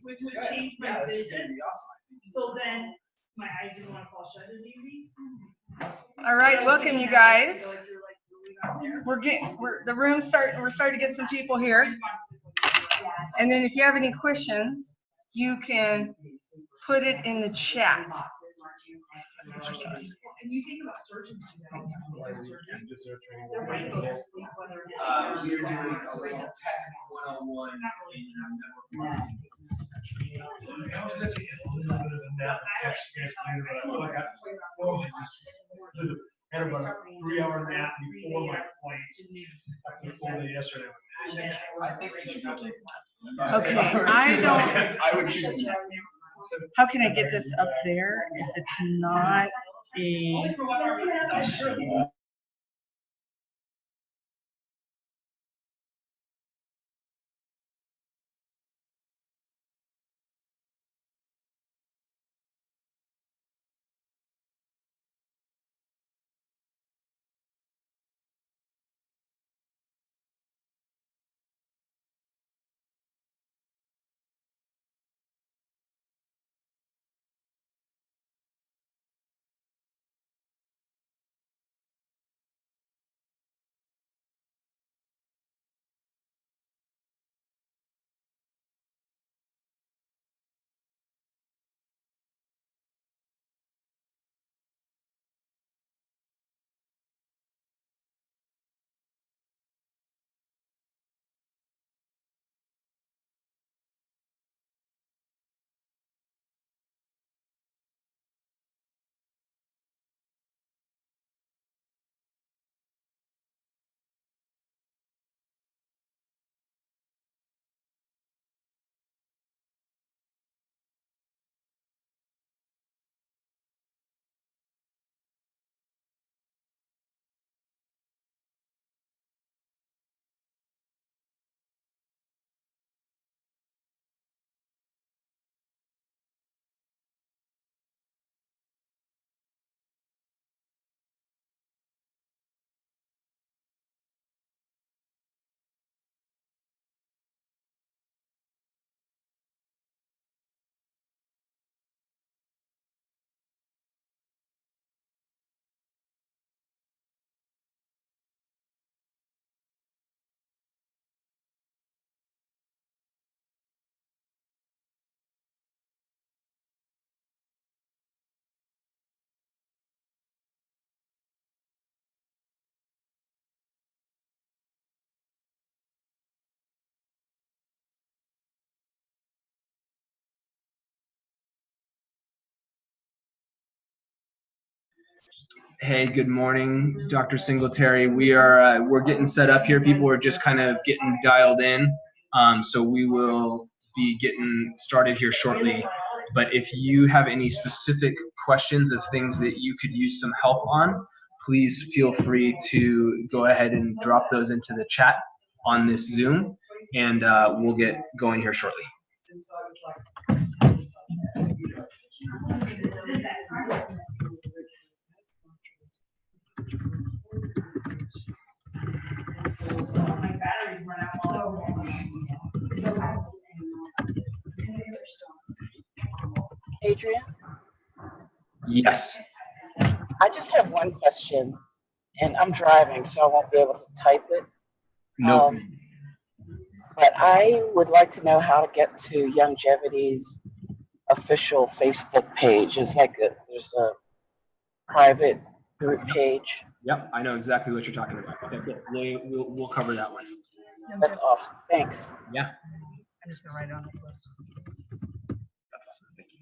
which would change my vision. So then my eyes didn't want to fall shut as easy. All right, welcome you guys. We're starting to get some people here. And then if you have any questions, you can put it in the chat. We're doing a little tech 101 in network marketing business. I was going to take a little bit of a nap and catch you guys later, but I feel like I had about a 3-hour nap before my flight after the full day yesterday. I think you should go take a nap. Okay, I would choose a nap. How can I get this up there if it's not a... Hey, good morning, Dr. Singletary. We're getting set up here. People are just kind of getting dialed in, so we will be getting started here shortly. But if you have any specific questions of things that you could use some help on, please feel free to go ahead and drop those into the chat on this Zoom, and we'll get going here shortly. Adrian? Yes. I just have one question, and I'm driving, so I won't be able to type it. Nope. But I would like to know how to get to Longevity's official Facebook page. There's a private group page. Yep, I know exactly what you're talking about. Okay, we'll cover that one. That's awesome. Thanks. Yeah. I'm just going to write it on this list. That's awesome. Thank you.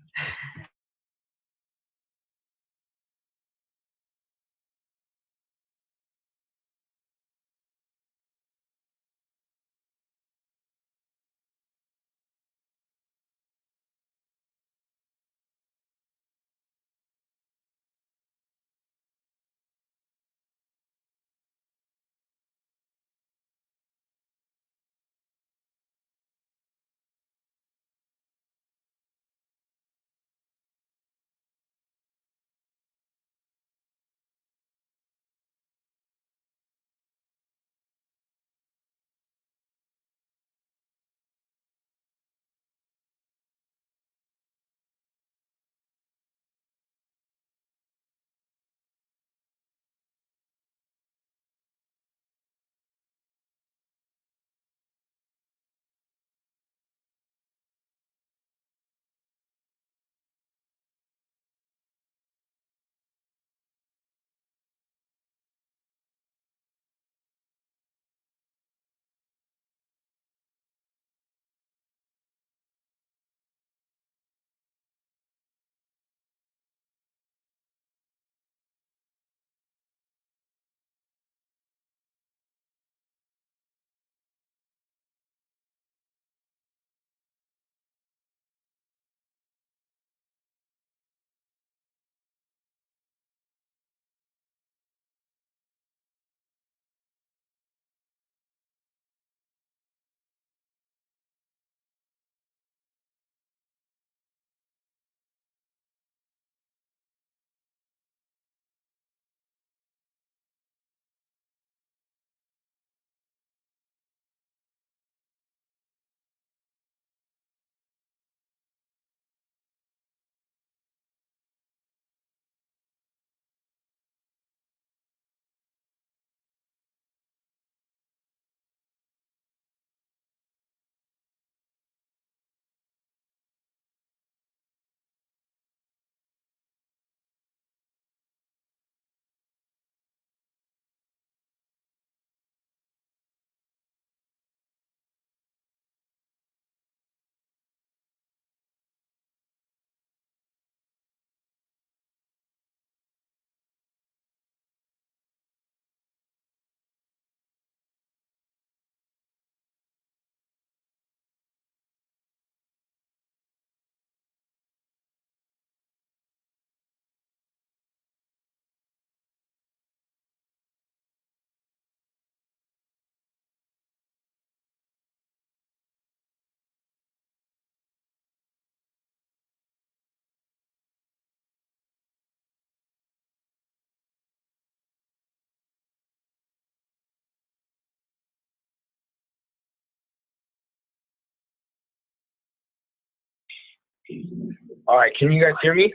All right, can you guys hear me?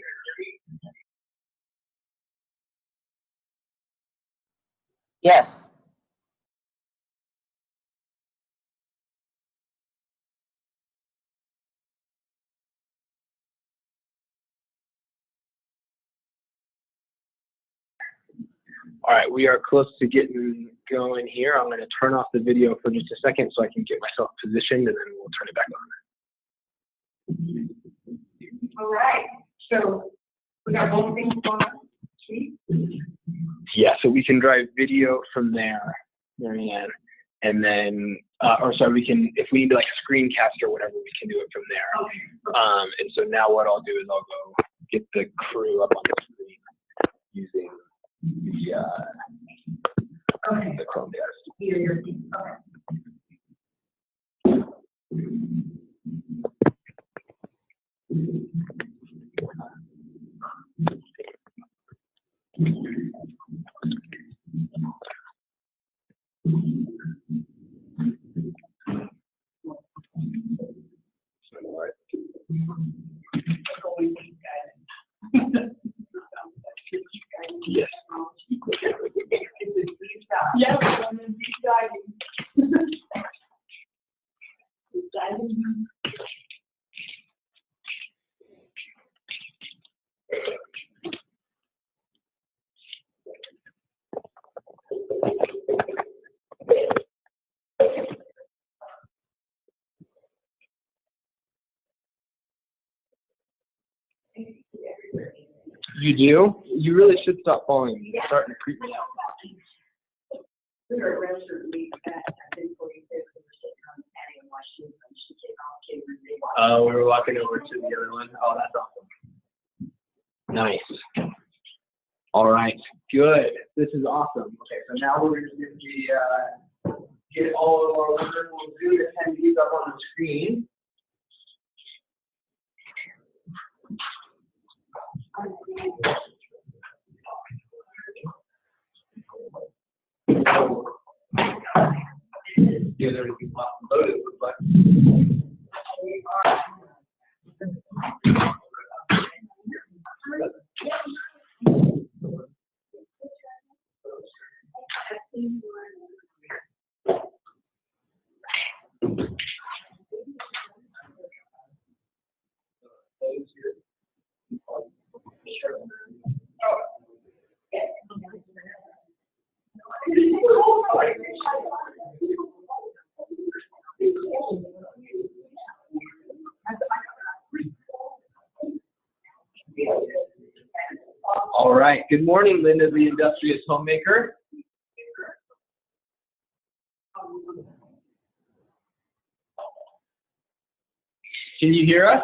Yes. All right, we are close to getting going here. I'm going to turn off the video for just a second so I can get myself positioned, and then we'll turn it back on. All right, so we got both things going on. Yeah, so we can drive video from there, Marianne, and then, or sorry, we can, if we need to like screencast or whatever, we can do it from there. Okay. And so now what I'll do is I'll go get the crew up on the screen using the Chromecast. Okay. Yes. Yeah, and then deep diving. Deep diving. You do? You really should stop following me. It's starting to creep me out. We were at registered meet at 10:46, we were sitting on the patio and watching, and she came out, came and they watched. Oh, we were walking over to the other one. Oh, that's awesome. Nice. All right, good. This is awesome. Okay, so now we're going to get all of our wonderful Zoom attendees up on the screen. Yeah, there's lots of loaded, but all right. Good morning, Linda, the industrious homemaker. Can you hear us?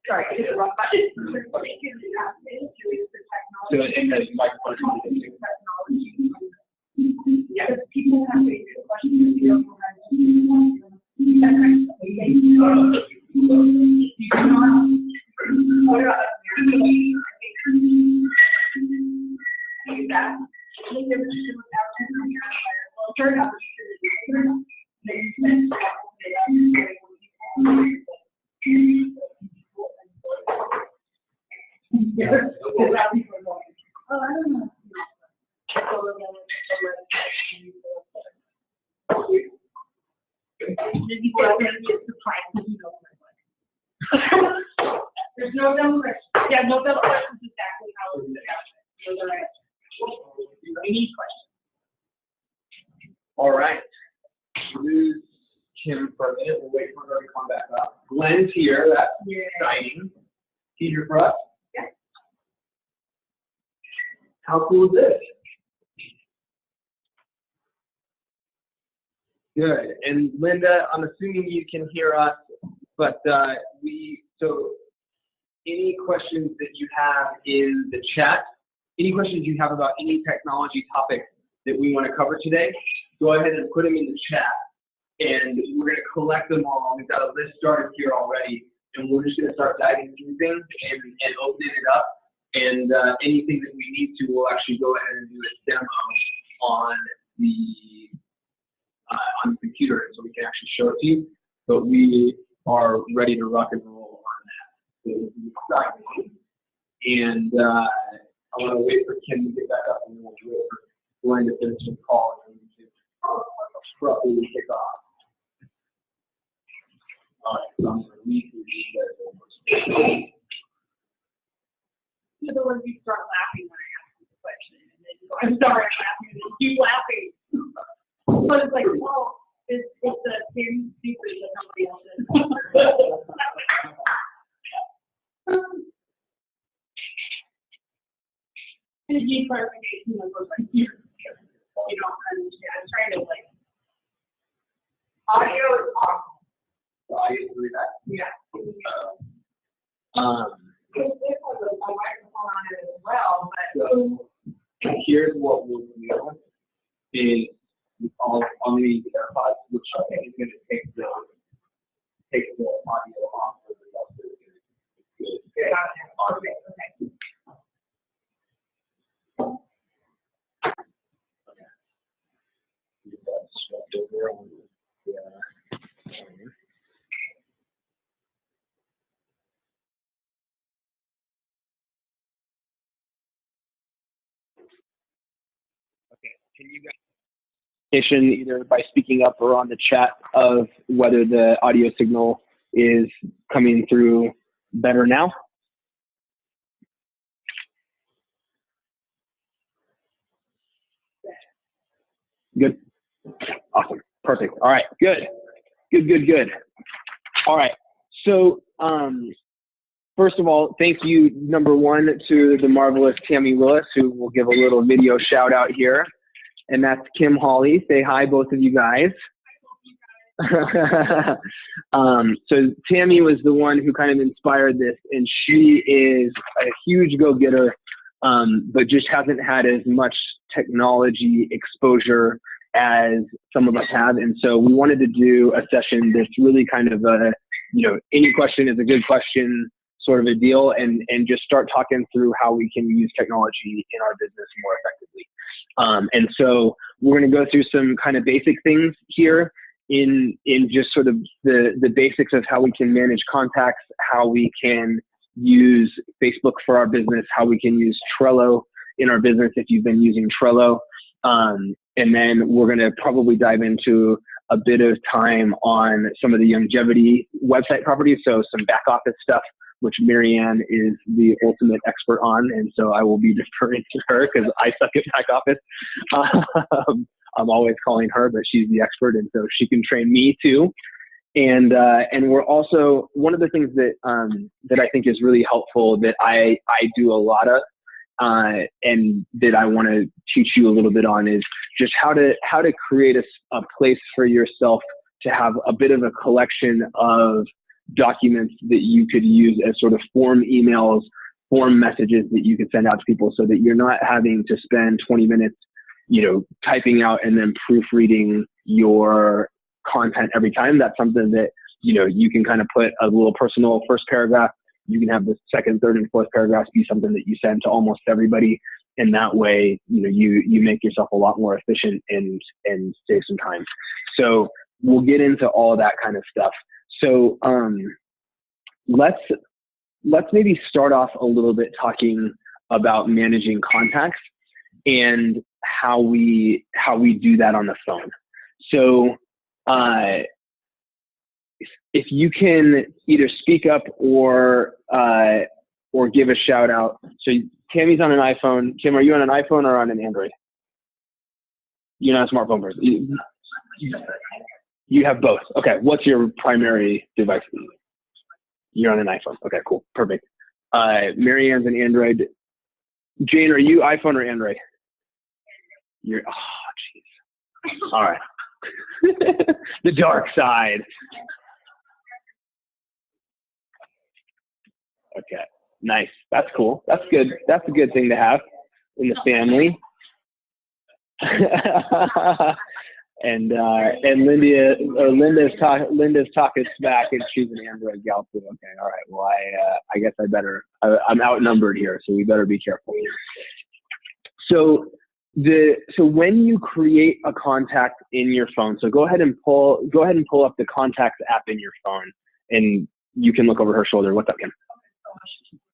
Sorry, it's a rough button. So in the microphone. Yeah, people have to ask questions. There's no dumb questions. Yeah, no dumb questions. Exactly how it's any questions. All right. Lose Kim for a minute. We'll wait for her to come back up. Glenn's here. That's exciting. Peter for us. Yeah. How cool is this? Good. And Linda, I'm assuming you can hear us, but so any questions that you have in the chat, any questions you have about any technology topic that we want to cover today, go ahead and put them in the chat, and we're going to collect them all. We've got a list started here already, and we're just going to start diving through things and opening it up. And anything that we need to, we'll actually go ahead and do a demo on the on the computer, so we can actually show it to you. But we are ready to rock and roll on that. So we'll be excited. And I want to wait for Kim to get back up, and then we'll wait for Glenn to finish the call, and we can properly kick off. All right, so I'm going to read through these guys. You're the ones who start laughing when I ask you the question, and then you go, I'm sorry, I'm laughing, and then you keep laughing. But it's like, well, it's the same secret that nobody else is. And if you need clarification, of course, like, you don't understand. I'm trying to, like, audio is awesome. So I get to read that? Yeah. Um, This has a microphone on it as well, but. so here's what we'll do is on the AirPods, which I think is going to take the audio off for the rest of it. Good audio. Okay. That's swept over on the, okay, can you guys either by speaking up or on the chat of whether the audio signal is coming through better now? Good. Awesome. Perfect. All right. Good. Good. All right. So, first of all, thank you, number one, to the marvelous Tammy Willis, who will give a little video shout out here. And that's Kim Hawley. Say hi, both of you guys. So Tammy was the one who kind of inspired this, and she is a huge go-getter, but just hasn't had as much technology exposure as some of us have. And so we wanted to do a session that's really kind of a, any question is a good question sort of a deal, and just start talking through how we can use technology in our business more effectively. And so we're going to go through some kind of basic things here in just sort of the basics of how we can manage contacts, how we can use Facebook for our business, how we can use Trello in our business if you've been using Trello. And then we're going to probably dive into a bit of time on some of the longevity website properties, so some back office stuff, which Marianne is the ultimate expert on, and so I will be deferring to her because I suck at back office. I'm always calling her, but she's the expert, and so she can train me too. And we're also, one of the things that that I think is really helpful that I do a lot of, and that I want to teach you a little bit on, is just how to create a place for yourself to have a bit of a collection of documents that you could use as sort of form emails, form messages that you could send out to people, so that you're not having to spend 20 minutes, typing out and then proofreading your content every time. That's something that, you can kind of put a little personal first paragraph. You can have the second, third, and fourth paragraphs be something that you send to almost everybody. And that way, you make yourself a lot more efficient and save some time. So we'll get into all of that kind of stuff. So let's maybe start off a little bit talking about managing contacts and how we do that on the phone. So if you can either speak up or give a shout out. So Tammy's on an iPhone. Kim, are you on an iPhone or on an Android? You're not a smartphone person. You have both. Okay. What's your primary device? You're on an iPhone. Okay, cool. Perfect. Marianne's an Android. Jane, are you iPhone or Android? You're, oh, jeez. All right. The dark side. Okay. Nice. That's cool. That's good. That's a good thing to have in the family. And Linda's talking smack, and she's an Android gal too. Okay, all right. Well, I guess I'm outnumbered here, so we better be careful. So So when you create a contact in your phone, so go ahead and pull up the contacts app in your phone, and you can look over her shoulder. What's up, Kim?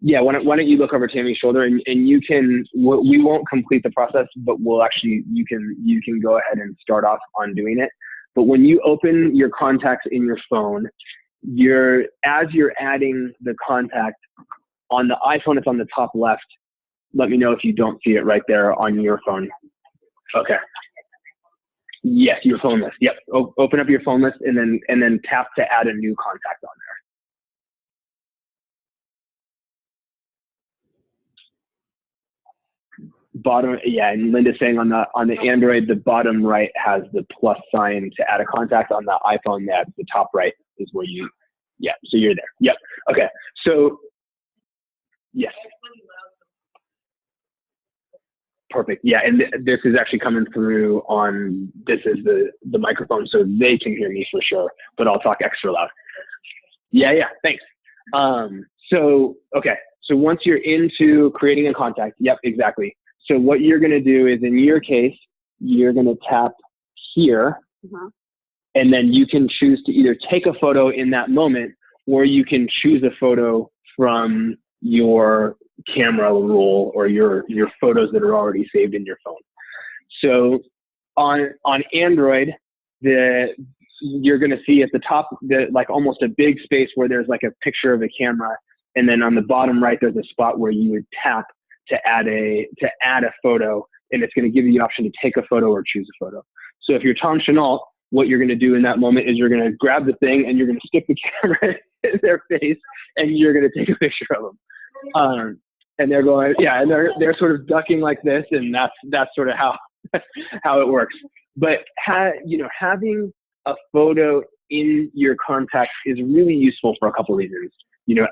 Yeah, why don't you look over Tammy's shoulder, and you can, we won't complete the process, but you can go ahead and start off on doing it. But when you open your contacts in your phone, as you're adding the contact on the iPhone, it's on the top left. Let me know if you don't see it right there on your phone. Okay. Yes, your phone list. Yep. Open up your phone list and then tap to add a new contact on there. Bottom, yeah, and Linda's saying on the Android, the bottom right has the plus sign to add a contact. On the iPhone, that's the top right is where yeah, so you're there. Yep. Okay. So, yes. Perfect. Yeah, and this is actually coming through on, this is the microphone, so they can hear me for sure, but I'll talk extra loud. Yeah, thanks. So, okay, so once you're into creating a contact, yep, exactly. So what you're gonna do is, in your case, you're gonna tap here, and then you can choose to either take a photo in that moment, or you can choose a photo from your camera roll or your photos that are already saved in your phone. So on Android, you're going to see at the top like almost a big space where there's like a picture of a camera, and then on the bottom right there's a spot where you would tap to add a photo, and it's going to give you the option to take a photo or choose a photo. So if you're Tom Chenault, what you're going to do in that moment is you're going to grab the thing and you're going to stick the camera in their face, and you're going to take a picture of them. And they're going, yeah, and they're sort of ducking like this, and that's sort of how it works. But having a photo in your contacts is really useful for a couple reasons.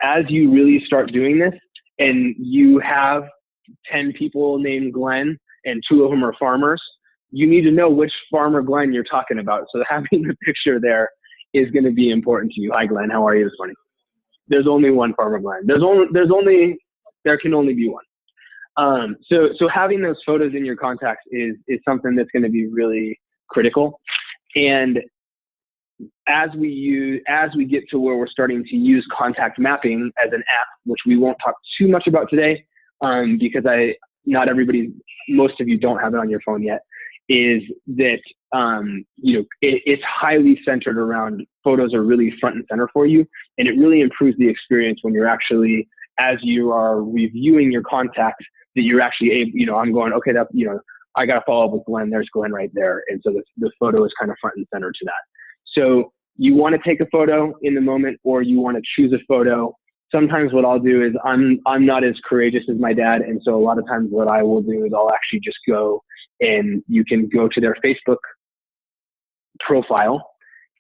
As you really start doing this, and you have 10 people named Glenn, and 2 of them are farmers, you need to know which farmer Glenn you're talking about. So having the picture there is going to be important to you. Hi, Glenn. How are you this morning? There's only one farmer Glenn. There can only be one. So having those photos in your contacts is something that's going to be really critical. And as we get to where we're starting to use contact mapping as an app, which we won't talk too much about today, because most of you don't have it on your phone yet, is that it's highly centered around photos are really front and center for you, and it really improves the experience when you're actually, as you are reviewing your contacts, that you're actually able, I'm going, okay, I got to follow up with Glenn. There's Glenn right there. And so the photo is kind of front and center to that. So you want to take a photo in the moment, or you want to choose a photo. Sometimes what I'll do is I'm not as courageous as my dad. And so a lot of times what I will do is I'll actually just go, and you can go to their Facebook profile,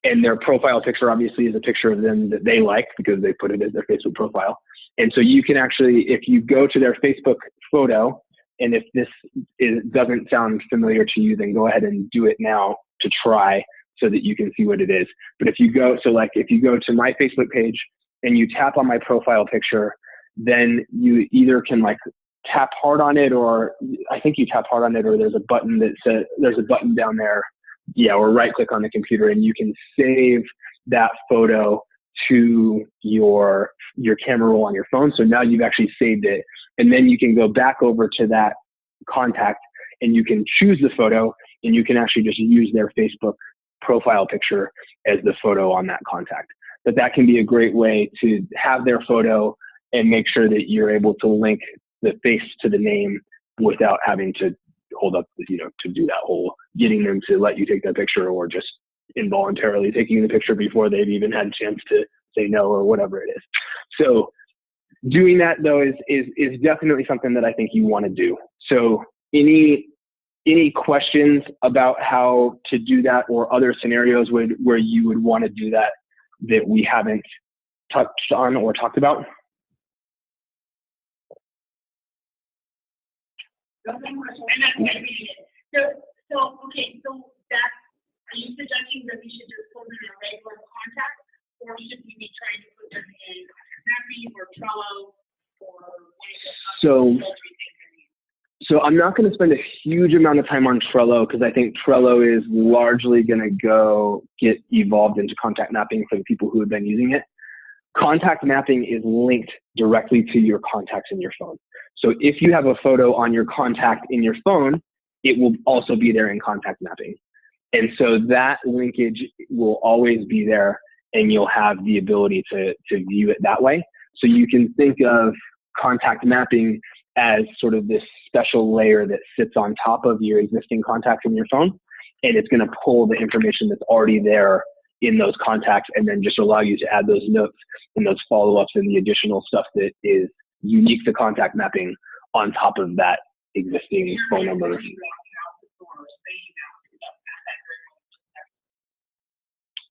and their profile picture obviously is a picture of them that they like because they put it as their Facebook profile. And so you can actually, if you go to their Facebook photo, and if this doesn't sound familiar to you, then go ahead and do it now to try so that you can see what it is. But if you go to my Facebook page and you tap on my profile picture, then you either can tap hard on it, or I think you tap hard on it, or there's a button that says, there's a button down there. Yeah, or right click on the computer, and you can save that photo to your camera roll on your phone. So now you've actually saved it, and then you can go back over to that contact, and you can choose the photo, and you can actually just use their Facebook profile picture as the photo on that contact. But that can be a great way to have their photo and make sure that you're able to link the face to the name without having to hold up, to do that whole getting them to let you take that picture, or just involuntarily taking the picture before they've even had a chance to say no or whatever it is. So doing that though is definitely something that I think you want to do. So any questions about how to do that, or other scenarios where you would want to do that we haven't touched on or talked about? And that's going to be it. So that's, are you suggesting that we should just put them in a regular contact, or should we be trying to put them in Happy or Trello or So I'm not going to spend a huge amount of time on Trello because I think Trello is largely going to get evolved into contact mapping for the people who have been using it. Contact mapping is linked directly to your contacts in your phone. So if you have a photo on your contact in your phone, it will also be there in contact mapping. And so that linkage will always be there, and you'll have the ability to view it that way. So you can think of contact mapping as sort of this special layer that sits on top of your existing contacts in your phone, and it's going to pull the information that's already there in those contacts and then just allow you to add those notes and those follow-ups and the additional stuff that is unique to contact mapping on top of that existing phone number.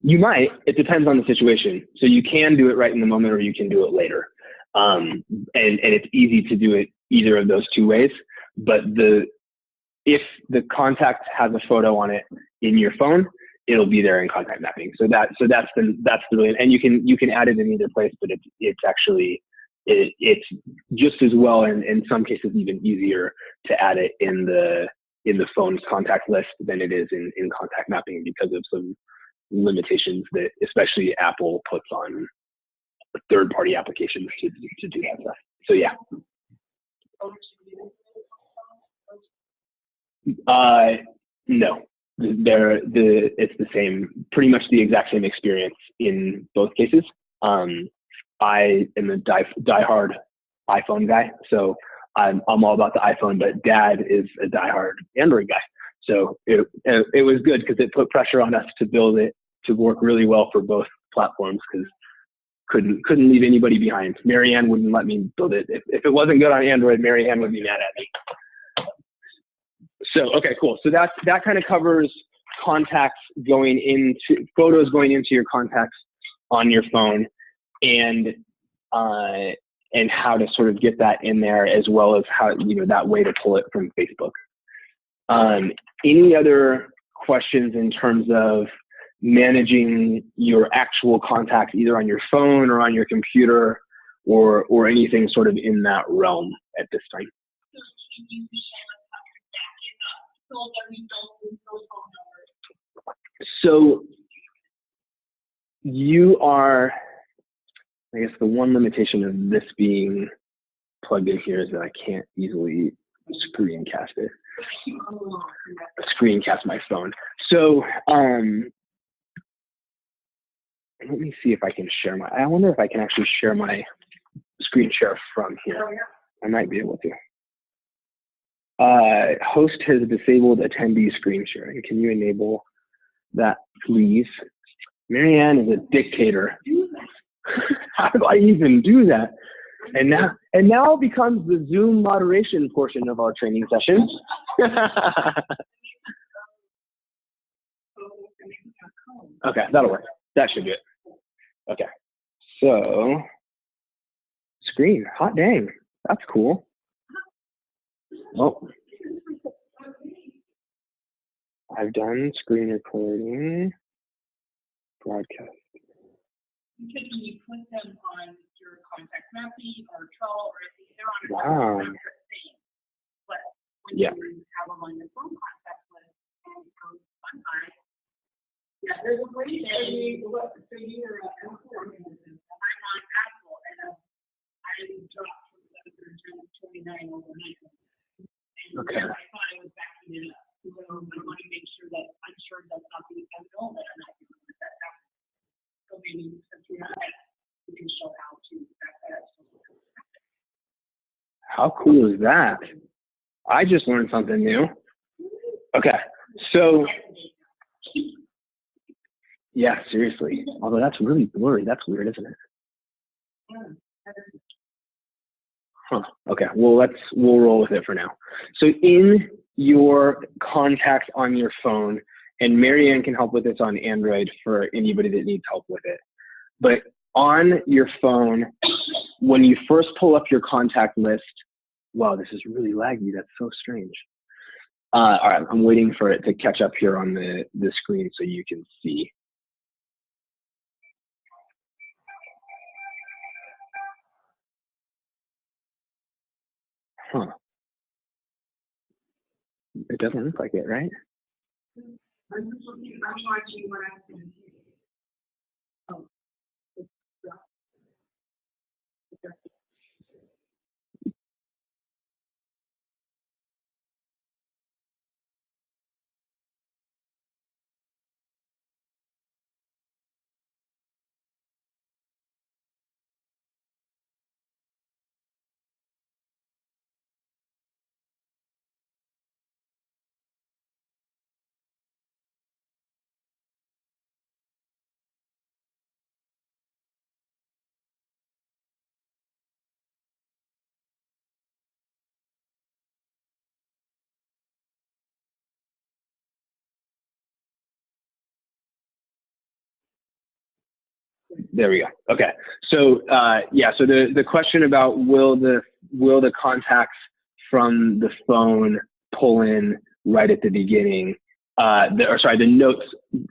You might. It depends on the situation. So you can do it right in the moment, or you can do it later. And it's easy to do it either of those two ways. But if the contact has a photo on it in your phone, it'll be there in contact mapping. So that's the really, and you can add it in either place, but it's actually it's just as well, and in some cases even easier to add it in the phone's contact list than it is in contact mapping because of some limitations that especially Apple puts on third-party applications to do that stuff. So yeah. No, it's the same, pretty much the exact same experience in both cases. I am a diehard iPhone guy, so I'm all about the iPhone, but Dad is a diehard Android guy. So it was good because it put pressure on us to build it to work really well for both platforms, because couldn't leave anybody behind. Marianne wouldn't let me build it. If it wasn't good on Android, Marianne would be mad at me. So, okay, cool. So that kind of covers contacts going into, photos going into your contacts on your phone, and how to sort of get that in there, as well as how, that way to pull it from Facebook. Any other questions in terms of managing your actual contacts either on your phone or on your computer, or anything sort of in that realm at this time? So you are, I guess the one limitation of this being plugged in here is that I can't easily screencast it. Screencast my phone. So let me see if I can share I wonder if I can actually share my screen share from here. I might be able to. Host has disabled attendee screen sharing. Can you enable that, please? Marianne is a dictator. How do I even do that? And now it becomes the Zoom moderation portion of our training session. Okay, that'll work. That should do it. Okay, so screen, hot dang, that's cool. Oh, I've done screen recording, broadcast. Because when you put them on your contact mapping or Trello or anything, they're on Wow. the same. But when Yeah. you have them on your phone contact list, and sometimes, yeah, there's a way to so you're I'm on Apple, and I dropped from 700 to 29 overnight. And Okay. I thought I was backing it up. So I want to make sure that I'm sure that's not the I know that I'm not going to let that happen. So maybe since we have that, we can show how to back that up. How cool is that? I just learned something new. Okay, so yeah, seriously. Although that's really blurry. That's weird, isn't it? Huh. Okay. Well, we'll roll with it for now. So in your contacts on your phone, and Marianne can help with this on Android for anybody that needs help with it. But on your phone, when you first pull up your contact list, wow, this is really laggy. That's so strange. All right, I'm waiting for it to catch up here on the screen so you can see. Huh. It doesn't look like it, right? I'm watching what I'm going to do. Oh. There we go. Okay. So yeah. So the question about will the contacts from the phone pull in right at the beginning? The notes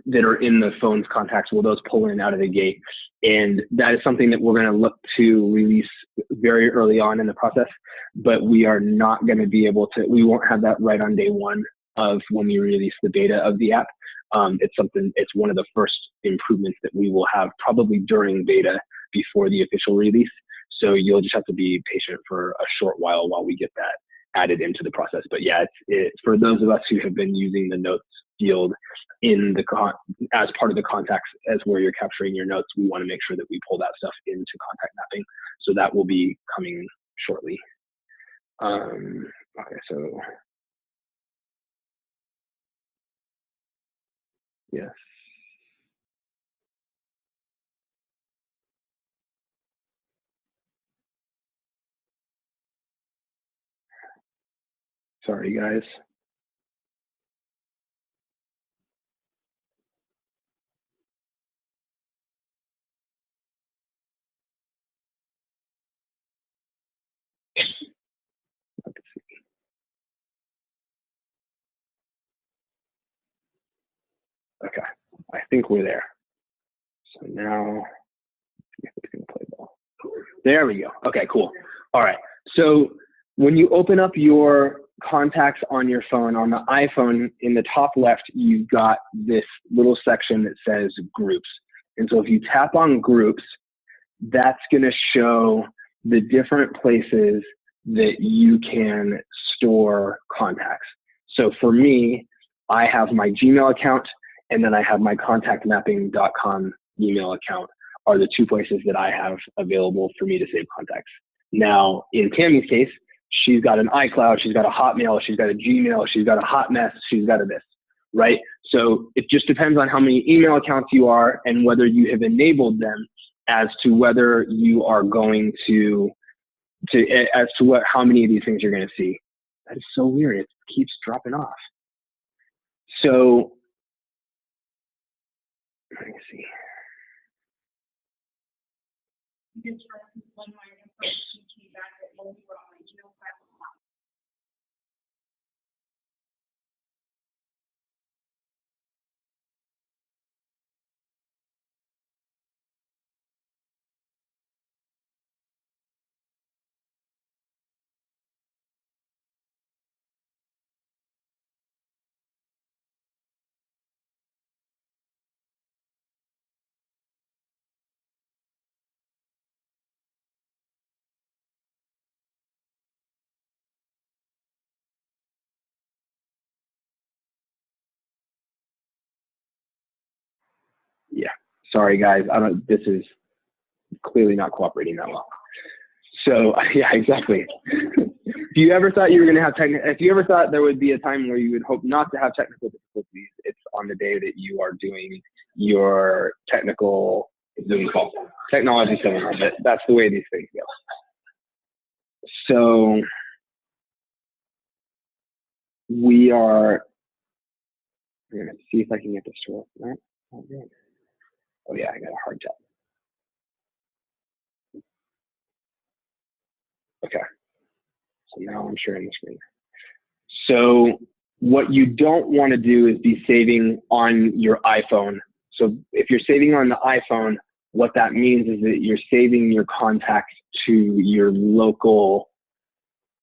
that are in the phone's contacts, will those pull in out of the gate? And that is something that we're going to look to release very early on in the process, but we are not going to be able to. We won't have that right on day one of when we release the beta of the app. It's one of the first improvements that we will have probably during beta before the official release. So you'll just have to be patient for a short while we get that added into the process. But yeah, it's for those of us who have been using the notes field in as part of the contacts as where you're capturing your notes, we want to make sure that we pull that stuff into contact mapping. So that will be coming shortly. Okay, so yes. Sorry, guys. Okay, I think we're there. So now, see if it's gonna play ball. There we go. Okay, cool. All right. So when you open up your contacts on your phone, on the iPhone, in the top left, you've got this little section that says groups. And so if you tap on groups, that's gonna show the different places that you can store contacts. So for me, I have my Gmail account, and then I have my contactmapping.com email account are the two places that I have available for me to save contacts. Now, in Tammy's case, she's got an iCloud, she's got a Hotmail, she's got a Gmail, she's got a Hot Mess, she's got a this, right? So it just depends on how many email accounts you are and whether you have enabled them as to whether you are going to how many of these things you're going to see. That is so weird. It keeps dropping off. So let me see. Yeah, sorry guys. This is clearly not cooperating that well. So yeah, exactly. If you ever thought you were going to have if you ever thought there would be a time where you would hope not to have technical difficulties, it's on the day that you are doing your technical Zoom call, technology seminar. But that's the way these things go. So I'm going to see if I can get this to work. Right? Oh yeah, I got a hard tap. Okay. So now I'm sharing the screen. So what you don't want to do is be saving on your iPhone. So if you're saving on the iPhone, what that means is that you're saving your contacts to your local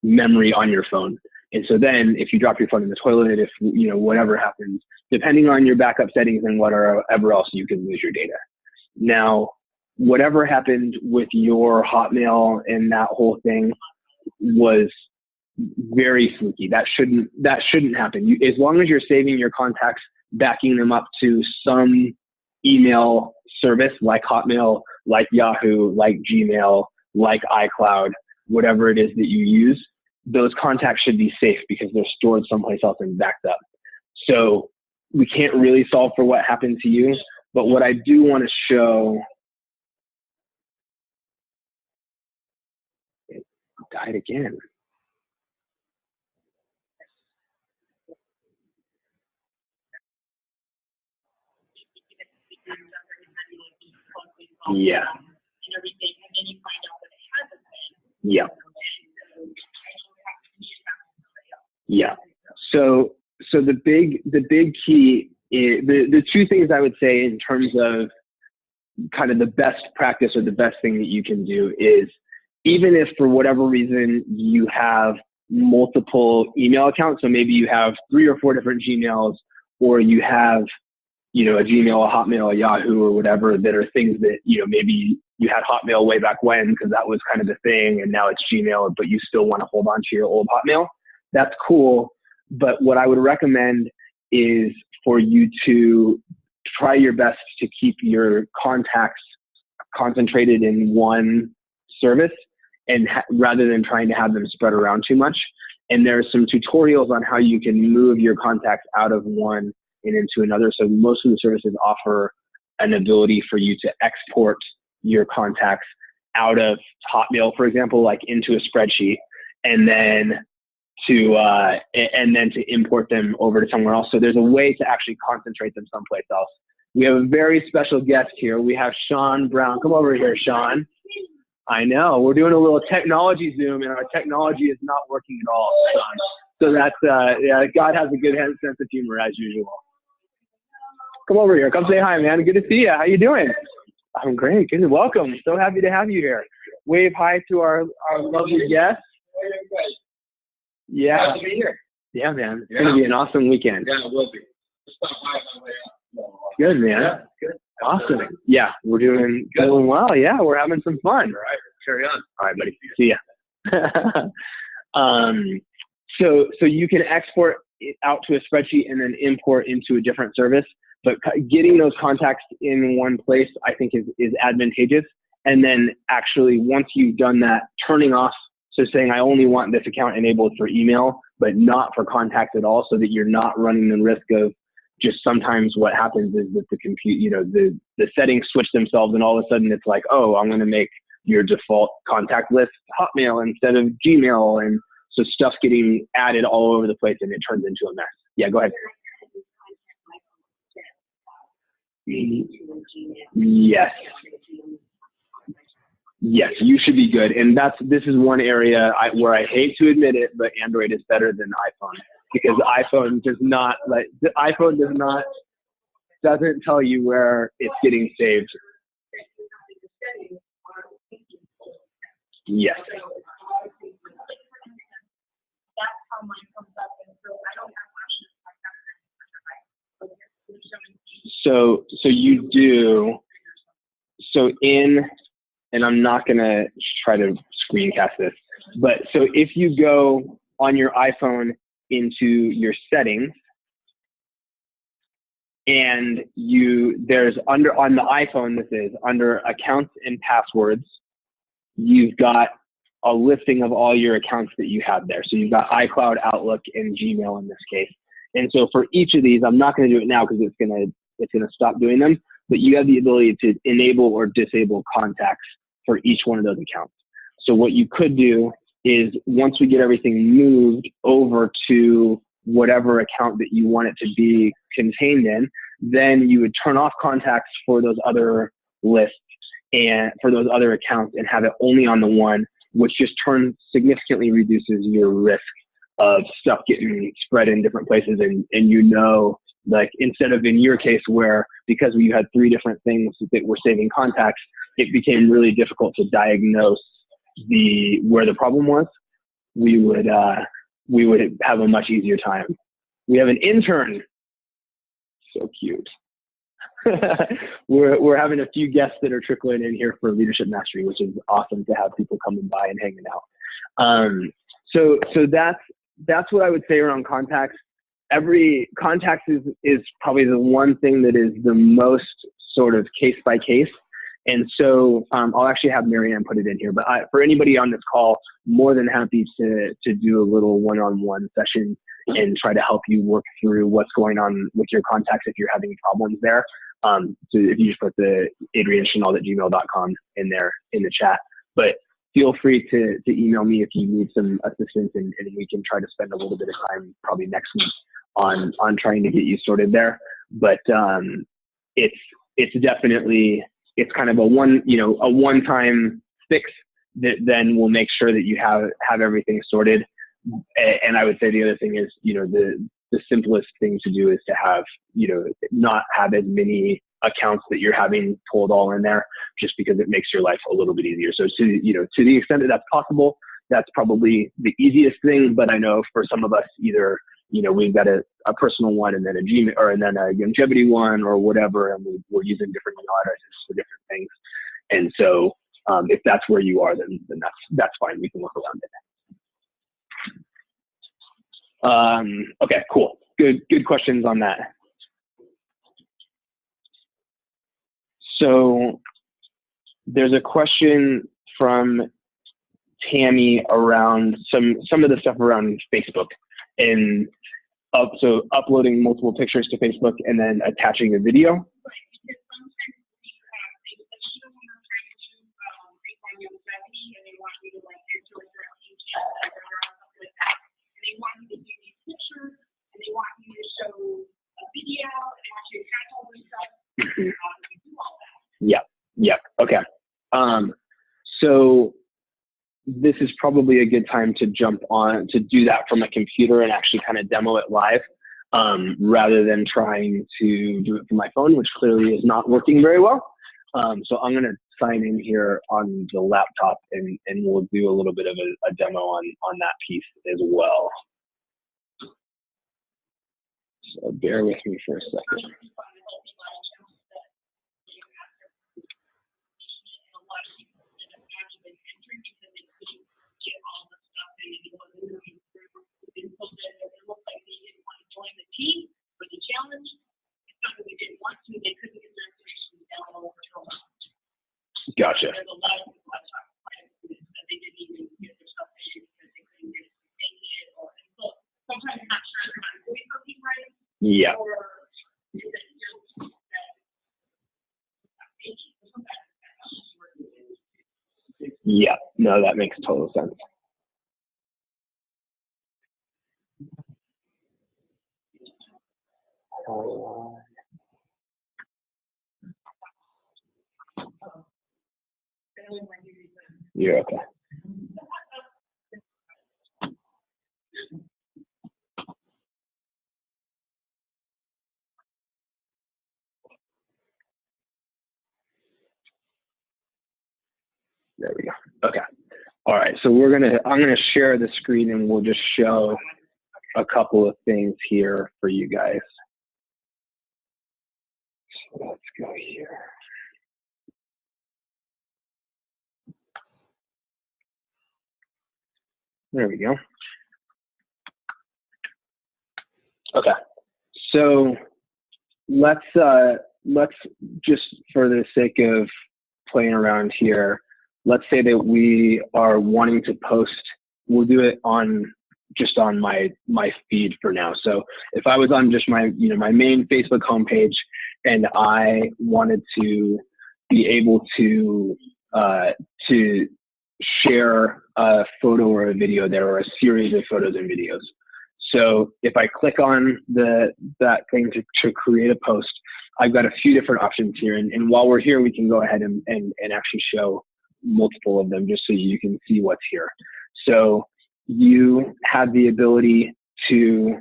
memory on your phone. And so then if you drop your phone in the toilet, if, you know, whatever happens, depending on your backup settings and whatever else, you can lose your data. Now, whatever happened with your Hotmail and that whole thing was very fluky. That shouldn't happen. As long as you're saving your contacts, backing them up to some email service like Hotmail, like Yahoo, like Gmail, like iCloud, whatever it is that you use, those contacts should be safe because they're stored someplace else and backed up. So we can't really solve for what happened to you, but what I do want to show, it died again. Yeah. Yeah. Yeah. So the big key is the two things I would say in terms of kind of the best practice or the best thing that you can do is, even if for whatever reason you have multiple email accounts, so maybe you have 3 or 4 different Gmails, or you have, you know, a Gmail, a Hotmail, a Yahoo, or whatever, that are things that, you know, maybe you had Hotmail way back when because that was kind of the thing, and now it's Gmail, but you still want to hold on to your old Hotmail. That's cool. But what I would recommend is for you to try your best to keep your contacts concentrated in one service, and rather than trying to have them spread around too much. And there are some tutorials on how you can move your contacts out of one and into another. So most of the services offer an ability for you to export your contacts out of Hotmail, for example, like into a spreadsheet, and then to import them over to somewhere else. So there's a way to actually concentrate them someplace else. We have a very special guest here. We have Sean Brown. Come over here, Sean. I know, we're doing a little technology Zoom, and our technology is not working at all, Sean. So that's, yeah, God has a good sense of humor as usual. Come over here. Come say hi, man. Good to see you. How you doing? I'm great. Good. Welcome. So happy to have you here. Wave hi to our lovely guest. Yeah. Glad to be here. Yeah, man. It's going to be an awesome weekend. Yeah, it will be. Just stop by on my way up. Good, man. Yeah, good. Awesome. Yeah, we're doing well. Yeah, we're having some fun. All right. Carry on. All right, buddy. See ya. So you can export it out to a spreadsheet and then import into a different service. But getting those contacts in one place, I think, is advantageous. And then actually, once you've done that, turning off, so saying I only want this account enabled for email, but not for contacts at all, so that you're not running the risk of just sometimes what happens is that the settings switch themselves, and all of a sudden it's like, oh, I'm going to make your default contact list Hotmail instead of Gmail. And so stuff's getting added all over the place and it turns into a mess. Yeah, go ahead. Yes. Yes, you should be good. And this is one area where I hate to admit it, but Android is better than iPhone, because iPhone doesn't tell you where it's getting saved. Yes. That's how mine comes up, and so I don't have options. So you do. So and I'm not gonna try to screencast this, but so if you go on your iPhone into your settings, and there's on the iPhone, this is under accounts and passwords, you've got a listing of all your accounts that you have there. So you've got iCloud, Outlook, and Gmail in this case. And so for each of these, I'm not going to do it now because it's going to stop doing them, but you have the ability to enable or disable contacts for each one of those accounts. So what you could do is, once we get everything moved over to whatever account that you want it to be contained in, then you would turn off contacts for those other lists and for those other accounts and have it only on the one, which just significantly reduces your risk of stuff getting spread in different places. And like, instead of in your case where, because you had 3 different things that were saving contacts, it became really difficult to diagnose where the problem was, we would we would have a much easier time. We have an intern. So cute. We're having a few guests that are trickling in here for Leadership Mastery, which is awesome to have people coming by and hanging out. So that's what I would say around contacts. Every contacts is probably the one thing that is the most sort of case by case. And so I'll actually have Marianne put it in here, but for anybody on this call, more than happy to do a little one-on-one session and try to help you work through what's going on with your contacts if you're having problems there. So if you just put the adrianchenault@gmail.com in there in the chat, but feel free to email me if you need some assistance, and we can try to spend a little bit of time probably next week on trying to get you sorted there. But it's definitely, it's kind of a one-time fix that then will make sure that you have everything sorted. And I would say the other thing is, the simplest thing to do is to have, not have as many accounts that you're having pulled all in there, just because it makes your life a little bit easier. So to the extent that that's possible, that's probably the easiest thing. But I know for some of us, either, we've got a personal one and then a Gmail, and then a longevity one or whatever, and we're using different email addresses for different things. And so if that's where you are, then that's fine. We can work around it. Okay, cool. Good questions on that. So there's a question from Tammy around some of the stuff around Facebook, and so uploading multiple pictures to Facebook and then attaching a video. They want you to do these pictures, and they want you to show a video, and they want you to catch all this stuff. You do all that. Yep. Okay. So this is probably a good time to jump on to do that from a computer and actually kind of demo it live, rather than trying to do it from my phone, which clearly is not working very well. So I'm going to sign in here on the laptop, and we'll do a little bit of a demo on that piece as well. So bear with me for a second. Gotcha. Yeah. Yeah. No, that makes total sense. You're okay. There we go. Okay. All right. So I'm gonna share the screen, and we'll just show a couple of things here for you guys. So let's go here. There we go. Okay. So let's just, for the sake of playing around here, let's say that we are wanting to post. We'll do it just on my feed for now. So if I was on just my my main Facebook homepage, and I wanted to be able to share a photo or a video there, or a series of photos and videos. So if I click on that thing to create a post, I've got a few different options here. And while we're here, we can go ahead and actually show multiple of them, just so you can see what's here. So you have the ability to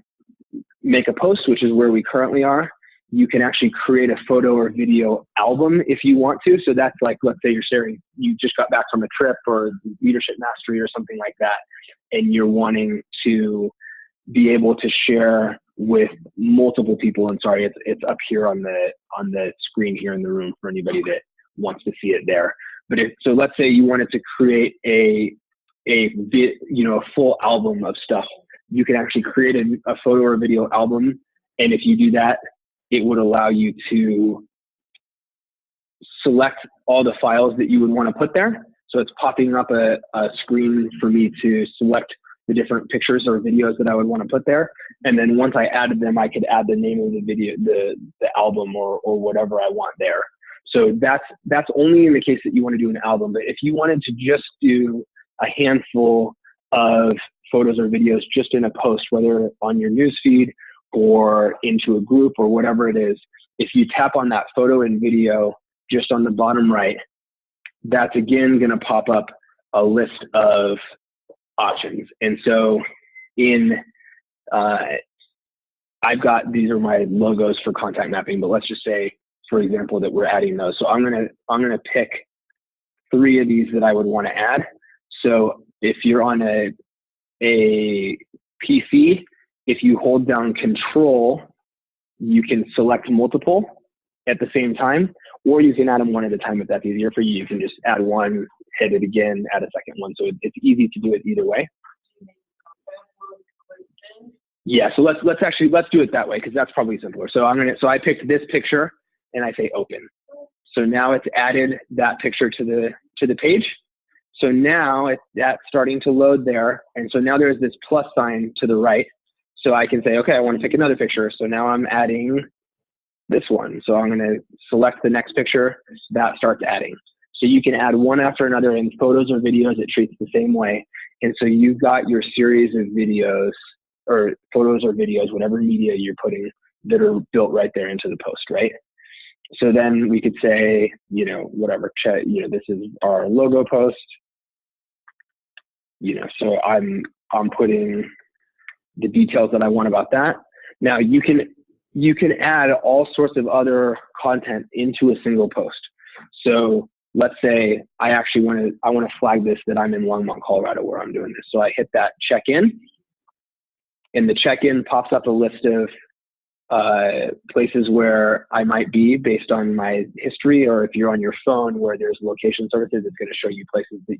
make a post, which is where we currently are. you can actually create a photo or video album if you want to. So that's like, let's say you just got back from a trip or leadership mastery or something like that, and you're wanting to be able to share with multiple people. And sorry, it's up here on the screen here in the room for anybody that wants to see it there. But so let's say you wanted to create a full album of stuff. You can actually create a photo or video album. And if you do that, it would allow you to select all the files that you would want to put there. So it's popping up a screen for me to select the different pictures or videos that I would want to put there. And then once I added them, I could add the name of the video, the album or whatever I want there. So that's only in the case that you want to do an album. But if you wanted to just do a handful of photos or videos just in a post, whether on your newsfeed or into a group or whatever it is, if you tap on that photo and video just on the bottom right, that's again going to pop up a list of options. And so I've got, these are my logos for contact mapping, but let's just say, for example, that we're adding those. So I'm gonna pick 3 of these that I would want to add. So if you're on a PC, if you hold down Control, you can select multiple at the same time, or you can add them one at a time if that's easier for you. You can just add one, hit it again, add a second one. So it's easy to do it either way. Yeah, so let's do it that way because that's probably simpler. So I picked this picture and I say open. So now it's added that picture to the page. So now that's starting to load there. And so now there's this plus sign to the right. So I can say, okay, I want to pick another picture. So now I'm adding this one. So I'm going to select the next picture. That starts adding. So you can add one after another in photos or videos. It treats the same way. And so you've got your series of videos or photos or videos, whatever media you're putting, that are built right there into the post, right? So then we could say, whatever, this is our logo post. So I'm putting the details that I want about that. Now you can add all sorts of other content into a single post. So let's say I want to flag this that I'm in Longmont, Colorado, where I'm doing this. So I hit that check-in, and the check-in pops up a list of places where I might be based on my history, or if you're on your phone where there's location services, it's going to show you places that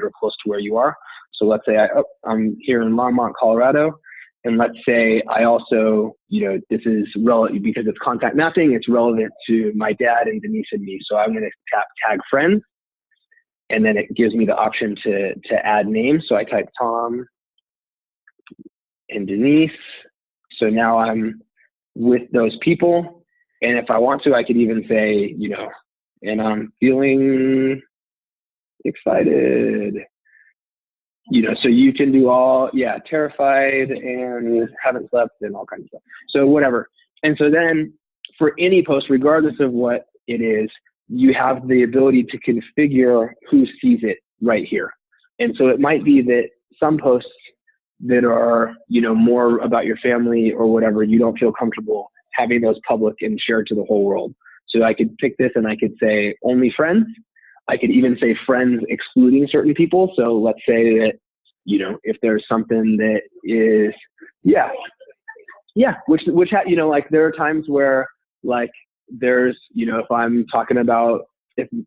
are close to where you are. So let's say I'm here in Longmont, Colorado, and let's say I also, this is relevant because it's contact mapping. It's relevant to my dad and Denise and me. So I'm going to tag friends, and then it gives me the option to add names. So I type Tom and Denise. So now I'm with those people. And if I want to, I could even say, and I'm feeling excited, so you can do terrified and haven't slept and all kinds of stuff. So whatever. And so then for any post, regardless of what it is, you have the ability to configure who sees it right here. And so it might be that some posts that are, more about your family or whatever, you don't feel comfortable having those public and shared to the whole world. So I could pick this and I could say only friends. I could even say friends excluding certain people. So let's say that, if there's something that is, which like there are times where like there's, if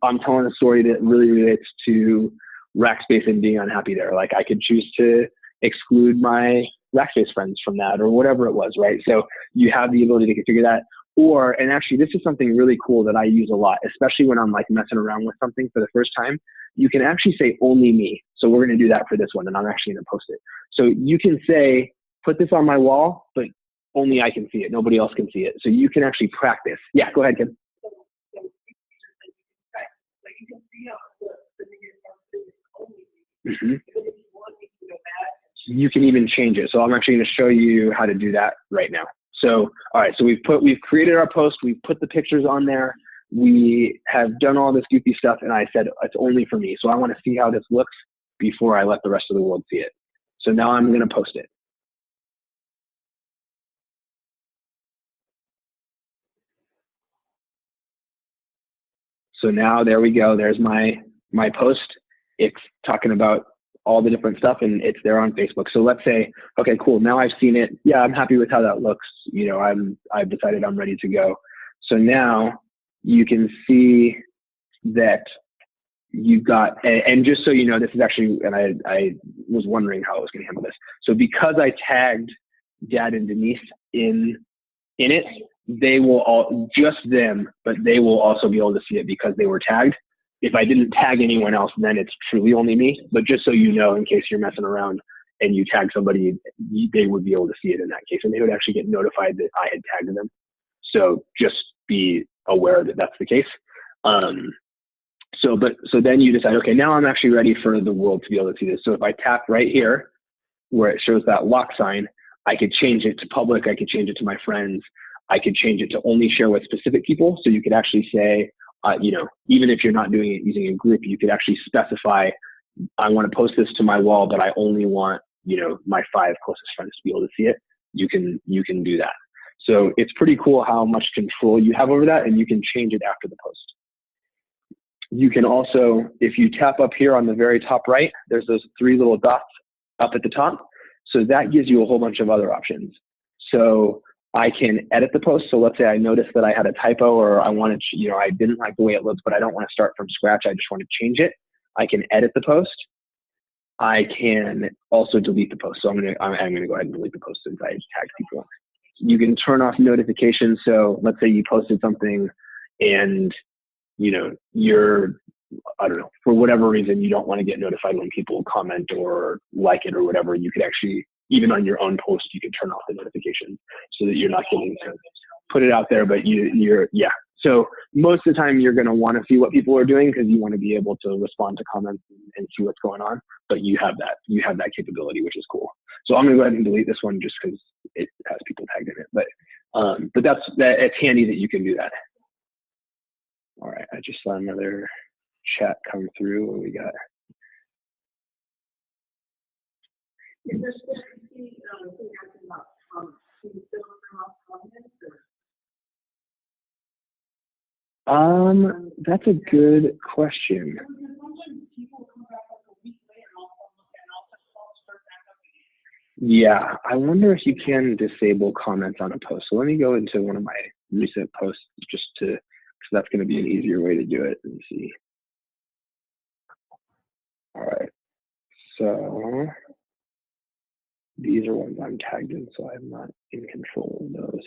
I'm telling a story that really relates to Rackspace and being unhappy there, like I could choose to exclude my Rackspace friends from that or whatever it was, right? So you have the ability to configure that. And actually this is something really cool that I use a lot, especially when I'm like messing around with something for the first time. You can actually say only me. So we're going to do that for this one, and I'm actually going to post it. So you can say, put this on my wall, but only I can see it. Nobody else can see it. So you can actually practice. Yeah, go ahead, Kim. Mm-hmm. You can even change it. So I'm actually going to show you how to do that right now. So, all right, so we've created our post, we've put the pictures on there, we have done all this goofy stuff, and I said it's only for me. So I want to see how this looks before I let the rest of the world see it. So now I'm going to post it. So now there we go. There's my post. It's talking about all the different stuff, and it's there on Facebook. So let's say, okay, cool. Now I've seen it. Yeah, I'm happy with how that looks. You know, I've decided I'm ready to go. So now you can see that you've got, and just so you know, this is actually, and I was wondering how I was going to handle this. So because I tagged Dad and Denise in it, they will all, just them, but they will also be able to see it because they were tagged. If I didn't tag anyone else, then it's truly only me. But just so you know, in case you're messing around and you tag somebody, they would be able to see it in that case, and they would actually get notified that I had tagged them. So just be aware that that's the case. So then you decide, okay, now I'm actually ready for the world to be able to see this. So if I tap right here where it shows that lock sign, I could change it to public. I could change it to my friends. I could change it to only share with specific people. So you could actually say, you know, even if you're not doing it using a group, you could actually specify, I want to post this to my wall, but I only want, you know, my 5 closest friends to be able to see it. You can do that. So it's pretty cool how much control you have over that, and you can change it after the post. You can also, if you tap up here on the very top right, there's those 3 little dots up at the top. So that gives you a whole bunch of other options. So I can edit the post. So let's say I noticed that I had a typo, or I wanted, you know, I didn't like the way it looks, but I don't want to start from scratch. I just want to change it. I can edit the post. I can also delete the post. So I'm gonna go ahead and delete the post since I tagged people. You can turn off notifications. So let's say you posted something and, you know, you're, I don't know, for whatever reason, you don't want to get notified when people comment or like it or whatever. You could actually, even on your own post, you can turn off the notifications so that you're not getting to put it out there, but yeah. So most of the time you're going to want to see what people are doing because you want to be able to respond to comments and see what's going on, but you have that capability, which is cool. So I'm going to go ahead and delete this one just because it has people tagged in it, but it's handy that you can do that. All right, I just saw another chat come through. What we got? Is there specifically thing asking about can you still turn off comments? That's a good question. Yeah, I wonder if you can disable comments on a post. So let me go into one of my recent posts just to, because that's going to be an easier way to do it. Let me see. All right, so these are ones I'm tagged in, so I'm not in control of those.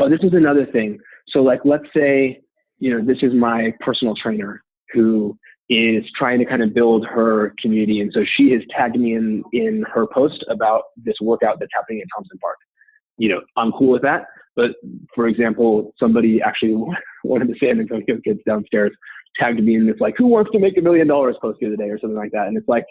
Oh, this is another thing. So like, let's say, you know, this is my personal trainer who is trying to kind of build her community. And so she has tagged me in her post about this workout that's happening at Thompson Park. You know, I'm cool with that. But for example, somebody actually, one of the San Antonio kids downstairs tagged me in this like, who wants to make $1 million post the other day or something like that. And it's like,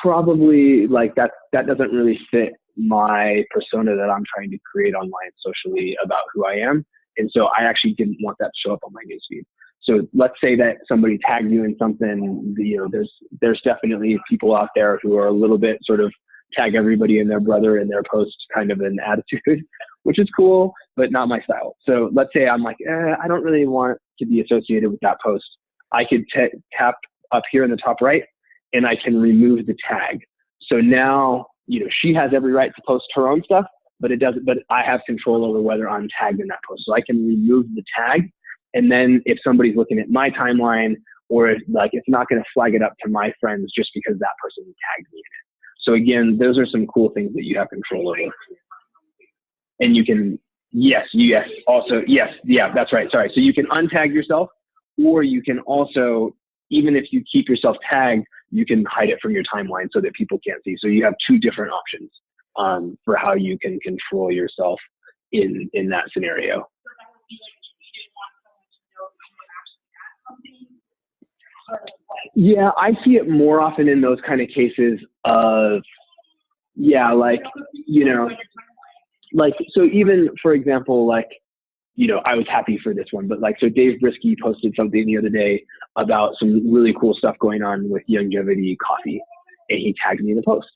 probably like that doesn't really fit my persona that I'm trying to create online socially about who I am. And so I actually didn't want that to show up on my newsfeed. So let's say that somebody tagged you in something, you know, there's definitely people out there who are a little bit sort of tag everybody and their brother in their posts kind of an attitude, which is cool, but not my style. So let's say I'm like, I don't really want to be associated with that post. I could tap up here in the top right and I can remove the tag. So now, you know, she has every right to post her own stuff, but I have control over whether I'm tagged in that post. So I can remove the tag. And then if somebody's looking at my timeline, or like, it's not going to flag it up to my friends just because that person tagged me in it. So again, those are some cool things that you have control over. And you can, yes, that's right. Sorry. So you can untag yourself, or you can also, even if you keep yourself tagged, you can hide it from your timeline so that people can't see. So you have 2 different options for how you can control yourself in that scenario. Yeah, I see it more often in those kind of cases of, yeah, like, you know, like, so even, for example, like, you know, I was happy for this one, but like, so Dave Brisky posted something the other day about some really cool stuff going on with Longevity Coffee, and he tagged me in the post.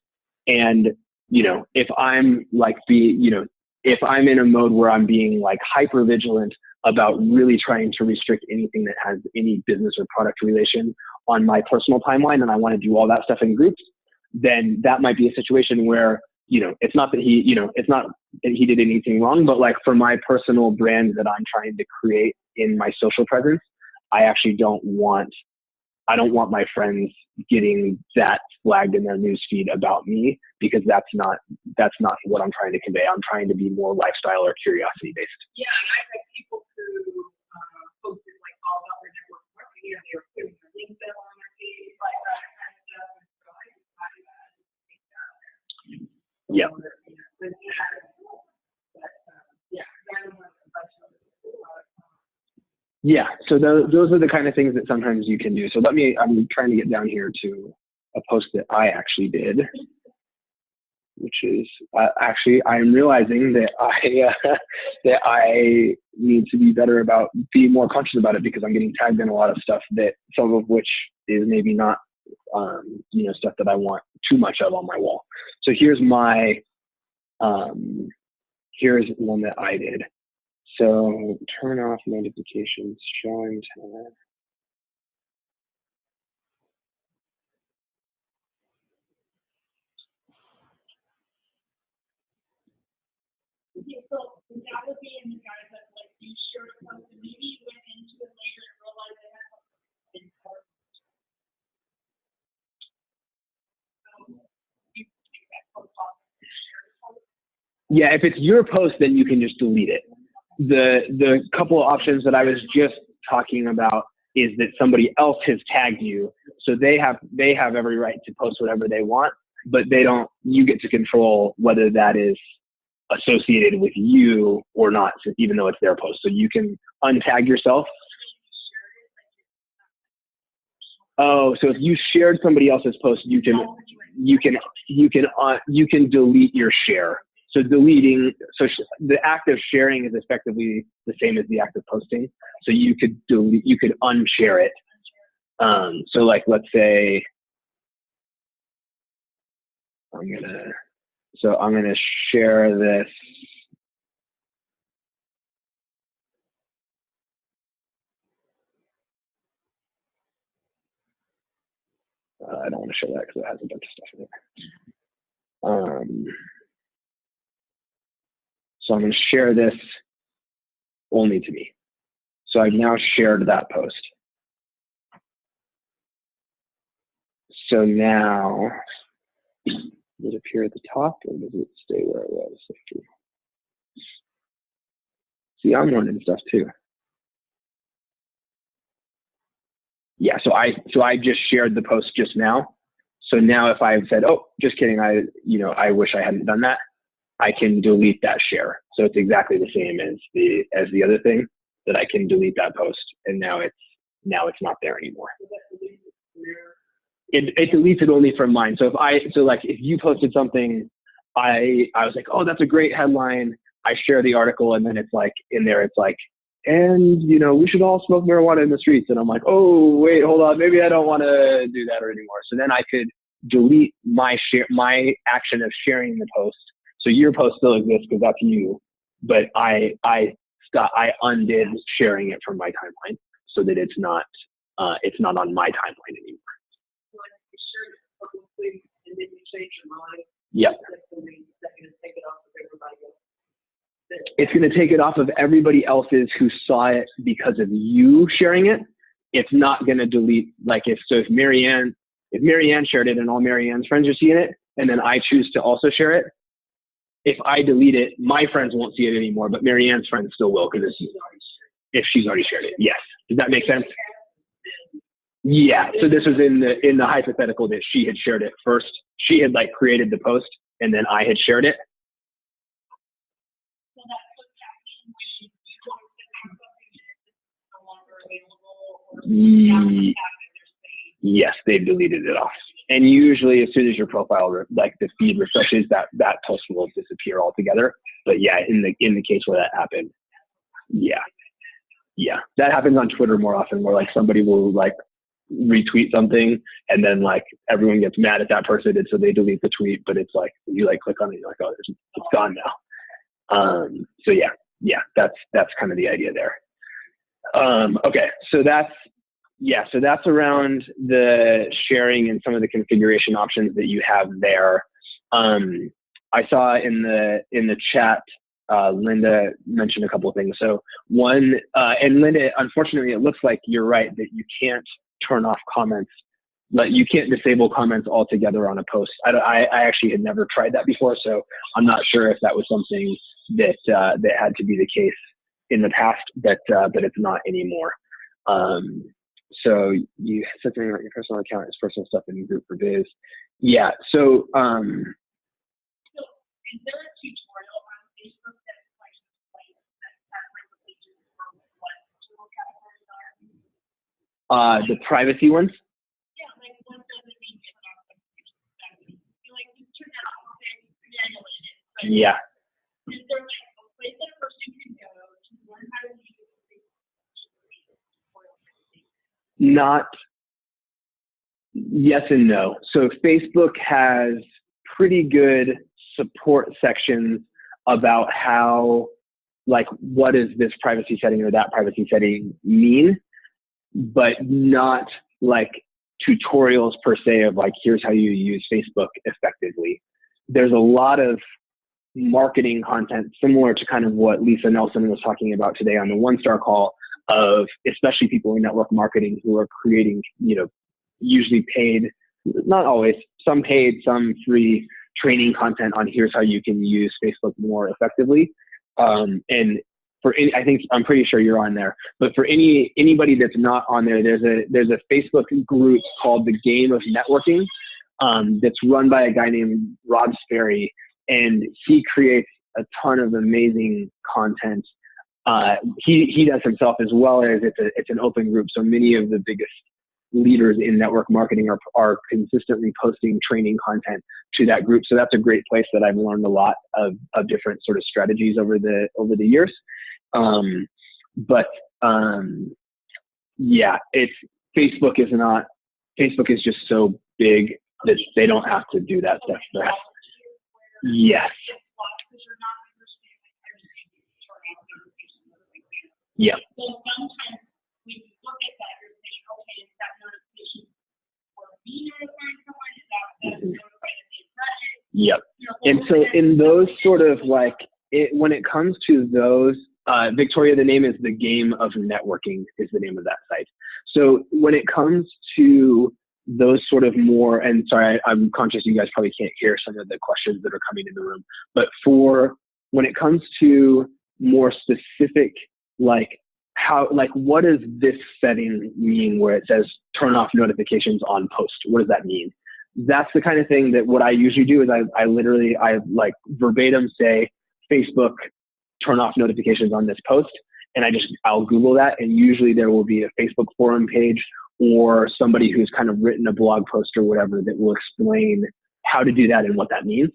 And, you know, if I'm like, if I'm in a mode where I'm being like hyper vigilant about really trying to restrict anything that has any business or product relation on my personal timeline, and I want to do all that stuff in groups, then that might be a situation where, you know, it's not that he, you know, it's not that he did anything wrong, but like for my personal brand that I'm trying to create in my social presence, I actually don't want my friends getting that flagged in their news feed about me, because that's not what I'm trying to convey. I'm trying to be more lifestyle or curiosity based. Yeah, and I've had people who posted like all about their network marketing, and they were putting their links up on their page, like that kind of stuff. And so I decided that take that out there. Yeah. Yeah, so those are the kind of things that sometimes you can do. So I'm trying to get down here to a post that I actually did, which is actually, I'm realizing that I need to be better about being more conscious about it, because I'm getting tagged in a lot of stuff that some of which is maybe not, you know, stuff that I want too much of on my wall. So here's here's one that I did. So turn off notifications, showing tab. Okay, so that would be in the guys that like you shared something, maybe you went into it later and realized they had something important. You take that post off and share the post. Yeah, if it's your post, then you can just delete it. The couple of options that I was just talking about is that somebody else has tagged you, so they have every right to post whatever they want, but you get to control whether that is associated with you or not, even though it's their post. So you can untag yourself. Oh, so if you shared somebody else's post, you can delete your share. So the act of sharing is effectively the same as the act of posting. So you could unshare it. So like, let's say I'm gonna share this. I don't want to share that because it has a bunch of stuff in it. So I'm going to share this only to me. So I've now shared that post. So now, does it appear at the top, or does it stay where it was? See, I'm learning stuff too. Yeah, so I just shared the post just now. So now if I said, oh, just kidding, I wish I hadn't done that, I can delete that share. So it's exactly the same as the other thing, that I can delete that post, and now it's not there anymore. It deletes it only from mine. So if you posted something, I was like, oh, that's a great headline. I share the article, and then it's like in there, it's like, and we should all smoke marijuana in the streets. And I'm like, oh, wait, hold on, maybe I don't want to do that anymore. So then I could delete my action of sharing the post. So your post still exists because that's you, but I undid sharing it from my timeline so that it's not on my timeline anymore. And then you change your mind. Yep. It's going to take it off of everybody else's who saw it because of you sharing it. It's not going to delete, like if Marianne shared it and all Marianne's friends are seeing it, and then I choose to also share it, if I delete it, my friends won't see it anymore, but Marianne's friends still will, because if she's already shared it. Yes. Does that make sense? Yeah. So this was in the hypothetical that she had shared it first. She had created the post, and then I had shared it. Yes, they've deleted it off. And usually as soon as your profile, the feed refreshes, that post will disappear altogether. But yeah, in the case where that happened, yeah, that happens on Twitter more often, where somebody will retweet something, and then everyone gets mad at that person, and so they delete the tweet. But it's you click on it, you're like, oh, it's gone now. So yeah, that's kind of the idea there. Okay, so that's around the sharing and some of the configuration options that you have there. I saw in the chat, Linda mentioned a couple of things. So one, and Linda, unfortunately, it looks like you're right that you can't turn off comments. Like you can't disable comments altogether on a post. I actually had never tried that before, so I'm not sure if that was something that that had to be the case in the past, but it's not anymore. So you said something about your personal account is personal stuff in group for biz. Yeah. So So is there a tutorial on Facebook that like explains that pages from what tool categories are? The privacy ones. Yeah, like what does it mean to have I feel like this turned out manually, but Yeah. is there like a place that a person can go to learn how to use Not yes and no. So Facebook has pretty good support sections about how, like, what does this privacy setting or that privacy setting mean, but not like tutorials per se of like, here's how you use Facebook effectively. There's a lot of marketing content similar to kind of what Lisa Nelson was talking about today on the One Star call, of especially people in network marketing who are creating, usually paid, not always, some paid, some free training content on here's how you can use Facebook more effectively. And for any, I'm pretty sure you're on there, but for anybody that's not on there, there's a Facebook group called The Game of Networking, that's run by a guy named Rob Sperry, and he creates a ton of amazing content. He does himself, as well as it's an open group. So many of the biggest leaders in network marketing are consistently posting training content to that group. So that's a great place that I've learned a lot of different sort of strategies over the years. Yeah, Facebook is just so big that they don't have to do that stuff. Yes. Yeah. So sometimes when you look at that, you're saying, okay, is that notification for me notifying someone? Is that notifying the project? Yep. And so in those sort of like, when it comes to those, Victoria, the name is The Game of Networking is the name of that site. So when it comes to those sort of more, and sorry, I'm conscious you guys probably can't hear some of the questions that are coming in the room, but when it comes to more specific, like what does this setting mean where it says turn off notifications on post? What does that mean? That's the kind of thing that what I usually do is I literally like verbatim say, Facebook, turn off notifications on this post. And I'll Google that. And usually there will be a Facebook forum page or somebody who's kind of written a blog post or whatever that will explain how to do that and what that means.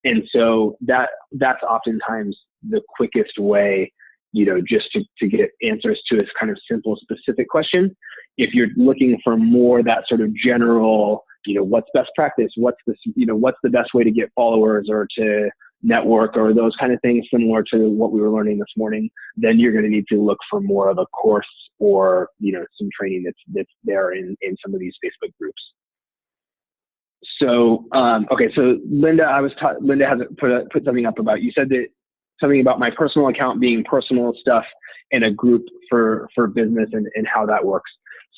And so that's oftentimes the quickest way, just to get answers to this kind of simple, specific question. If you're looking for more that sort of general, what's best practice, what's the best way to get followers or to network or those kind of things, similar to what we were learning this morning, then you're going to need to look for more of a course or, some training that's there in some of these Facebook groups. So, okay. So Linda, Linda has put something up about, you said that something about my personal account being personal stuff and a group for business and how that works.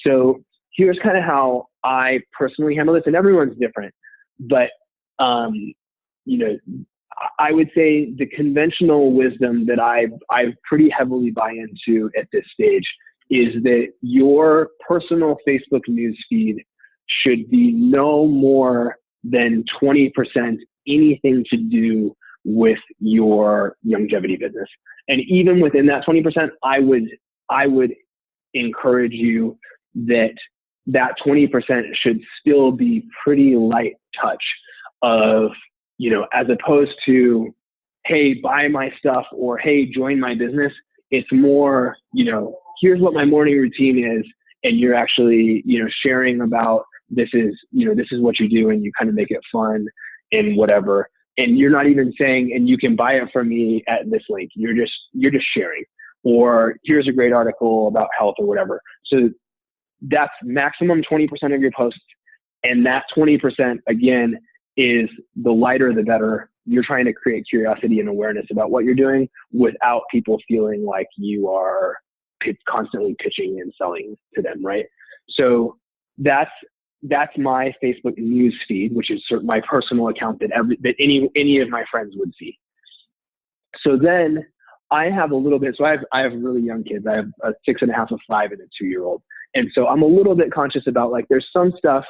So here's kind of how I personally handle this, and everyone's different, but, I would say the conventional wisdom that I pretty heavily buy into at this stage is that your personal Facebook news feed should be no more than 20% anything to do with your longevity business. And even within that 20%, I would encourage you that 20% should still be pretty light touch of, as opposed to, hey, buy my stuff or hey, join my business. It's more, here's what my morning routine is. And you're actually, sharing about this is what you do, and you kind of make it fun and whatever. And you're not even saying, and you can buy it from me at this link. You're just sharing. or here's a great article about health or whatever. So that's maximum 20% of your posts. And that 20%, again, is the lighter, the better. You're trying to create curiosity and awareness about what you're doing without people feeling like you are constantly pitching and selling to them, right? So that's my Facebook news feed, which is sort of my personal account that any of my friends would see. So then I have a little bit, so I have really young kids. I have a 6.5, a 5, and a 2-year-old. And so I'm a little bit conscious about, like, there's some stuff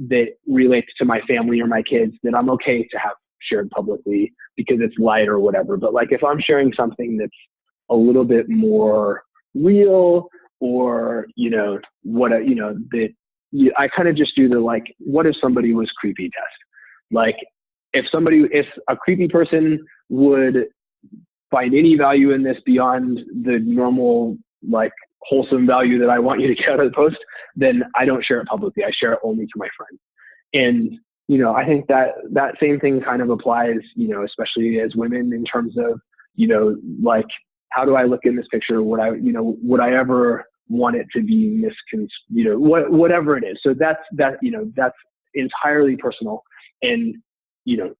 that relates to my family or my kids that I'm okay to have shared publicly because it's light or whatever. But like, if I'm sharing something that's a little bit more real, or, I kind of just do the, like, what if somebody was creepy test? Like, if a creepy person would find any value in this beyond the normal, like, wholesome value that I want you to get out of the post, then I don't share it publicly. I share it only to my friends. And, I think that same thing kind of applies, especially as women, in terms of, like, how do I look in this picture? Would I ever want it to be whatever it is. So that's entirely personal. And,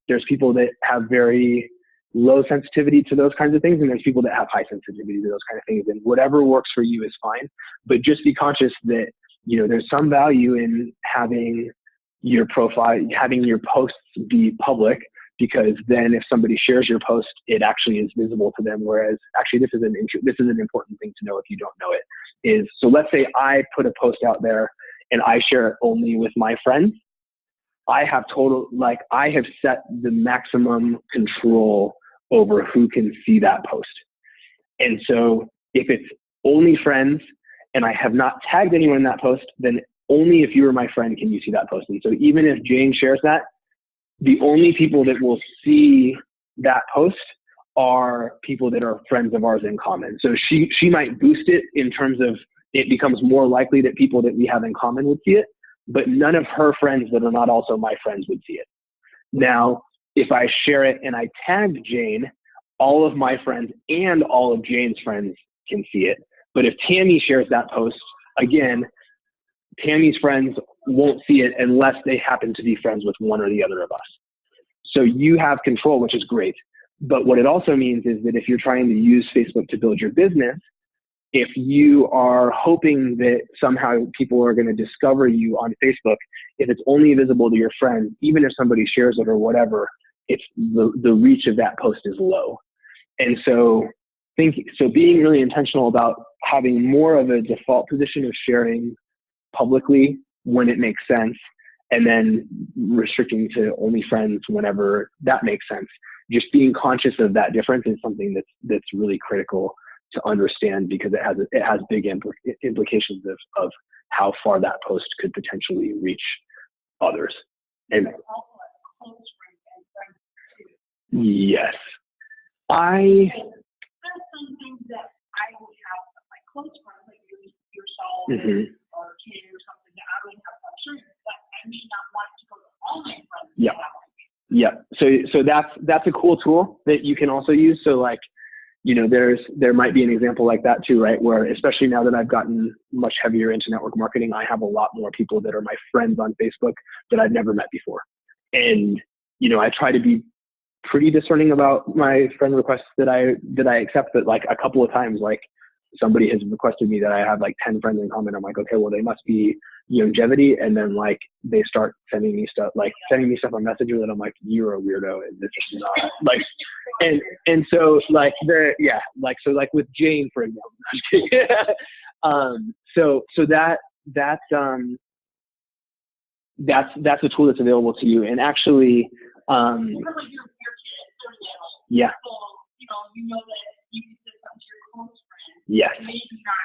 there's people that have very low sensitivity to those kinds of things, and there's people that have high sensitivity to those kind of things, and whatever works for you is fine. But just be conscious that, there's some value in having your profile, having your posts be public, because then if somebody shares your post, it actually is visible to them. Whereas actually, this is an important thing to know if you don't know it. So let's say I put a post out there and I share it only with my friends. I have set the maximum control over who can see that post. And so if it's only friends and I have not tagged anyone in that post, then only if you are my friend can you see that post. And so even if Jane shares that, the only people that will see that post are people that are friends of ours in common. So she might boost it in terms of it becomes more likely that people that we have in common would see it, but none of her friends that are not also my friends would see it. Now, if I share it and I tagged Jane, all of my friends and all of Jane's friends can see it. But if Tammy shares that post, again, Tammy's friends won't see it unless they happen to be friends with one or the other of us. So you have control, which is great. But what it also means is that if you're trying to use Facebook to build your business, if you are hoping that somehow people are going to discover you on Facebook, if it's only visible to your friends, even if somebody shares it or whatever, it's the reach of that post is low. And so being really intentional about having more of a default position of sharing publicly when it makes sense, and then restricting to only friends whenever that makes sense. Just being conscious of that difference is something that's really critical to understand, because it has big implications of how far that post could potentially reach others. And yes, there's some things that I would have my close friends, like yourself or Kate or something, that I would have questions, but I may not want to go to all my friends. Yeah. Yeah. So that's a cool tool that you can also use. So, like, there might be an example like that too, right? Where, especially now that I've gotten much heavier into network marketing, I have a lot more people that are my friends on Facebook that I've never met before. And, I try to be pretty discerning about my friend requests that I accept, but like a couple of times, like somebody has requested me that I have like 10 friends in common. I'm like, okay, well, they must be longevity. And then like they start sending me stuff on Messenger that I'm like, you're a weirdo, and this is not like, and so like so with Jane, for example, that's a tool that's available to you. And actually, yeah. Yes.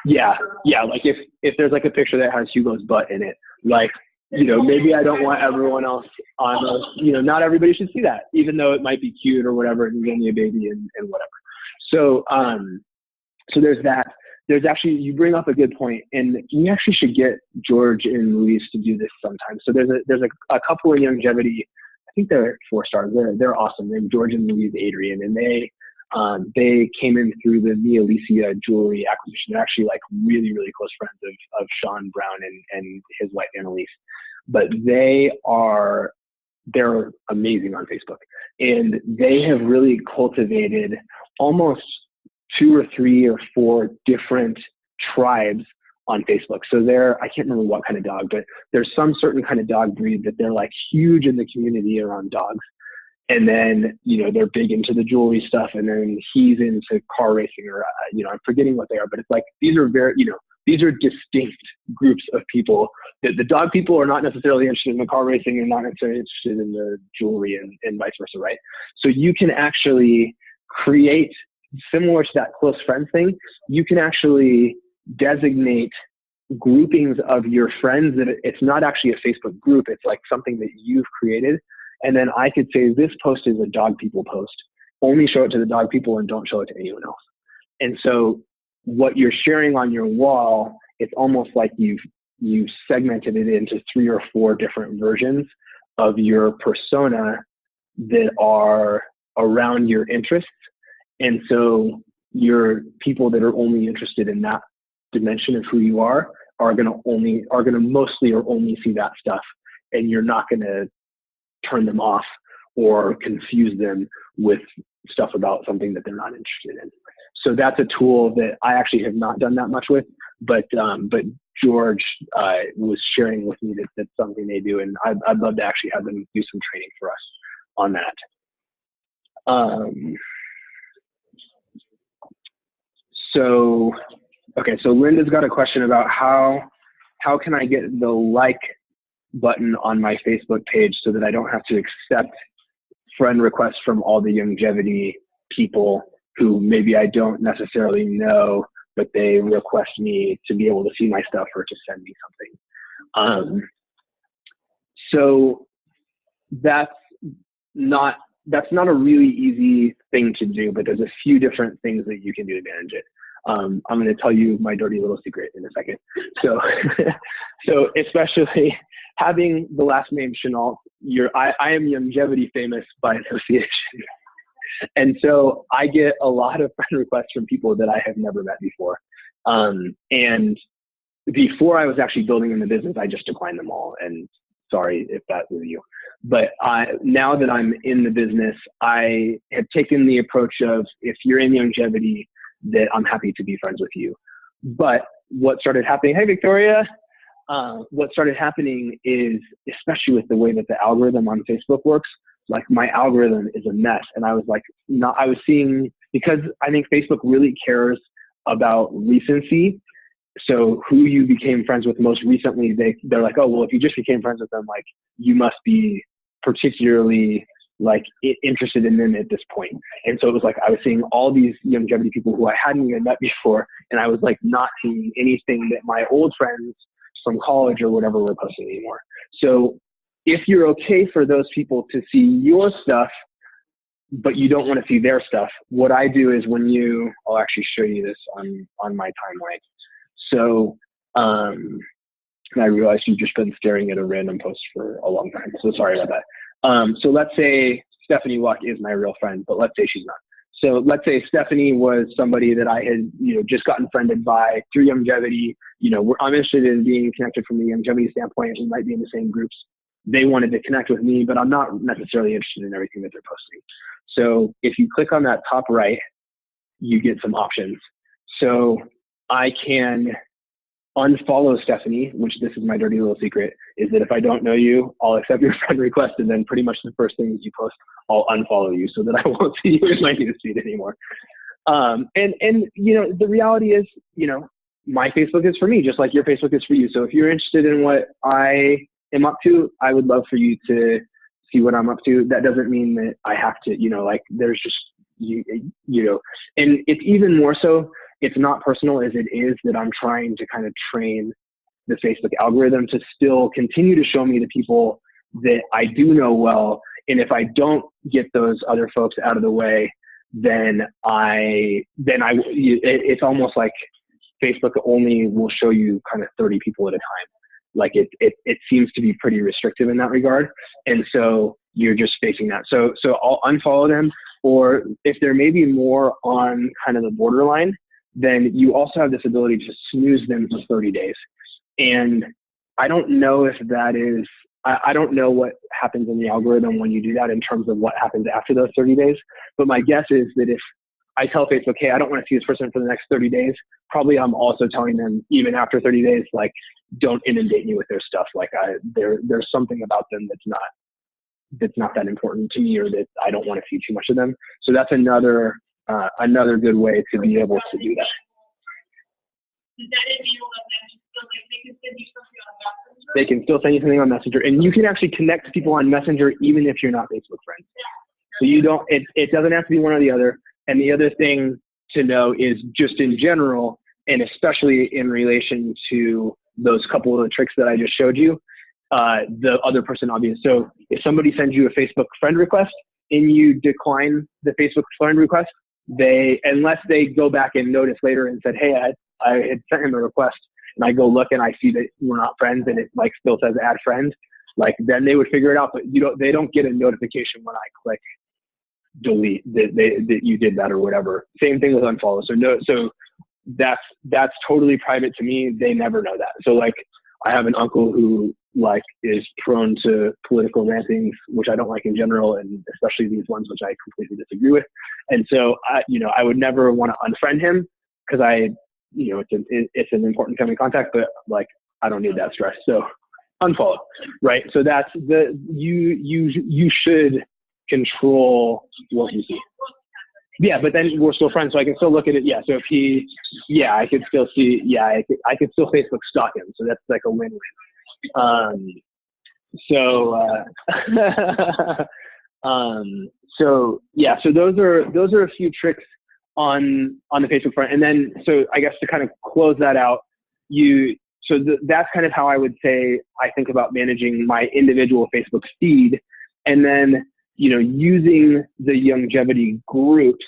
Yeah. Like if there's like a picture that has Hugo's butt in it, like, maybe I don't want everyone else on those, not everybody should see that, even though it might be cute or whatever, and he's only a baby and whatever. So, so there's that. There's actually, you bring up a good point, and we actually should get George and Louise to do this sometime. So there's a couple in longevity. I think they're 4 stars. They're awesome. They're George and Louise Adrian, and they They came in through the Mia Alicia jewelry acquisition. They're actually like really, really close friends of Sean Brown and his wife Annalise. But they're amazing on Facebook. And they have really cultivated almost 2 or 3 or 4 different tribes on Facebook. So I can't remember what kind of dog, but there's some certain kind of dog breed that they're like huge in the community around dogs. And then, they're big into the jewelry stuff. And then he's into car racing or, I'm forgetting what they are, but it's like, these are these are distinct groups of people. The dog people are not necessarily interested in the car racing and not necessarily interested in the jewelry and vice versa, right? So you can actually create, similar to that close friends thing, you can actually designate groupings of your friends that it's not actually a Facebook group. It's like something that you've created. And then I could say this post is a dog people post. Only show it to the dog people and don't show it to anyone else. And so what you're sharing on your wall, it's almost like you've segmented it into 3 or 4 different versions of your persona that are around your interests. And so your people that are only interested in that dimension of who you are going to mostly or only see that stuff. And you're not going to turn them off or confuse them with stuff about something that they're not interested in. So that's a tool that I actually have not done that much with, but George was sharing with me that that's something they do, and I'd love to actually have them do some training for us on that. So Linda's got a question about how can I get the like button on my Facebook page so that I don't have to accept friend requests from all the longevity people who maybe I don't necessarily know, but they request me to be able to see my stuff or to send me something. So that's not a really easy thing to do, but there's a few different things that you can do to manage it. I'm going to tell you my dirty little secret in a second. So, so especially having the last name Chenault, I am longevity famous by association. And so I get a lot of friend requests from people that I have never met before. And before I was actually building in the business, I just declined them all. And sorry if that was you. But now that I'm in the business, I have taken the approach of, if you're in longevity, that I'm happy to be friends with you. But what started happening, hey, Victoria, what started happening is, especially with the way that the algorithm on Facebook works, like my algorithm is a mess. And I was like, I was seeing, because I think Facebook really cares about recency. So who you became friends with most recently, they're like, oh, well, if you just became friends with them, like you must be particularly like interested in them at this point. And so it was like, I was seeing all these longevity people who I hadn't even met before. And I was like not seeing anything that my old friends from college or whatever were posting anymore. So if you're okay for those people to see your stuff, but you don't want to see their stuff, what I do is I'll actually show you this on my timeline. So, and I realize you've just been staring at a random post for a long time. So sorry about that. So let's say Stephanie Luck is my real friend, but let's say she's not. So let's say Stephanie was somebody that I had, just gotten friended by through longevity. I'm interested in being connected from the longevity standpoint. We might be in the same groups. They wanted to connect with me, but I'm not necessarily interested in everything that they're posting. So if you click on that top right, you get some options. So I can unfollow Stephanie, which this is my dirty little secret, is that if I don't know you, I'll accept your friend request, and then pretty much the first thing that you post, I'll unfollow you so that I won't see you in my newsfeed anymore. And the reality is, my Facebook is for me, just like your Facebook is for you. So if you're interested in what I am up to, I would love for you to see what I'm up to. That doesn't mean that I have to, there's just, and it's even more so, it's not personal as it is that I'm trying to kind of train the Facebook algorithm to still continue to show me the people that I do know well. And if I don't get those other folks out of the way, then it's almost like Facebook only will show you kind of 30 people at a time. Like it seems to be pretty restrictive in that regard. And so you're just facing that. So I'll unfollow them, or if there may be more on kind of the borderline, then you also have this ability to snooze them for 30 days. And I don't know if that is, I don't know what happens in the algorithm when you do that in terms of what happens after those 30 days. But my guess is that if I tell Facebook, hey, I don't want to see this person for the next 30 days, probably I'm also telling them even after 30 days, like, don't inundate me with their stuff. Like there's something about them that's not that important to me, or that I don't want to see too much of them. So that's another good way to be able to do that. Does that enable them to still, like, they can send you something on Messenger? They can still send you something on Messenger, and you can actually connect to people on Messenger even if you're not Facebook friends. So you don't, it doesn't have to be one or the other. And the other thing to know is just in general, and especially in relation to those couple of the tricks that I just showed you, the other person obvious. So if somebody sends you a Facebook friend request and you decline the Facebook friend request, unless they go back and notice later and said, hey, I had sent him a request, and I go look and I see that we're not friends and it like still says add friend, like then they would figure it out. But they don't get a notification when I click delete that you did that or whatever. Same thing with unfollow. So that's totally private to me. They never know that. So like I have an uncle who like is prone to political rantings, which I don't like in general, and especially these ones which I completely disagree with. And so I would never want to unfriend him because it's an important coming contact, but like I don't need that stress. So unfollow, right? So that's you should control what you see. Yeah, but then we're still friends, so I can still look at it. Yeah, so if I could still see. Yeah, I could still Facebook stalk him. So that's like a win-win. So those are a few tricks on the Facebook front. And then, so I guess to kind of close that out, that's kind of how I would say I think about managing my individual Facebook feed. And then, using the longevity groups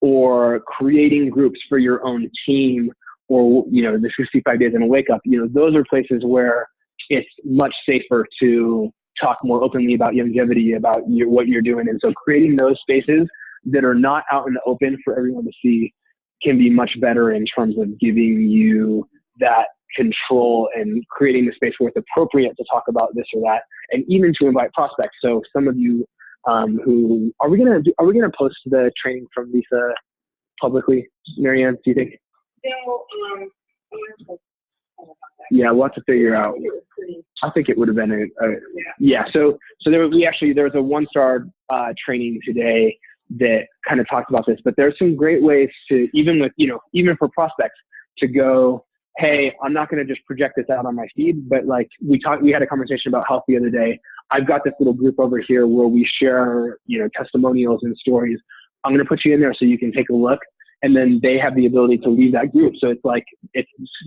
or creating groups for your own team, or, the 65 days in a wake up, those are places where it's much safer to talk more openly about longevity, about what you're doing. And so creating those spaces that are not out in the open for everyone to see can be much better in terms of giving you that control and creating the space where it's appropriate to talk about this or that, and even to invite prospects. So some of you who are we gonna post the training from Lisa publicly, Marianne, do you think? Yeah, we'll have to figure out. I think it would have been So there was a 1-star training today that kind of talked about this, but there's some great ways to, even for prospects, to go, hey, I'm not going to just project this out on my feed, but like we had a conversation about health the other day. I've got this little group over here where we share, testimonials and stories. I'm going to put you in there so you can take a look. And then they have the ability to leave that group. So it's like,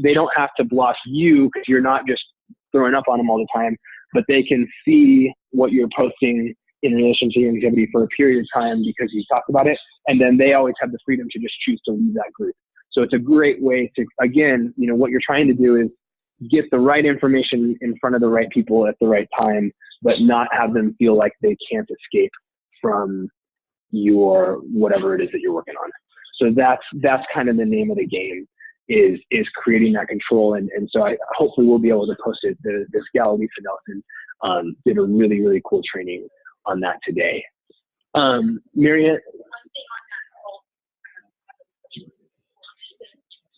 they don't have to block you because you're not just throwing up on them all the time, but they can see what you're posting in relation to longevity for a period of time because you talked about it. And then they always have the freedom to just choose to leave that group. So it's a great way to, again, what you're trying to do is get the right information in front of the right people at the right time, but not have them feel like they can't escape from your whatever it is that you're working on. So that's kind of the name of the game, is creating that control. And so hopefully we'll be able to post it. This gal, Lisa Nelson, did a really, really cool training on that today. Marianne?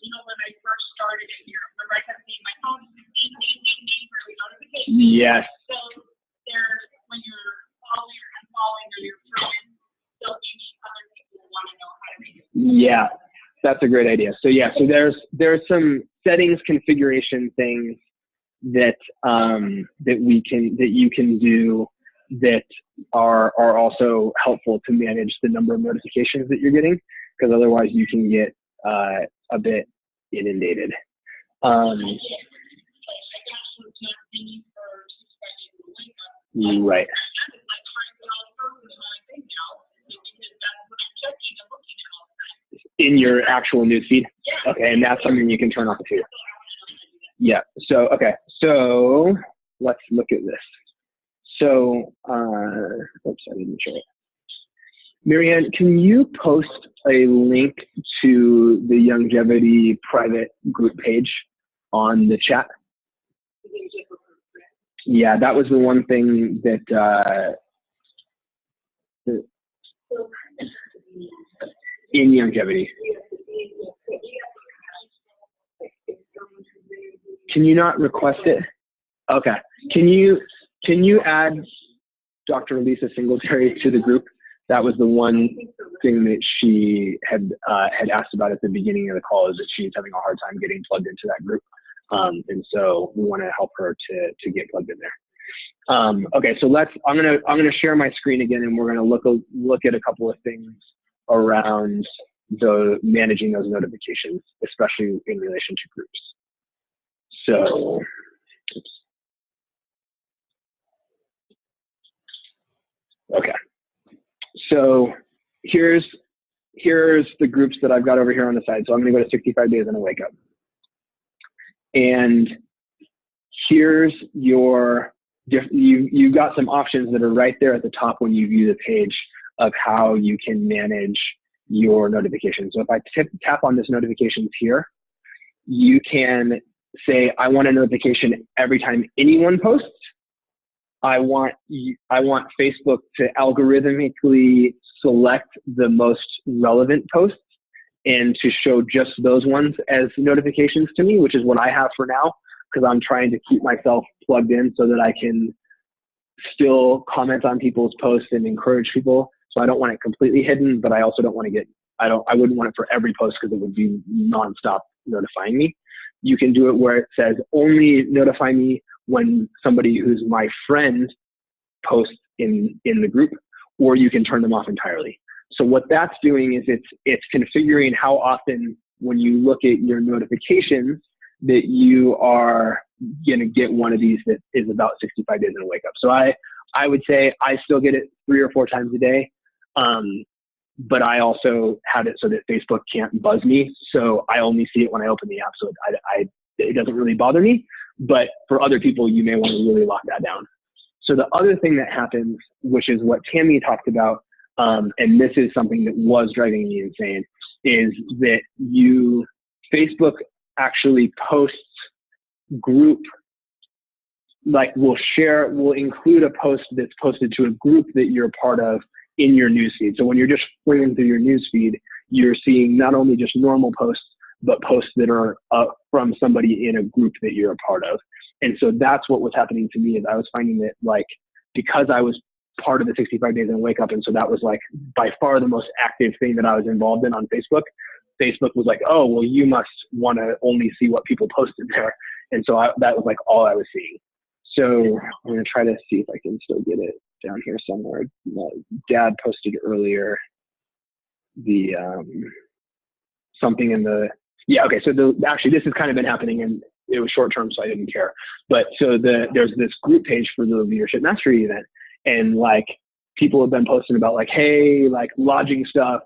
When I first started it here, remember I kept seeing my phone ding for every notification. Yes. So there's, when you're following or unfollowing or you're friends, so other people want to know how to make it. Yeah, that's a great idea. So yeah, so there's some settings configuration things that you can do that are also helpful to manage the number of notifications that you're getting, because otherwise you can get a bit inundated. Right. In your actual newsfeed? Okay, and that's something you can turn off too. Yeah, so, okay, so let's look at this. So, oops, I didn't show it. Marianne, can you post a link to the Youngevity private group page on the chat? Yeah, that was the one thing that in Youngevity. Can you not request it? Okay. Can you add Dr. Lisa Singletary to the group? That was the one thing that she had asked about at the beginning of the call, is that she's having a hard time getting plugged into that group. And so we want to help her to get plugged in there. Okay, so I'm gonna share my screen again, and we're gonna look at a couple of things around managing those notifications, especially in relation to groups. So, oops. Okay. So here's the groups that I've got over here on the side. So I'm going to go to 65 days and a wake up. And here's you've got some options that are right there at the top when you view the page of how you can manage your notifications. So if I tap on this notifications here, you can say, I want a notification every time anyone posts. I want Facebook to algorithmically select the most relevant posts and to show just those ones as notifications to me, which is what I have for now, because I'm trying to keep myself plugged in so that I can still comment on people's posts and encourage people. So I don't want it completely hidden, but I also don't want to I wouldn't want it for every post, because it would be nonstop notifying me. You can do it where it says only notify me when somebody who's my friend posts in the group, or you can turn them off entirely. So what that's doing is it's configuring how often, when you look at your notifications, that you are going to get one of these that is about 65 days in a wake up. So I would say I still get it 3 or 4 times a day. But I also have it so that Facebook can't buzz me. So I only see it when I open the app. So it doesn't really bother me. But for other people, you may want to really lock that down. So the other thing that happens, which is what Tammy talked about, and this is something that was driving me insane, is that Facebook actually posts group, like will include a post that's posted to a group that you're part of in your newsfeed. So when you're just scrolling through your newsfeed, you're seeing not only just normal posts, but posts that are from somebody in a group that you're a part of. And so that's what was happening to me, is I was finding that, like, because I was part of the 65 days and wake up, and so that was like by far the most active thing that I was involved in on Facebook. Facebook was like, oh, well, you must want to only see what people posted there. And so that was like all I was seeing. So I'm going to try to see if I can still get it down here somewhere. Dad posted earlier something in the, yeah, okay. So actually this has kind of been happening, and it was short term, so I didn't care. But so there's this group page for the Leadership Mastery event, and like people have been posting about like, hey, like lodging stuff,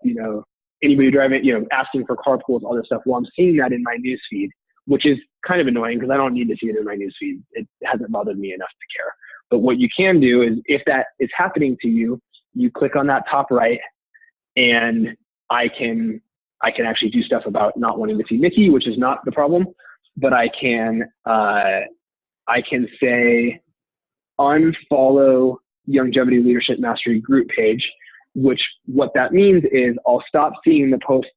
anybody driving, asking for carpools, all this stuff. Well, I'm seeing that in my newsfeed, which is kind of annoying because I don't need to see it in my newsfeed. It hasn't bothered me enough to care. But what you can do is, if that is happening to you, you click on that top right, and I can actually do stuff about not wanting to see Nikki, which is not the problem. But I can say unfollow Youngevity Leadership Mastery group page, which what that means is I'll stop seeing the posts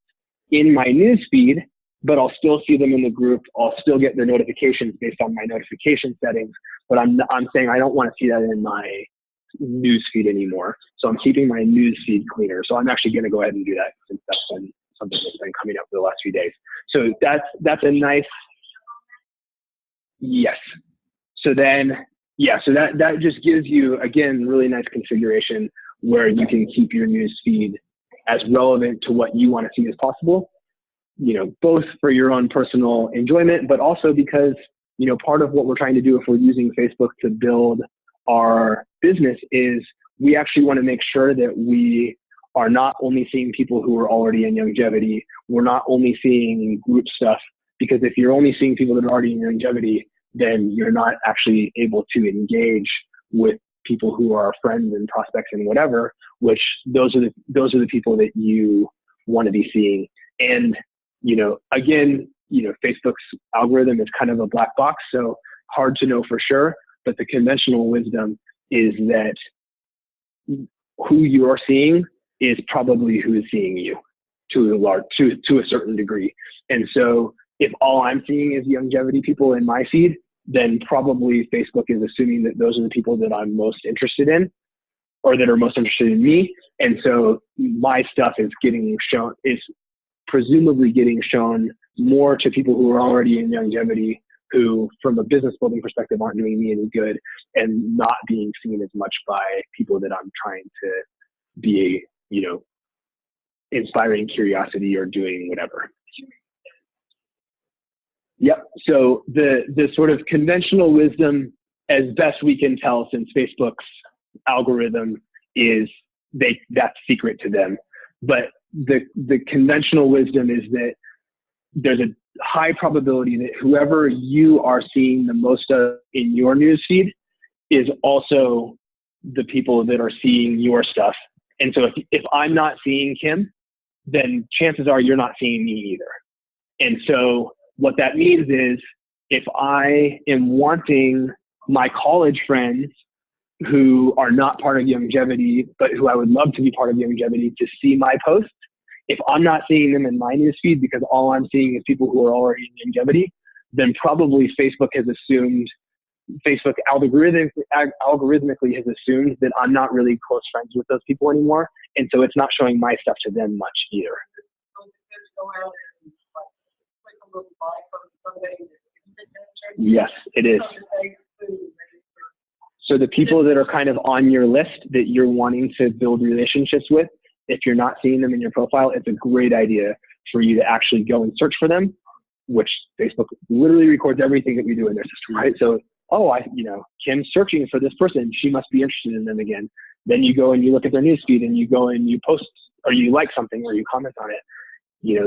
in my newsfeed, but I'll still see them in the group. I'll still get their notifications based on my notification settings, but I'm saying I don't want to see that in my newsfeed anymore. So I'm keeping my newsfeed cleaner. So I'm actually going to go ahead and do that, since that's been something that's been coming up for the last few days. So that's a nice, yes. So then, yeah, so that just gives you, again, really nice configuration where you can keep your newsfeed as relevant to what you want to see as possible, both for your own personal enjoyment, but also because, part of what we're trying to do if we're using Facebook to build our business is we actually want to make sure that we are not only seeing people who are already in Youngevity. We're not only seeing group stuff, because if you're only seeing people that are already in Youngevity, then you're not actually able to engage with people who are friends and prospects and whatever, which those are the people that you want to be seeing. And, again, Facebook's algorithm is kind of a black box, so hard to know for sure, but the conventional wisdom is that who you are seeing is probably who is seeing you to a certain degree. And so if all I'm seeing is longevity people in my feed, then probably Facebook is assuming that those are the people that I'm most interested in, or that are most interested in me. And so my stuff is presumably getting shown more to people who are already in longevity, who from a business building perspective aren't doing me any good, and not being seen as much by people that I'm trying to be, inspiring curiosity or doing whatever. Yep. So the sort of conventional wisdom, as best we can tell, since Facebook's algorithm is that's secret to them. But the conventional wisdom is that there's a high probability that whoever you are seeing the most of in your newsfeed is also the people that are seeing your stuff. And so if I'm not seeing Kim, then chances are you're not seeing me either. And so what that means is, if I am wanting my college friends who are not part of longevity, but who I would love to be part of longevity, to see my posts, if I'm not seeing them in my newsfeed because all I'm seeing is people who are already in longevity, then probably Facebook algorithmically has assumed that I'm not really close friends with those people anymore. And so it's not showing my stuff to them much either. Yes, it is. So the people that are kind of on your list that you're wanting to build relationships with, if you're not seeing them in your profile, it's a great idea for you to actually go and search for them, which Facebook literally records everything that we do in their system, right? So, Kim's searching for this person, she must be interested in them again. Then you go and you look at their newsfeed and you go and you post, or you like something, or you comment on it,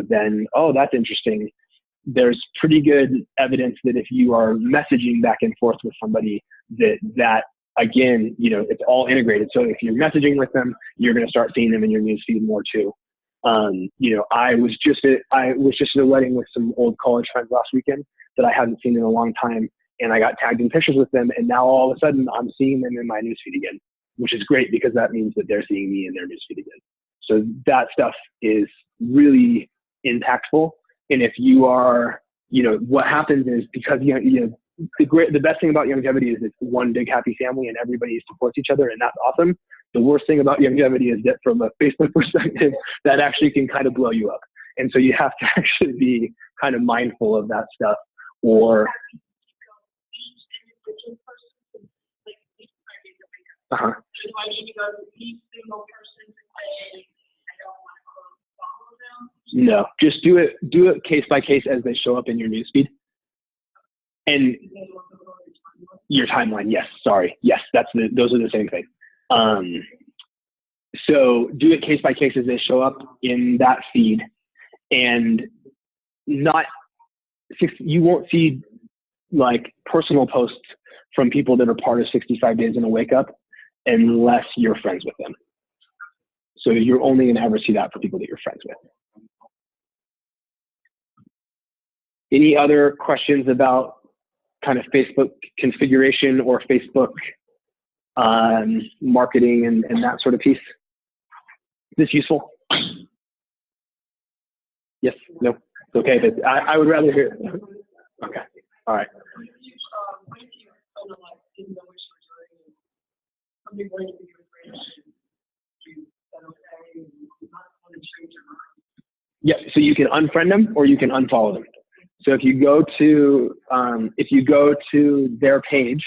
then, oh, that's interesting. There's pretty good evidence that if you are messaging back and forth with somebody, that again, it's all integrated. So if you're messaging with them, you're going to start seeing them in your newsfeed more too. I was just at a wedding with some old college friends last weekend that I haven't seen in a long time, and I got tagged in pictures with them, and now all of a sudden I'm seeing them in my newsfeed again, which is great because that means that they're seeing me in their newsfeed again. So that stuff is really impactful. And if you are, what happens is, because the best thing about longevity is it's one big happy family and everybody supports each other, and that's awesome. The worst thing about longevity is that from a Facebook perspective, that actually can kind of blow you up. And so you have to actually be kind of mindful of that stuff. Or uh-huh. Do I need to go to each single person to say I don't want to follow them? No, just do it case by case as they show up in your newsfeed. And your timeline, yes, sorry. Yes, those are the same thing. So do it case by case as they show up in that feed, and you won't see like personal posts from people that are part of 65 Days in a Wake Up unless you're friends with them. So you're only going to ever see that for people that you're friends with. Any other questions about kind of Facebook configuration or Facebook marketing and that sort of piece? Is this useful? Yes, no, it's okay, but I would rather hear. Okay, all right. Yeah, so you can unfriend them or you can unfollow them. So if you go to their page,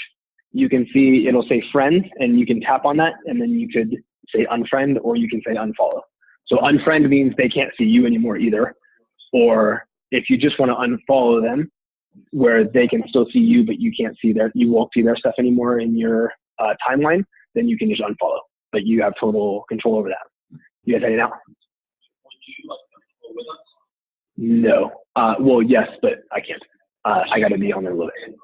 you can see it'll say friends, and you can tap on that, and then you could say unfriend or you can say unfollow. So unfriend means they can't see you anymore either. Or if you just want to unfollow them, where they can still see you, but you won't see their stuff anymore in your timeline, then you can just unfollow. But you have total control over that. You guys have it out? No. Well, yes, but I can't. I got to be on there a little bit.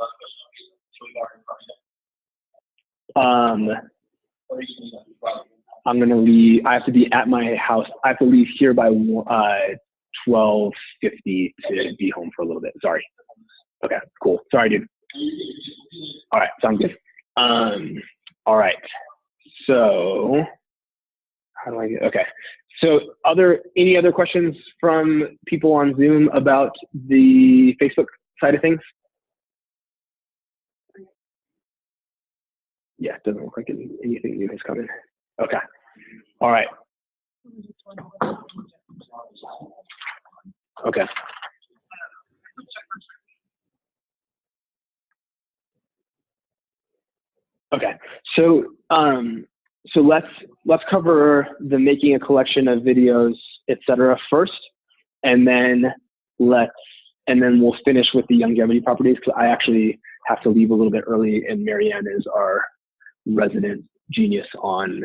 I'm gonna leave. I have to be at my house. I have to leave here by 12:50 to be home for a little bit. Sorry. Okay, cool. Sorry, dude. All right, sounds good. All right. So how do I get? Okay. So any other questions from people on Zoom about the Facebook side of things? Yeah, it doesn't look like anything new has come in. Okay. All right. Okay. Okay. So let's cover the making a collection of videos, etc. first, and then we'll finish with the longevity properties, because I actually have to leave a little bit early, and Marianne is our resident genius on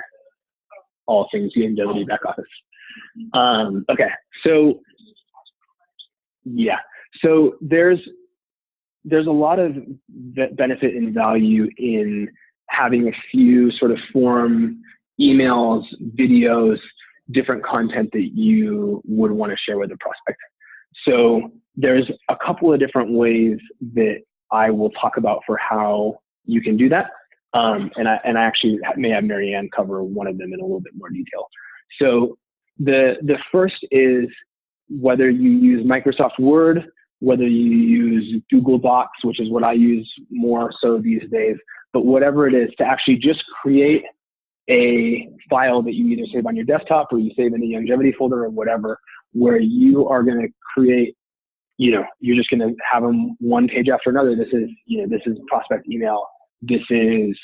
all things longevity back office. Okay. So yeah. So there's a lot of benefit and value in having a few sort of form emails, videos, different content that you would want to share with a prospect. So there's a couple of different ways that I will talk about for how you can do that. And I actually may have Marianne cover one of them in a little bit more detail. So the first is whether you use Microsoft Word, whether you use Google Docs, which is what I use more so these days, but whatever it is, to actually just create a file that you either save on your desktop or you save in the longevity folder or whatever, where you are going to create, you're just going to have them one page after another. This is prospect email. This is,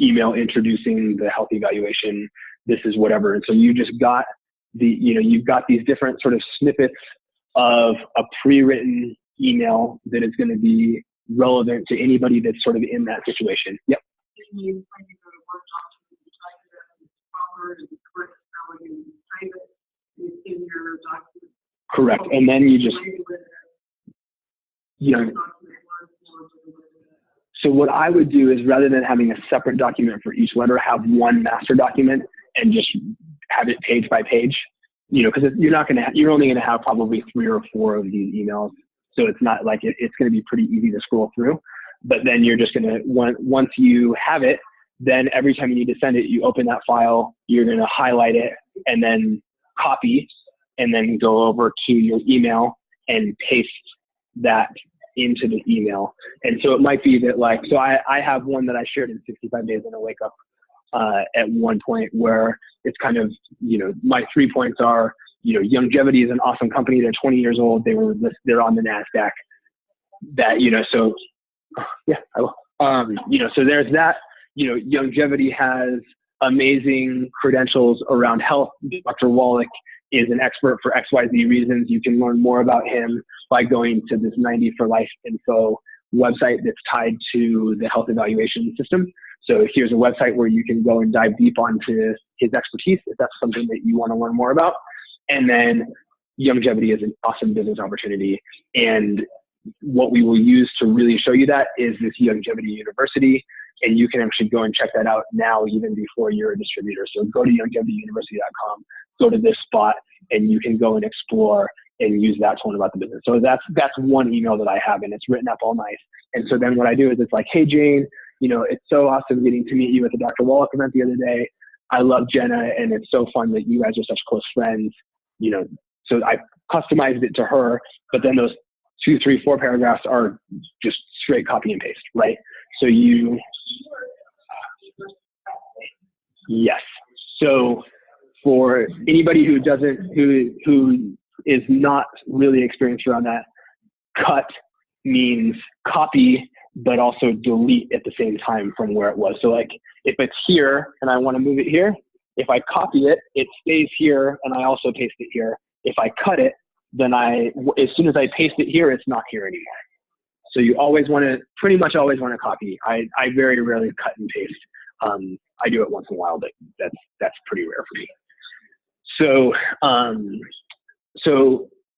email introducing the health evaluation. This is whatever. And so you just got you've got these different sort of snippets of a pre-written email that is going to be relevant to anybody that's sort of in that situation. Yep. Correct. And then you just, so what I would do is, rather than having a separate document for each letter, have one master document and just have it page by page, because you're only going to have probably 3 or 4 of these emails. So it's not like it's going to be pretty easy to scroll through, but then you're just going to, once you have it, then every time you need to send it, you open that file, you're going to highlight it and then copy, and then go over to your email and paste that into the email. And so it might be that, like, so I have one that I shared in 65 Days in a Wake Up at one point, where it's kind of, my 3 points are, longevity is an awesome company. They're 20 years old. They're on the NASDAQ. That, so yeah, I will. So there's that. Longevity has amazing credentials around health. Dr. Wallach is an expert for XYZ reasons. You can learn more about him by going to this 90 for Life info website that's tied to the health evaluation system. So here's a website where you can go and dive deep onto his expertise if that's something that you want to learn more about. And then longevity is an awesome business opportunity. And what we will use to really show you that is this Longevity University. And you can actually go and check that out now, even before you're a distributor. So go to longevityuniversity.com, go to this spot, and you can go and explore and use that to learn about the business. So that's one email that I have, and it's written up all nice. And so then what I do is, it's like, hey, Jane, it's so awesome getting to meet you at the Dr. Wallach event the other day. I love Jenna, and it's so fun that you guys are such close friends. So I customized it to her, but then those 2, 3, 4 paragraphs are just straight copy and paste, right? So yes. So for anybody who is not really experienced around that, cut means copy, but also delete at the same time from where it was. So like, if it's here and I want to move it here, if I copy it, it stays here, and I also paste it here. If I cut it, then as soon as I paste it here, it's not here anymore. So you pretty much always want to copy. I very rarely cut and paste. I do it once in a while, but that's pretty rare for me. So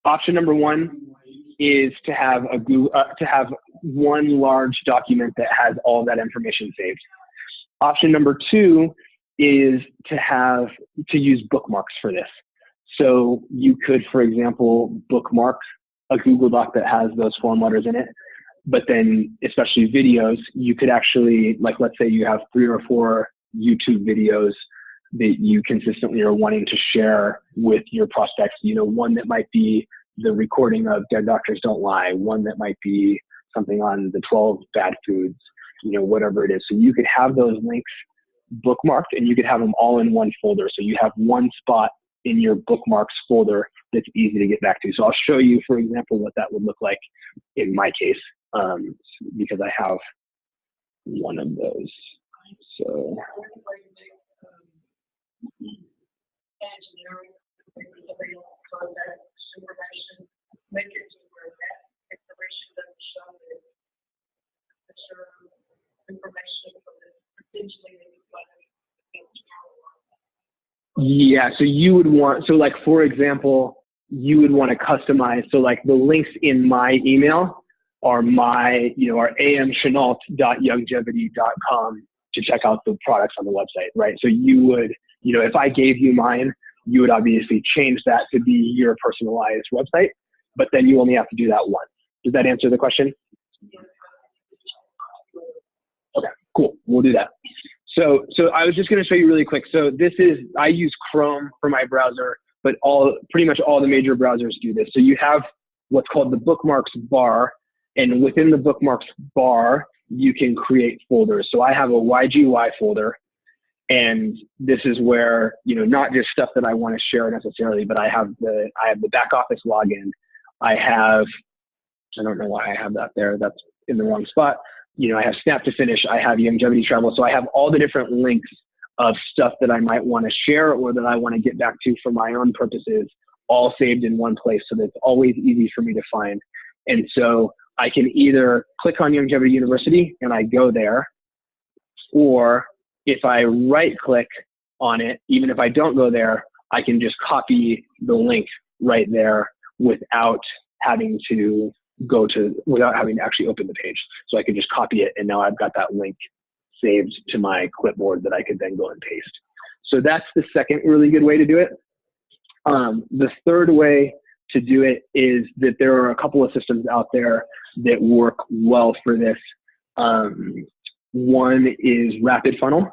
option number 1 is to have one large document that has all that information saved. Option number 2 is to use bookmarks for this. So you could, for example, bookmark a Google Doc that has those form letters in it. But then, especially videos, you could actually, like, let's say you have 3 or 4 YouTube videos that you consistently are wanting to share with your prospects. You know, one that might be the recording of Dead Doctors Don't Lie, one that might be something on the 12 bad foods, you know, whatever it is. So you could have those links bookmarked, and you could have them all in one folder. So you have one spot in your bookmarks folder that's easy to get back to. So I'll show you, for example, what that would look like in my case, because I have one of those. So yeah, so you would want, so like, for example, you would want to customize. So like the links in my email are my, you know, are amchenault.youngevity.com to check out the products on the website, right? So you would, you know, if I gave you mine, you would obviously change that to be your personalized website, but then you only have to do that once. Does that answer the question? Okay, cool. We'll do that. So I was just going to show you really quick. So this is, I use Chrome for my browser, but pretty much all the major browsers do this. So you have what's called the bookmarks bar, and within the bookmarks bar, you can create folders. So I have a YGY folder, and this is where, you know, not just stuff that I want to share necessarily, but I have the back office login. I don't know why I have that there. That's in the wrong spot. You know, I have Snap to Finish, I have Youngevity Travel. So I have all the different links of stuff that I might want to share or that I want to get back to for my own purposes, all saved in one place. So that it's always easy for me to find. And so I can either click on Youngevity University and I go there, or if I right click on it, even if I don't go there, I can just copy the link right there without having to actually open the page. So I could just copy it, and now I've got that link saved to my clipboard that I could then go and paste. So that's the second really good way to do it. The third way to do it is that there are a couple of systems out there that work well for this. One is Rapid Funnel.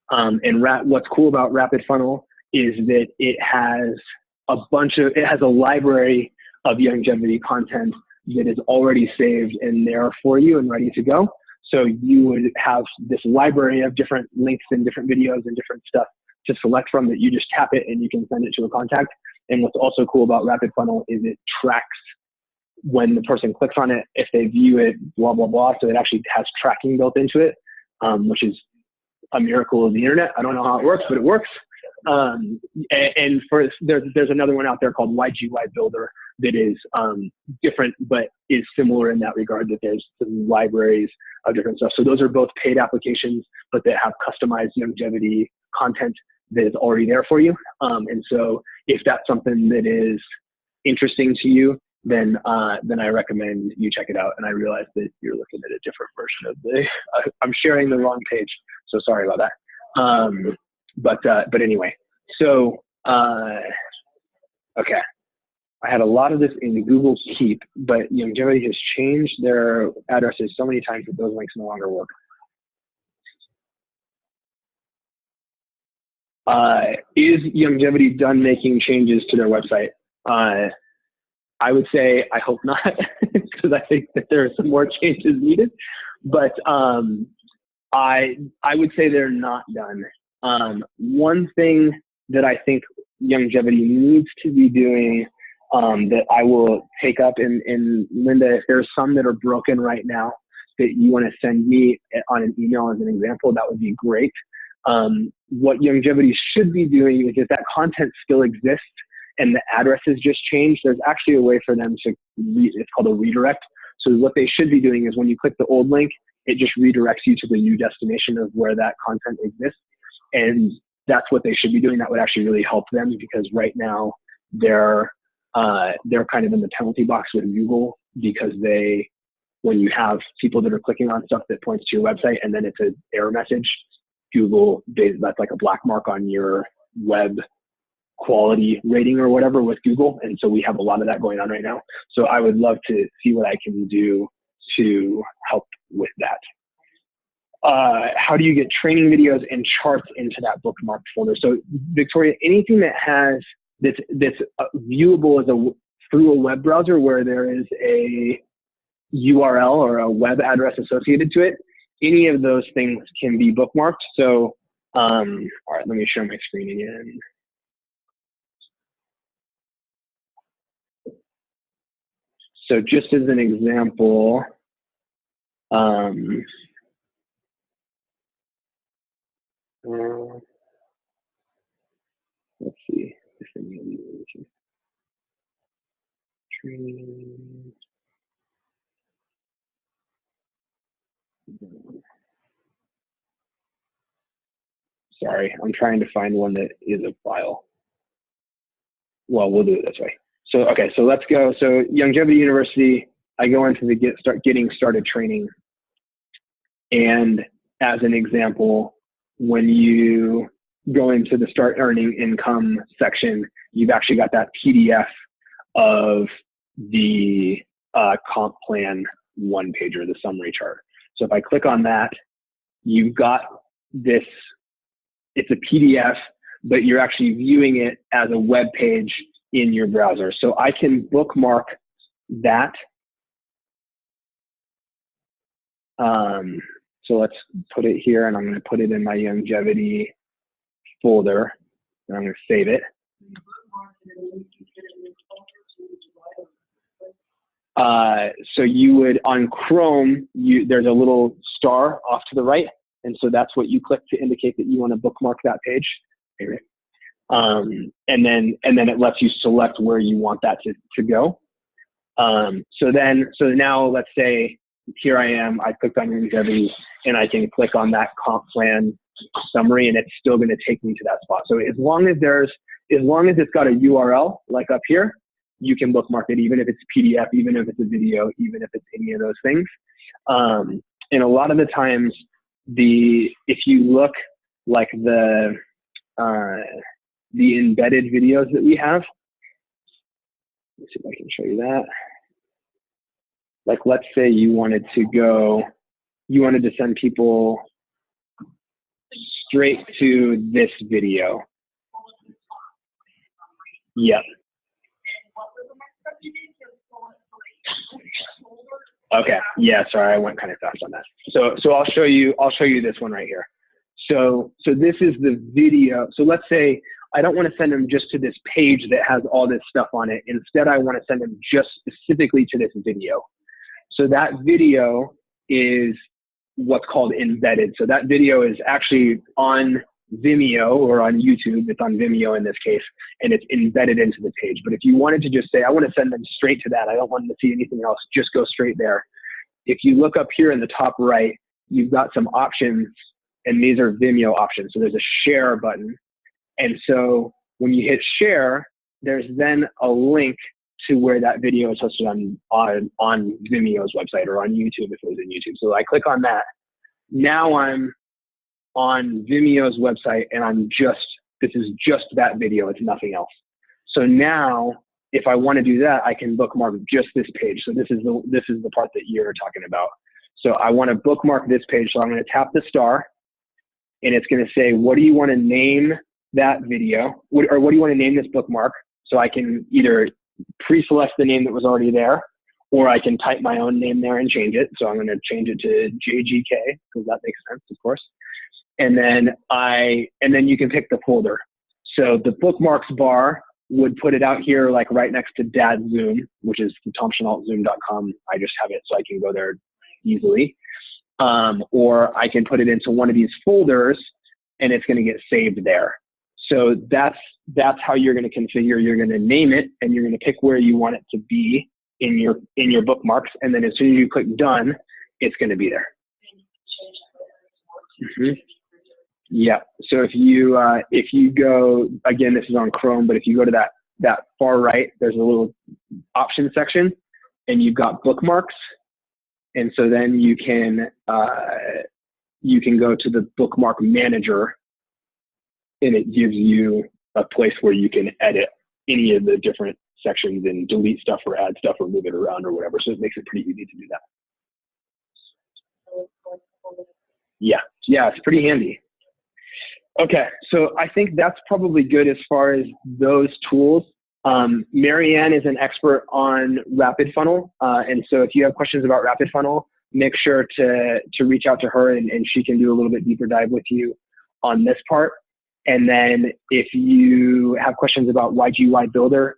What's cool about Rapid Funnel is that it has a library of Youngevity content that is already saved and there for you and ready to go. So you would have this library of different links and different videos and different stuff to select from that you just tap it and you can send it to a contact. And what's also cool about Rapid Funnel is it tracks when the person clicks on it, if they view it, blah, blah, blah. So it actually has tracking built into it, which is a miracle of the internet. I don't know how it works, but it works. There's another one out there called YGY Builder that is different, but is similar in that regard, that there's some libraries of different stuff. So those are both paid applications, but that have customized Youngevity content that is already there for you. And so if that's something that is interesting to you, then I recommend you check it out. And I realize that you're looking at a different version of I'm sharing the wrong page, so sorry about that. But anyway, so, okay. I had a lot of this in Google Keep, but Youngevity has changed their addresses so many times that those links no longer work. Is Youngevity done making changes to their website? I would say I hope not, because I think that there are some more changes needed. But I would say they're not done. One thing that I think Youngevity needs to be doing, that I will take up, and Linda, if there's some that are broken right now that you want to send me on an email as an example, that would be great. What Youngevity should be doing is, if that content still exists and the addresses just changed, there's actually a way for them to, it's called a redirect. So what they should be doing is, when you click the old link, it just redirects you to the new destination of where that content exists. And that's what they should be doing. That would actually really help them, because right now they're kind of in the penalty box with Google, because when you have people that are clicking on stuff that points to your website and then it's an error message, Google, that's like a black mark on your web quality rating or whatever with Google. And so we have a lot of that going on right now. So I would love to see what I can do to help with that. How do you get training videos and charts into that bookmarked folder? So Victoria, anything that has that's viewable as through a web browser where there is a URL or a web address associated to it, any of those things can be bookmarked. So, all right, let me share my screen again. So just as an example, let's see. Training. Sorry, I'm trying to find one that is a file. Well, we'll do it this way. So, okay, so let's go. So Longevity University, I go into the getting started training. And as an example, when you go into the start earning income section, you've actually got that PDF of the comp plan one pager, the summary chart. So if I click on that, you've got this, it's a PDF, but you're actually viewing it as a web page in your browser. So I can bookmark that. So let's put it here, and I'm going to put it in my longevity folder, and I'm going to save it. So you would, on Chrome, there's a little star off to the right, and so that's what you click to indicate that you want to bookmark that page. And then it lets you select where you want that to go. So now let's say here I am, I clicked on longevity, and I can click on that comp plan summary, and it's still going to take me to that spot. So as long as it's got a URL like up here, you can bookmark it, even if it's PDF, even if it's a video, even if it's any of those things. And a lot of the times, if you look like the embedded videos that we have, let's see if I can show you that. Like, let's say you wanted to send people straight to this video. Yep. Okay. Yeah. Sorry, I went kind of fast on that. So I'll show you this one right here. So this is the video. So let's say I don't want to send them just to this page that has all this stuff on it. Instead, I want to send them just specifically to this video. So that video is what's called embedded. So that video is actually on Vimeo or on YouTube. It's on Vimeo in this case, and it's embedded into the page. But if you wanted to just say, I want to send them straight to that, I don't want them to see anything else, just go straight there. If you look up here in the top right, you've got some options, and these are Vimeo options. So there's a share button. And so when you hit share, there's then a link to where that video is hosted on Vimeo's website, or on YouTube if it was in YouTube. So I click on that. Now I'm on Vimeo's website, and this is just that video. It's nothing else. So now, if I want to do that, I can bookmark just this page. So this is the part that you're talking about. So I want to bookmark this page. So I'm going to tap the star, and it's going to say, what do you want to name that video, or what do you want to name this bookmark? So I can either pre-select the name that was already there, or I can type my own name there and change it. So I'm going to change it to JGK, because that makes sense, of course. And then you can pick the folder. So the bookmarks bar would put it out here, like right next to Dad Zoom, which is the TomChenaultZoom.com. I just have it so I can go there easily. Or I can put it into one of these folders, and it's going to get saved there. So that's how you're going to configure. You're going to name it, and you're going to pick where you want it to be in your bookmarks. And then as soon as you click done, it's going to be there. Mm-hmm. Yeah. So if you go, again, this is on Chrome, but if you go to that far right, there's a little option section, and you've got bookmarks. And so then you can you can go to the bookmark manager, and it gives you a place where you can edit any of the different sections and delete stuff or add stuff or move it around or whatever. So it makes it pretty easy to do that. Yeah, it's pretty handy. Okay, so I think that's probably good as far as those tools. Marianne is an expert on Rapid Funnel, and so if you have questions about Rapid Funnel, make sure to reach out to her, and she can do a little bit deeper dive with you on this part. And then if you have questions about YGY Builder,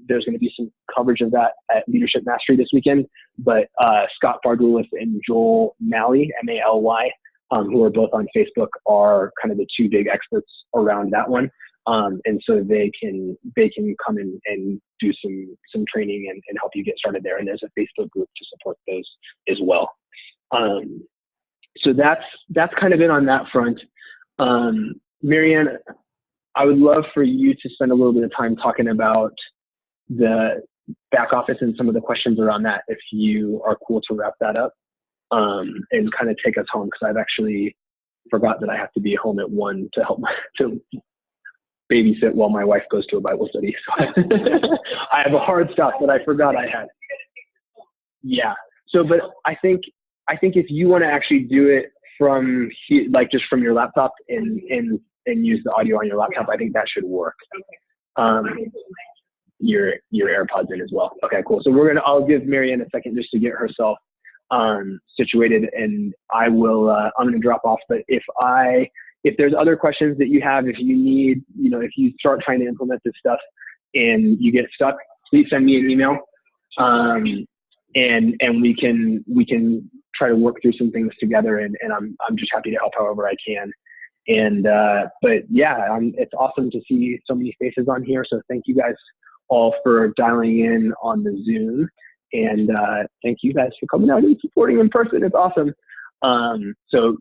there's going to be some coverage of that at Leadership Mastery this weekend. But Scott Bardulis and Joel Malley, M-A-L-Y, who are both on Facebook, are kind of the two big experts around that one. And so they can come in and do some training and help you get started there. And there's a Facebook group to support those as well. So that's kind of it on that front. Marianne, I would love for you to spend a little bit of time talking about the back office and some of the questions around that, if you are cool to wrap that up, and kind of take us home, because I've actually forgot that I have to be home at 1 to help to babysit while my wife goes to a Bible study. So I have a hard stop that I forgot I had. Yeah. So, but I think if you want to actually do it from like just from your laptop and use the audio on your laptop, I think that should work. Your AirPods in as well. Okay, cool. So I'll give Marianne a second just to get herself situated, and I'm gonna drop off. But if there's other questions that you have, if you need, if you start trying to implement this stuff and you get stuck, please send me an email, and we can try to work through some things together. And I'm just happy to help however I can. And but yeah, it's awesome to see so many faces on here. So thank you guys all for dialing in on the Zoom, and thank you guys for coming out and supporting in person. It's awesome. So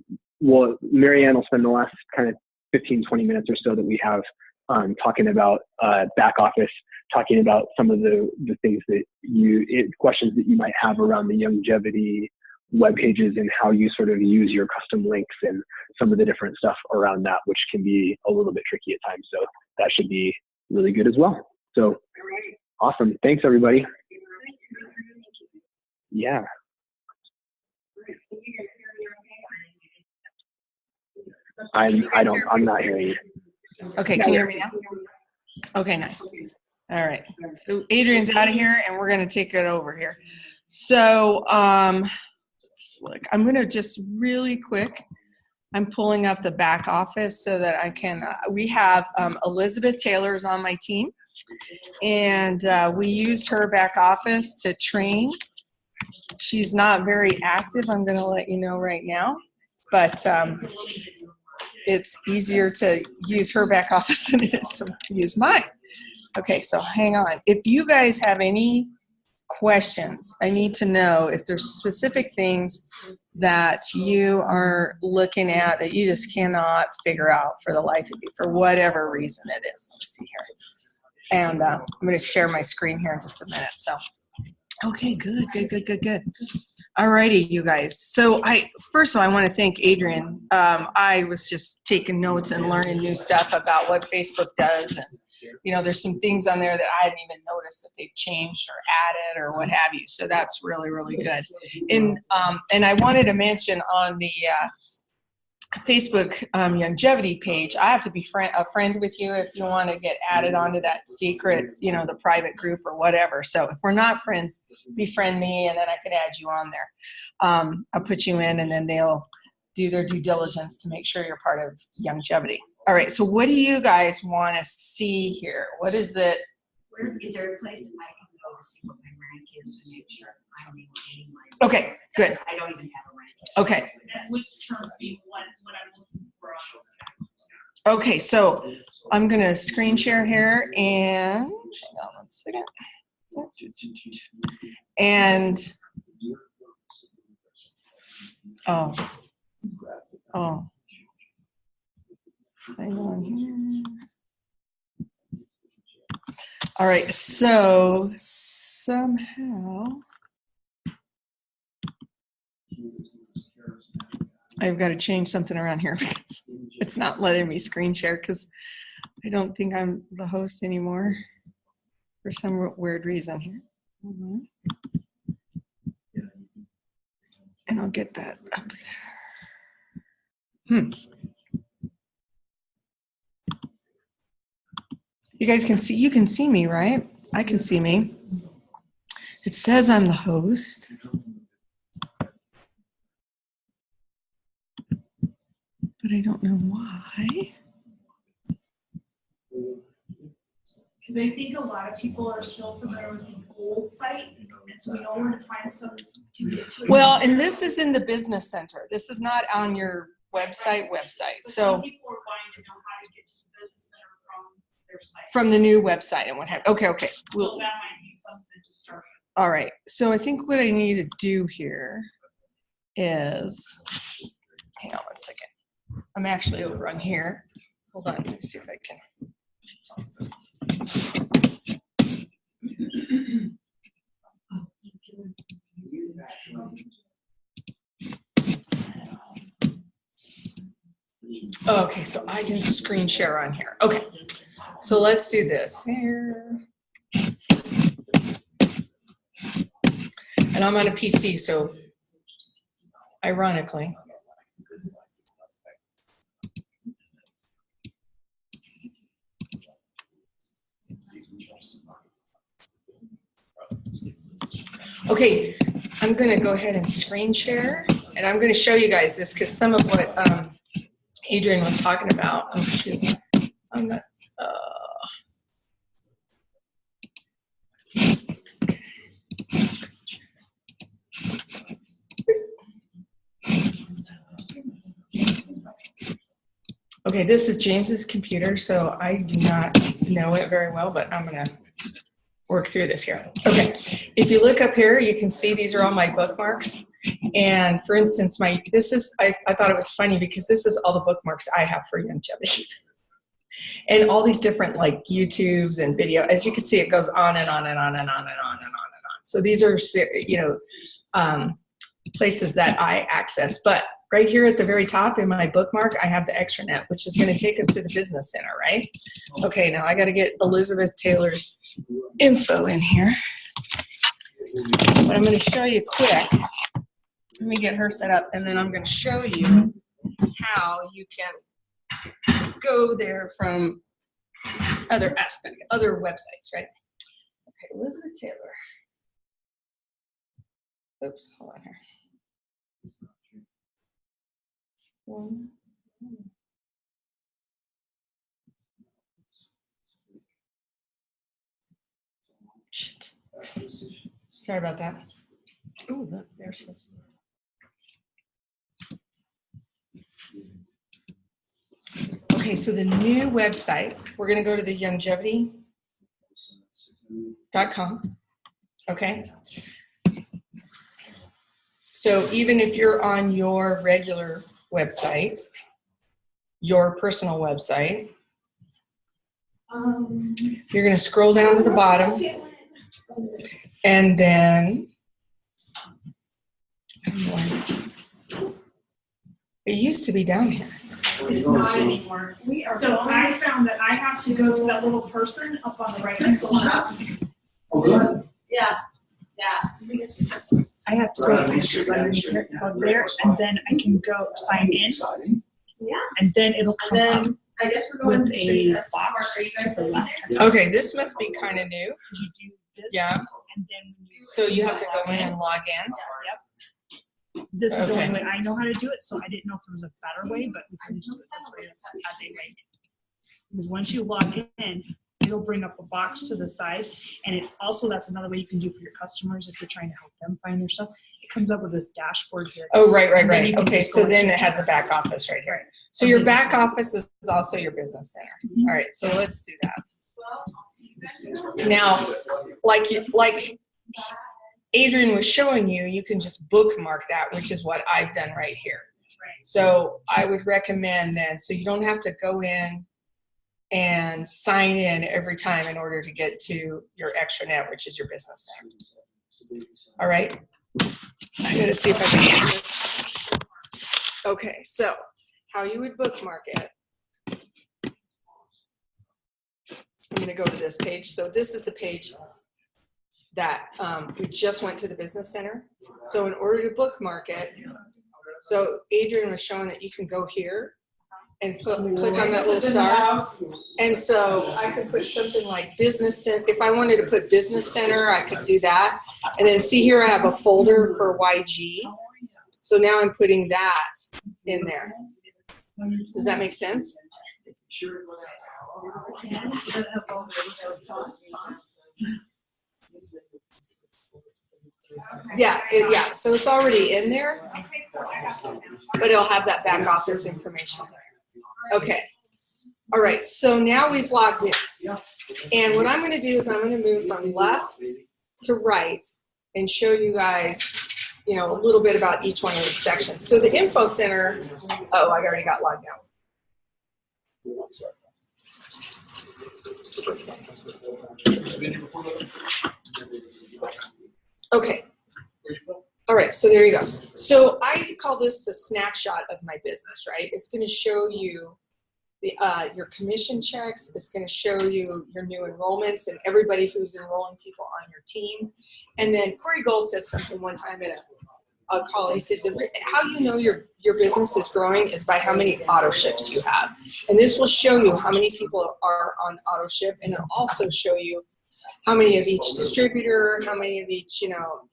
Marianne will spend the last kind of 15-20 minutes or so that we have talking about back office, talking about some of the things that questions that you might have around the longevity web pages and how you sort of use your custom links and some of the different stuff around that, which can be a little bit tricky at times. So that should be really good as well. So awesome. Thanks, everybody. Yeah. I'm not hearing you. Okay, can you hear me now? Okay, nice. All right. So Adrian's out of here, and we're going to take it over here. So look, I'm going to just really quick, I'm pulling up the back office so that I can, we have Elizabeth Taylor's on my team, and we used her back office to train. She's not very active, I'm going to let you know right now, but it's easier to use her back office than it is to use mine. Okay, so hang on. If you guys have any questions, I need to know if there's specific things that you are looking at that you just cannot figure out for the life of you, for whatever reason it is. Let's see here. And I'm going to share my screen here in just a minute. So, okay, good. Alrighty, you guys. So first of all, I want to thank Adrian. I was just taking notes and learning new stuff about what Facebook does. And, there's some things on there that I hadn't even noticed that they've changed or added or what have you. So that's really, really good. And I wanted to mention on the Facebook longevity page, I have to be a friend with you if you want to get added onto that secret, the private group or whatever. So if we're not friends, befriend me, and then I could add you on there. I'll put you in, and then they'll do their due diligence to make sure you're part of longevity. All right, so what do you guys want to see here? What is it? Is there a place that I can go to see what my rank is to make sure I'm maintaining my? Okay, good. I don't even have a rank. Okay. Which terms be what I'm looking for. Okay, so I'm going to screen share here, and hang on one second. And oh, hang on here. All right, so somehow, I've got to change something around here because it's not letting me screen share because I don't think I'm the host anymore for some weird reason here. And I'll get that up there. You guys can see, you can see me, right? I can see me. It says I'm the host. But I don't know why. Because I think a lot of people are still familiar with the old site, and so we know where to find stuff to get to. Well, and this is in the business center. This is not on your website. But So some people are wanting to know how to get to the business center from their site. from the new website and what have you. Okay. So Well, that might be something to start. all right. So I think what I need to do here is, hang on one second. I'm actually over on here. Hold on. Let me see if I can. Okay, so I can screen share on here. Okay, so let's do this here. And I'm on a PC, so ironically. Okay, I'm going to go ahead and screen share, and I'm going to show you guys this because some of what Adrian was talking about. Oh shoot, I'm not. Okay, this is James's computer, so I do not know it very well, but I'm going to work through this here. Okay, if you look up here, you can see these are all my bookmarks. And for instance, I thought it was funny because this is all the bookmarks I have for longevity. And all these different like YouTubes and video, as you can see, it goes on and on and on and on and on and on and on. So these are, places that I access. But right here at the very top in my bookmark, I have the extranet, which is going to take us to the business center, right? Okay, now I got to get Elizabeth Taylor's info in here. But I'm going to show you quick. Let me get her set up, and then I'm going to show you how you can go there from other websites, right? Okay, Elizabeth Taylor. Oops, hold on here. Shit. Sorry about that. Oh, look, there she is. Okay, so the new website, we're going to go to the longevity.com. Okay. So even if you're on your regular website, your personal website, you're going to scroll down to the bottom, and then it used to be down here. It's not anymore. So I found that I have to go to that little person up on the right. Oh, good. Yeah. I have to go pictures underneath there, and then I can go sign in. Yeah. And then it'll come up I guess we're going with a box to the left. Okay, this must be kind of new. You do this. Yeah. And then when you So you have to go in and log in. Yep. This is the Okay. only way I know how to do it, so I didn't know if there was a better way, but we can do it this way as they like it. Because once you log in, it'll bring up a box to the side, and it also, that's another way you can do for your customers if you're trying to help them find their stuff. It comes up with this dashboard here. Oh, right. And then you can Okay, just so go then and it has a back office right here. So your back office is also your business center. All right, so let's do that. Now, like Adrian was showing you, you can just bookmark that, which is what I've done right here. So I would recommend then, so you don't have to go in and sign in every time in order to get to your extranet, which is your business center. All right, I gotta see if I can get this. Okay, so how you would bookmark it. I'm going to go to this page. So this is the page that we just went to the business center. So in order to bookmark it, so Adrian was showing that you can go here and click on that little star. And so I could put something like business center. If I wanted to put business center, I could do that. And then see here I have a folder for YG. So now I'm putting that in there. Does that make sense? Yeah, yeah. So it's already in there, but it'll have that back office information. Okay. All right. So now we've logged in. And what I'm going to do is I'm going to move from left to right and show you guys, you know, a little bit about each one of these sections. So the info center, oh, I already got logged out. Okay. All right, so there you go. So I call this the snapshot of my business, right? It's going to show you the your commission checks. It's going to show you your new enrollments and everybody who's enrolling people on your team. And then Corey Gold said something one time at a call. He said, how you know your business is growing is by how many auto ships you have. And this will show you how many people are on auto ship, and it'll also show you how many of each distributor, how many of each, you know,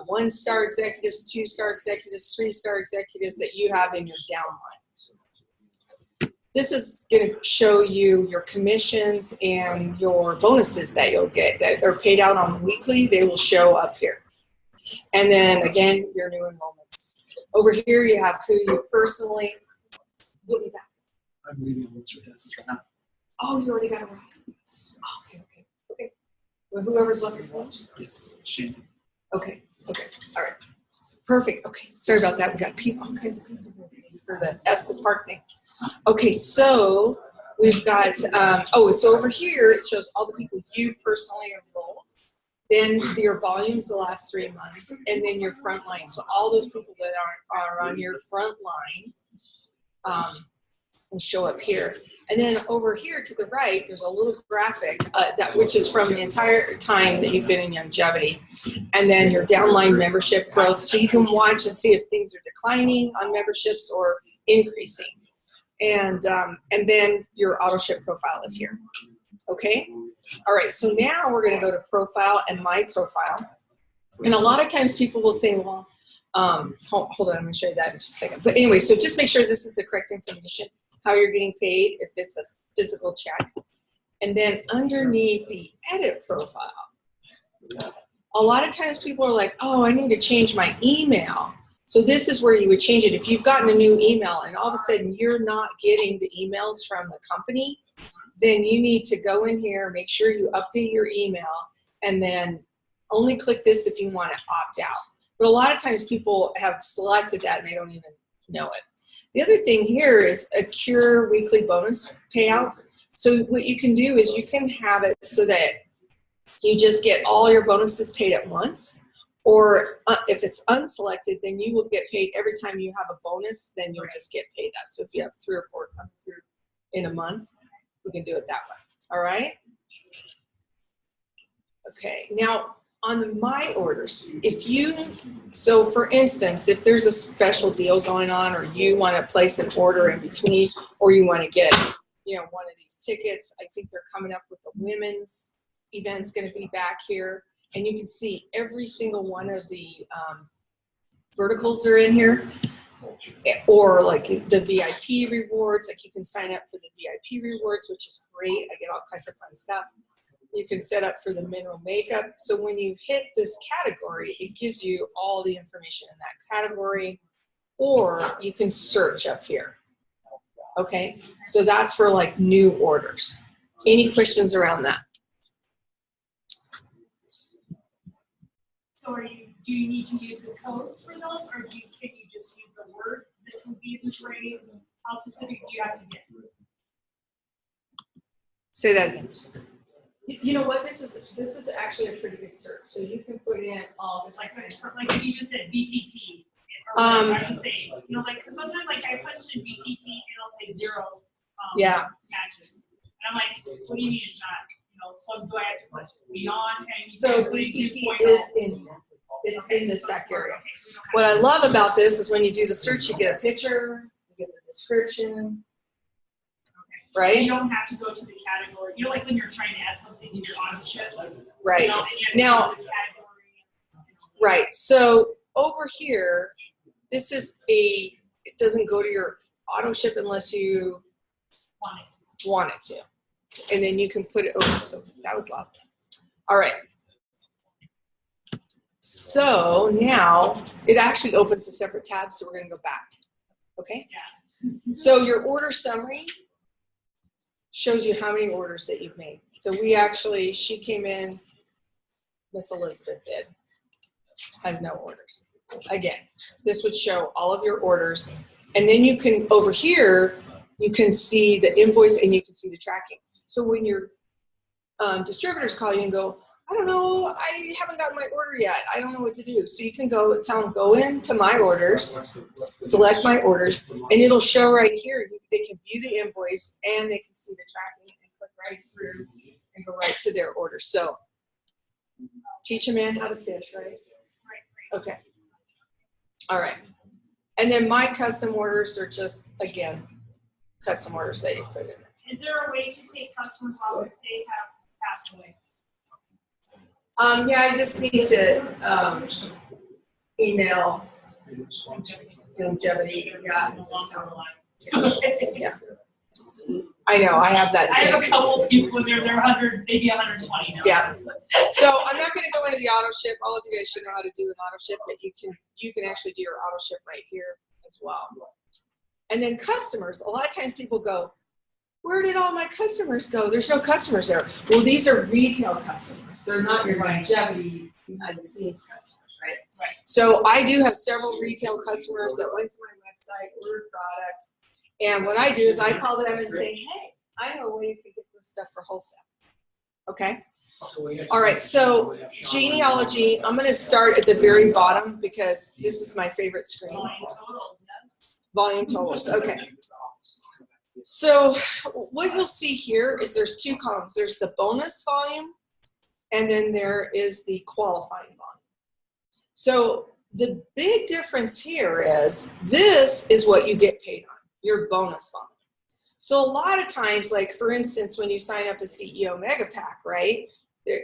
1-star executives, 2-star executives, 3-star executives that you have in your downline. This is going to show you your commissions and your bonuses that you'll get that are paid out on weekly. They will show up here. And then again, your new enrollments. Over here you have who you personally, get me back. I'm leaving on this right now. Oh, you already got it right. Oh, okay. Well, whoever's left with lunch? Yes, Shannon. Okay, all right. Perfect, okay. Sorry about that. We got people, all kinds of people for the Estes Park thing. Okay, so we've got, so over here it shows all the people you've personally enrolled. Then your volumes the last 3 months, and then your front line. So all those people that are on your front line will show up here. And then over here to the right, there's a little graphic which is from the entire time that you've been in longevity. And then your downline membership growth. So you can watch and see if things are declining on memberships or increasing. And then your auto ship profile is here. Okay? All right, so now we're going to go to profile and my profile. And a lot of times people will say, well, hold on, I'm going to show you that in just a second. But anyway, so just make sure this is the correct information, how you're getting paid, if it's a physical check. And then underneath the edit profile, a lot of times people are like, oh, I need to change my email. So this is where you would change it. If you've gotten a new email and all of a sudden you're not getting the emails from the company, then you need to go in here, make sure you update your email, and then only click this if you want to opt out. But a lot of times people have selected that and they don't even know it. The other thing here is accrue weekly bonus payouts. So what you can do is you can have it so that you just get all your bonuses paid at once. Or if it's unselected, then you will get paid every time you have a bonus, then you'll just get paid that. So if you have 3 or 4 come through in a month, you can do it that way. All right? Okay, now on my orders, so for instance, if there's a special deal going on or you want to place an order in between or you want to get, one of these tickets, I think they're coming up with the women's event's going to be back here. And you can see every single one of the verticals are in here, or like the VIP rewards, like you can sign up for the VIP rewards, which is great. I get all kinds of fun stuff. You can set up for the mineral makeup. So when you hit this category, it gives you all the information in that category, or you can search up here. Okay, so that's for like new orders. Any questions around that? So do you need to use the codes for those, or can you just use a word that will be the phrase? And how specific do you have to get? Say that again. You know what? This is actually a pretty good search. So you can put in all the like if you just said BTT, Or whatever, I would say, you know, like, cause sometimes like I punch in BTT and it'll say 0 Yeah. matches. And I'm like, what do you mean it's not? You know, so do I have to punch beyond? So BTT is in, it's in this back area. What I love about this is when you do the search, you get a picture, you get the description, right? You don't have to go to the category. You know, like when you're trying to add something to your auto ship. Right. You know, and you have to Now, go to the category. right. So over here, this is it doesn't go to your auto ship unless you want it to. And then you can put it over. So that was loud. All right. So now it actually opens a separate tab. So we're going to go back. Okay. So your order summary shows you how many orders that you've made. So she came in, Miss Elizabeth did, has no orders. Again, this would show all of your orders. And then you can, over here, you can see the invoice and you can see the tracking. So when your distributors call you and go, I don't know, I haven't gotten my order yet. I don't know what to do. So you can go tell them, go into my orders, select my orders, and it'll show right here. They can view the invoice and they can see the tracking and click right through and go right to their order. So teach a man how to fish, right? Okay. All right. And then my custom orders are just, again, custom orders that you put in. Is there a way to take customers off if they have passed away? Yeah, I just need to email longevity. Yeah, just tell them. Yeah. I know, I have that. I have a couple people in there, they're 100, maybe 120 now. Yeah. So I'm not going to go into the auto ship. All of you guys should know how to do an auto ship, but you can actually do your auto ship right here as well. And then customers, a lot of times people go, where did all my customers go? There's no customers there. Well, these are retail customers. They're not your longevity behind the scenes customers, right? Right. So I do have several retail customers that went to my website, ordered products. And what I do is I call them and say, hey, I know where you can get this stuff for wholesale. Okay? All right, so genealogy, I'm going to start at the very bottom because this is my favorite screen. Volume totals, okay. So what you'll see here is there's two columns. There's the bonus volume, and then there is the qualifying volume. So the big difference here is this is what you get paid on, your bonus volume. So a lot of times, like for instance, when you sign up a CEO Mega Pack, right,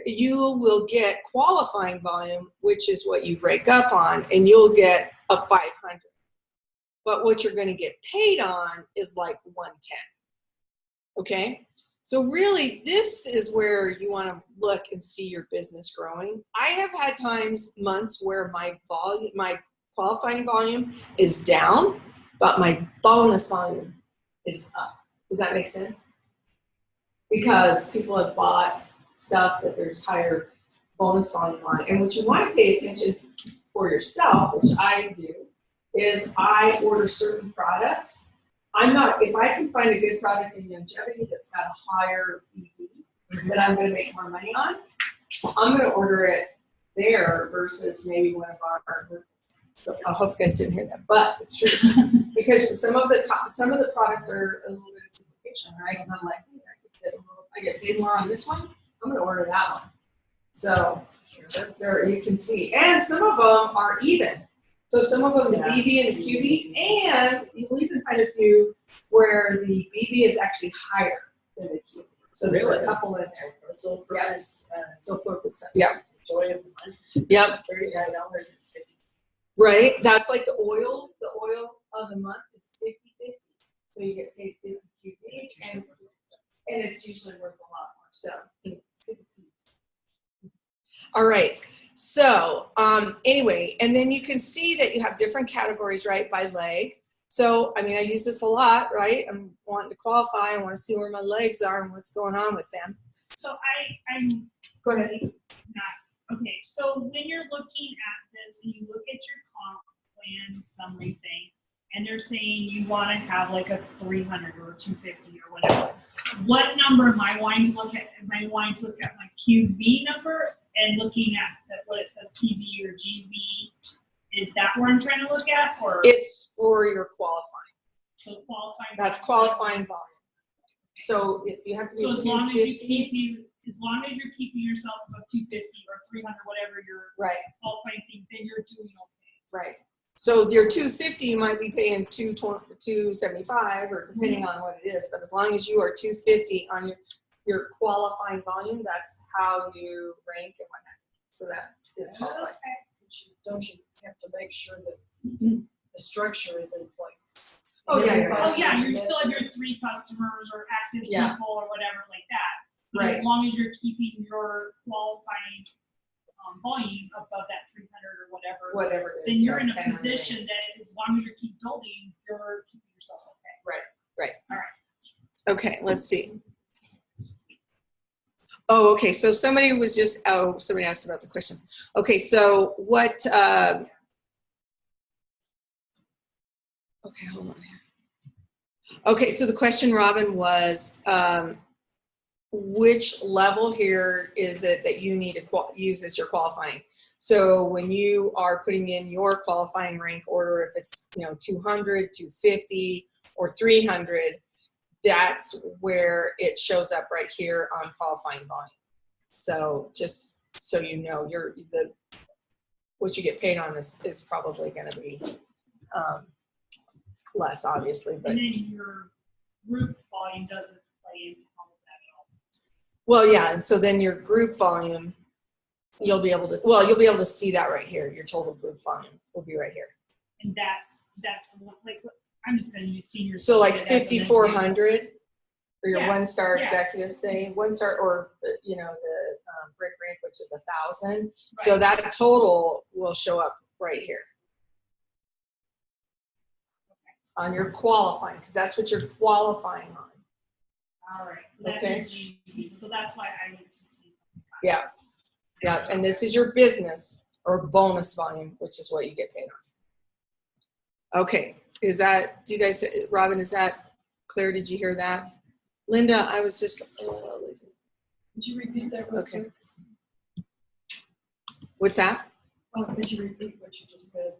you will get qualifying volume, which is what you break up on, and you'll get a 500. But what you're going to get paid on is like 110. Okay? So really, this is where you want to look and see your business growing. I have had months where my qualifying volume is down, but my bonus volume is up. Does that make sense? Because people have bought stuff that there's higher bonus volume on. And what you want to pay attention for yourself, which I do, is I order certain products. If I can find a good product in longevity that's got a higher EV that I'm going to make more money on, I'm going to order it there versus maybe one of our. So I hope you guys didn't hear that, but it's true because some of the products are a little bit of duplication, right? And I'm like, hey, I get paid more on this one. I'm going to order that one. So there you can see, and some of them are even. So some of them, the BB and the QB, and you'll even find a few where the BB is actually higher than the QB. So there's a couple in there. So yeah. Joy of the month. Yep. $39 it's 50. Right. That's like the oils. The oil of the month is 50/50. So you get paid 50 QB, and it's usually worth a lot more. So it's good to see. All right. So anyway, and then you can see that you have different categories, right, by leg. So, I mean, I use this a lot, right? I'm wanting to qualify. I want to see where my legs are and what's going on with them. So I'm Go ahead. Okay, so when you're looking at this, when you look at your comp plan summary thing, and they're saying you want to have like a 300 or 250 or whatever, what number am I wanting to look at? Am I wanting to look at my QB number and looking at what it says PB or GB Is that what I'm trying to look at, or? It's for your qualifying. So qualifying. That's qualifying volume. So if you have to be So as long as you 250, as long as you're keeping yourself above 250 or 300, whatever your right, qualifying thing, then you're doing okay. right. So your 250, you might be paying 275, or depending on what it is. But as long as you are 250 on your qualifying volume, that's how you rank and whatnot. So that is qualifying. Don't you have to make sure that the structure is in place? Oh, yeah, Everybody Oh yeah, is you in still it. have your 3 customers or active Yeah. people or whatever like that. But Right. as long as you're keeping your qualifying volume above that 300 or whatever, Whatever it is. then you're in a depending on the position that as long as you keep building, you're keeping yourself okay. Right. All right. Okay, let's see. Oh, okay, so somebody was just, somebody asked about the questions. Okay, so what, okay, hold on here. Okay, so the question, Robin, was which level here is it that you need to use as your qualifying? So when you are putting in your qualifying rank order, if it's 200, 250, or 300, that's where it shows up right here on qualifying volume. So just so you know, what you get paid on is probably going to be less, obviously. But And then your group volume doesn't play into all of that at all. well, yeah, and so then your group volume, you'll be able to see that right here. Your total group volume will be right here. And that's like, I'm just going to use senior. So like as an example. 5,400 for your Yeah, one-star yeah. executive, say one-star, or the brick rank, which is 1,000. So Right. that total will show up right here on your qualifying, because that's what you're qualifying on. All right. So that's Okay. your GDP. So that's why I need to see. Yeah, yeah, and this is your business or bonus volume, which is what you get paid on. Okay, do you guys, Robin, is that clear? Did you hear that? Linda, I was just, Could you repeat that real okay. quick? What's that? Oh, could you repeat what you just said?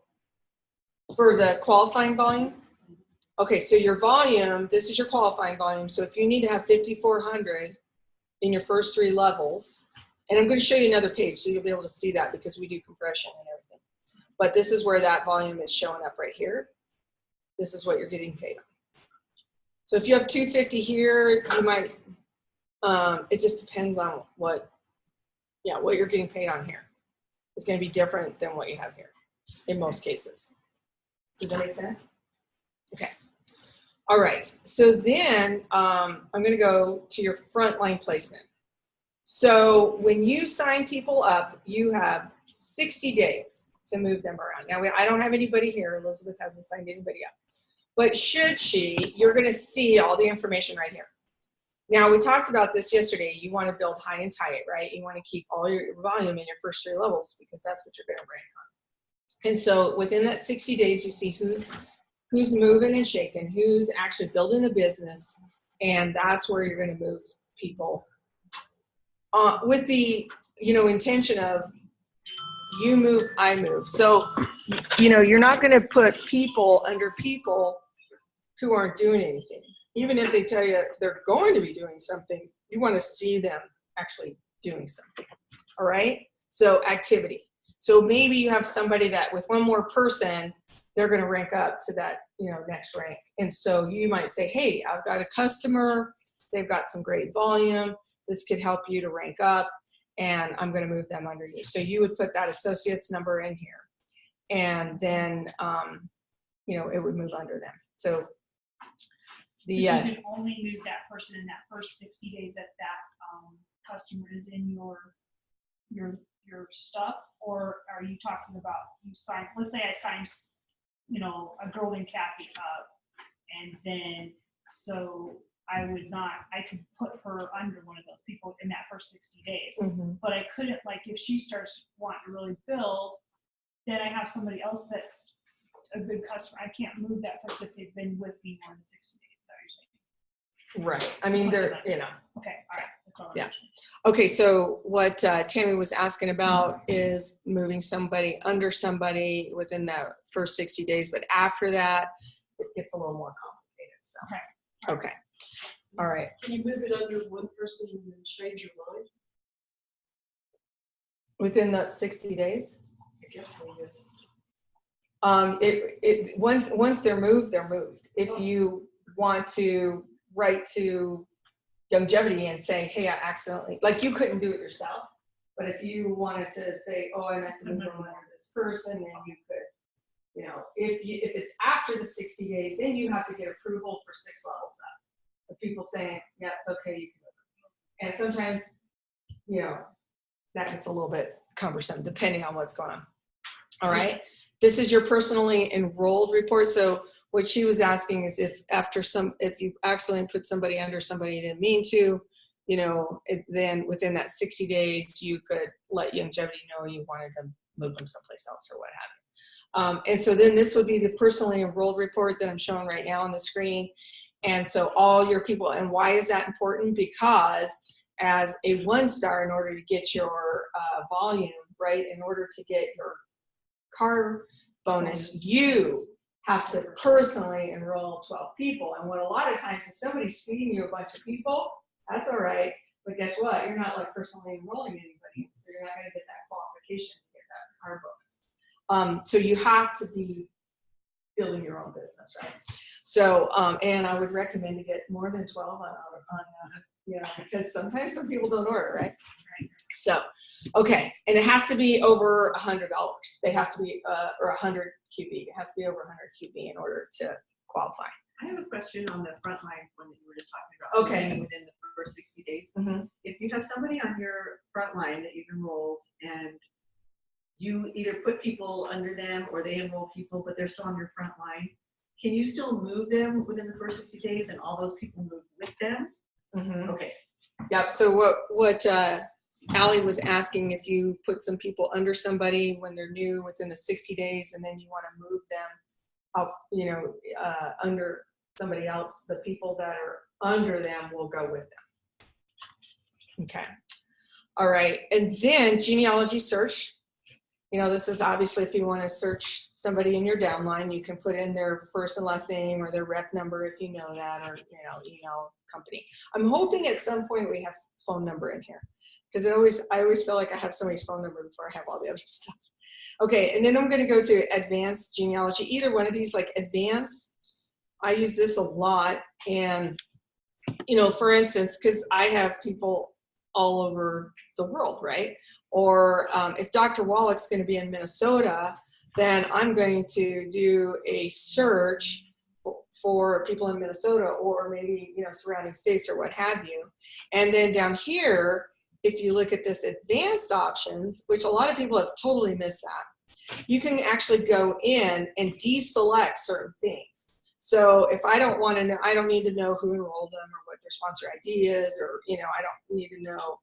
For the qualifying volume? Okay, so your volume, this is your qualifying volume. So if you need to have 5,400 in your first 3 levels, and I'm going to show you another page so you'll be able to see that because we do compression and everything. But this is where that volume is showing up right here. This is what you're getting paid on. So if you have 250 here, you might, it just depends on what you're getting paid on here. It's going to be different than what you have here in most cases. Does that make sense? Okay. All right. So then I'm going to go to your frontline placement. So when you sign people up, you have 60 days to move them around. Now, I don't have anybody here. Elizabeth hasn't signed anybody up. But should she, you're going to see all the information right here. Now, we talked about this yesterday. You want to build high and tight, right? You want to keep all your volume in your first 3 levels because that's what you're going to rank on. And so within that 60 days, you see who's moving and shaking, who's actually building a business, and that's where you're going to move people with the intention of you move, I move. So you're not going to put people under people who aren't doing anything. Even if they tell you they're going to be doing something, you want to see them actually doing something. All right? So activity. So maybe you have somebody that with one more person, they're going to rank up to that, next rank. And so you might say, hey, I've got a customer. They've got some great volume. This could help you to rank up, and I'm going to move them under you. So you would put that associate's number in here, and then, it would move under them. So You can only move that person in that first 60 days that customer is in your stuff, or are you talking about let's say I signed, a girl named Kathy up, and then I could put her under one of those people in that first 60 days, but I couldn't, like, if she starts wanting to really build, then I have somebody else that's a good customer. I can't move that person if they've been with me more than 60 days. Right. I mean, they're, Okay. All right. Yeah. Okay, so what Tammy was asking about is moving somebody under somebody within that first 60 days, but after that, it gets a little more complicated, so. Okay, all right. Can you move it under one person and then change your mind? Within that 60 days? I guess so, yes. Once they're moved, they're moved. If you want to write to Longevity and say, hey, I accidentally, like you couldn't do it yourself, but if you wanted to say, oh, I meant to move on under this person, then you could, you know, if it's after the 60 days, then you have to get approval for 6 levels up. Of people saying, yeah, it's okay, you can move it. And sometimes, you know, that gets a little bit cumbersome depending on what's going on. All right. This is your personally enrolled report. So what she was asking is if you accidentally put somebody under somebody you didn't mean to, you know, then within that 60 days, you could let Longevity know you wanted to move them someplace else or what have you. And so then this would be the personally enrolled report that I'm showing right now on the screen. And so all your people, and why is that important? Because as a 1-star, in order to get your volume, right, in order to get your car bonus, you have to personally enroll 12 people. And what a lot of times is somebody's feeding you a bunch of people, that's all right, but guess what? You're not like personally enrolling anybody, so you're not gonna get that qualification to get that car bonus. So you have to be building your own business, right? So, and I would recommend to get more than 12 on you know, because sometimes some people don't order, right? So, okay, and it has to be over $100. They have to be, or 100 QB. It has to be over 100 QB in order to qualify. I have a question on the front line one that you were just talking about. Okay. Within the first 60 days. Mm-hmm. If you have somebody on your front line that you've enrolled and you either put people under them or they enroll people, but they're still on your front line, can you still move them within the first 60 days and all those people move with them? Mm-hmm. Okay. Yep. So what Allie was asking, if you put some people under somebody when they're new within the 60 days, and then you want to move them off, you know, under somebody else, the people that are under them will go with them. Okay. All right. And then genealogy search. You know, this is obviously if you want to search somebody in your downline, you can put in their first and last name or their rep number if you know that, or, you know, email company. I'm hoping at some point we have phone number in here, because I always feel like I have somebody's phone number before I have all the other stuff. Okay, and then I'm going to go to advanced genealogy. Either one of these, like advanced, I use this a lot. And, you know, for instance, because I have people all over the world, right? Or if Dr. Wallach's going to be in Minnesota, then I'm going to do a search for people in Minnesota, or maybe, you know, surrounding states or what have you. And then down here, if you look at this advanced options, which a lot of people have totally missed that, you can actually go in and deselect certain things. So if I don't want to know, I don't need to know who enrolled them or what their sponsor ID is, or, you know, I don't need to know.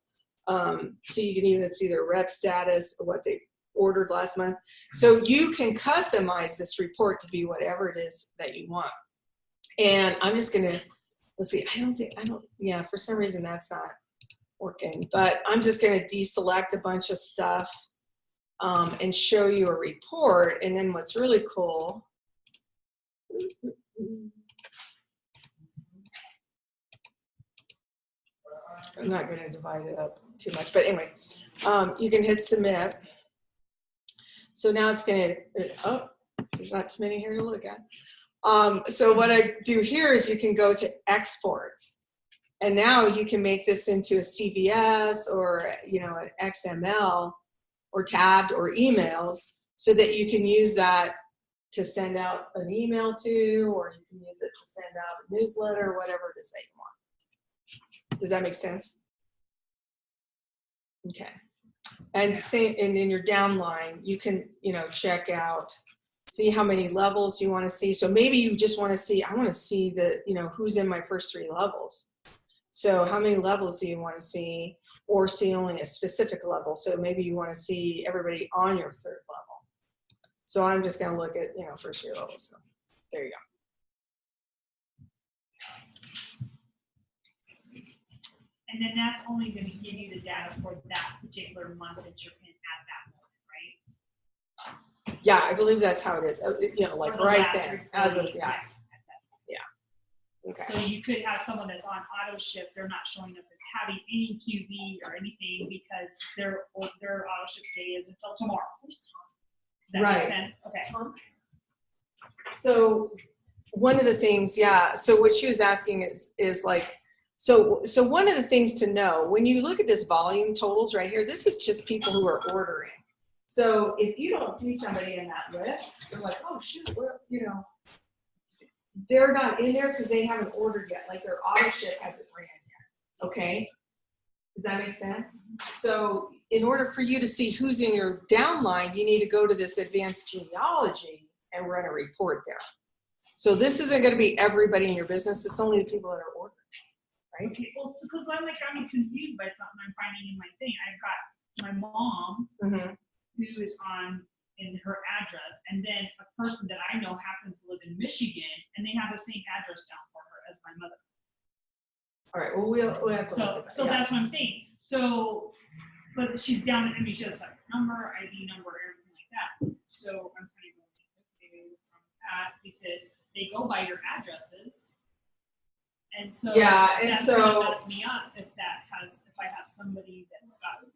So you can even see their rep status, what they ordered last month. So you can customize this report to be whatever it is that you want. And I'm just going to, let's see, yeah, for some reason that's not working, but I'm just going to deselect a bunch of stuff and show you a report. And then what's really cool, I'm not going to divide it up too much, but anyway, you can hit submit. So now it's going to, oh, there's not too many here to look at. So what I do here is you can go to export, and now you can make this into a CVS or, you know, an XML or tabbed or emails, so that you can use that to send out an email to, or you can use it to send out a newsletter, or whatever it is that you want. Does that make sense? Okay. And same, and in your downline, you can, you know, check out, see how many levels you want to see. So maybe you just want to see, I want to see the, you know, who's in my first 3 levels. So how many levels do you want to see, or see only a specific level? So maybe you want to see everybody on your 3rd level. So I'm just going to look at, you know, first 3 levels. So there you go. And then that's only going to give you the data for that particular month that you're in at that moment, right? Yeah, I believe that's how it is. You know, like Or the right last then, as of, reporting, yeah. at that. Okay. So you could have someone that's on auto ship, they're not showing up as having any QB or anything because their auto ship day is until tomorrow. Does that Right. make sense? Okay. So one of the things, yeah, so what she was asking is like, so one of the things to know, when you look at this volume totals right here, this is just people who are ordering. So if you don't see somebody in that list, you're like, oh shoot, you know, they're not in there because they haven't ordered yet, like their auto ship hasn't ran yet, okay? Does that make sense? So in order for you to see who's in your downline, you need to go to this advanced genealogy and run a report there. So this isn't going to be everybody in your business. It's only the people that are ordering, right? Okay, well, because I'm confused by something I'm finding in my thing. I've got my mom who is in her address, and then a person that I know happens to live in Michigan, and they have the same address down for her as my mother. All right, well, we'll have to look at that. So that's what I'm saying. So, but she's down, I mean, she has a number, ID number, everything like that. So I'm kind of going, okay, from that, because they go by your addresses. And so yeah, and that's so gonna mess me up if I have somebody that's got.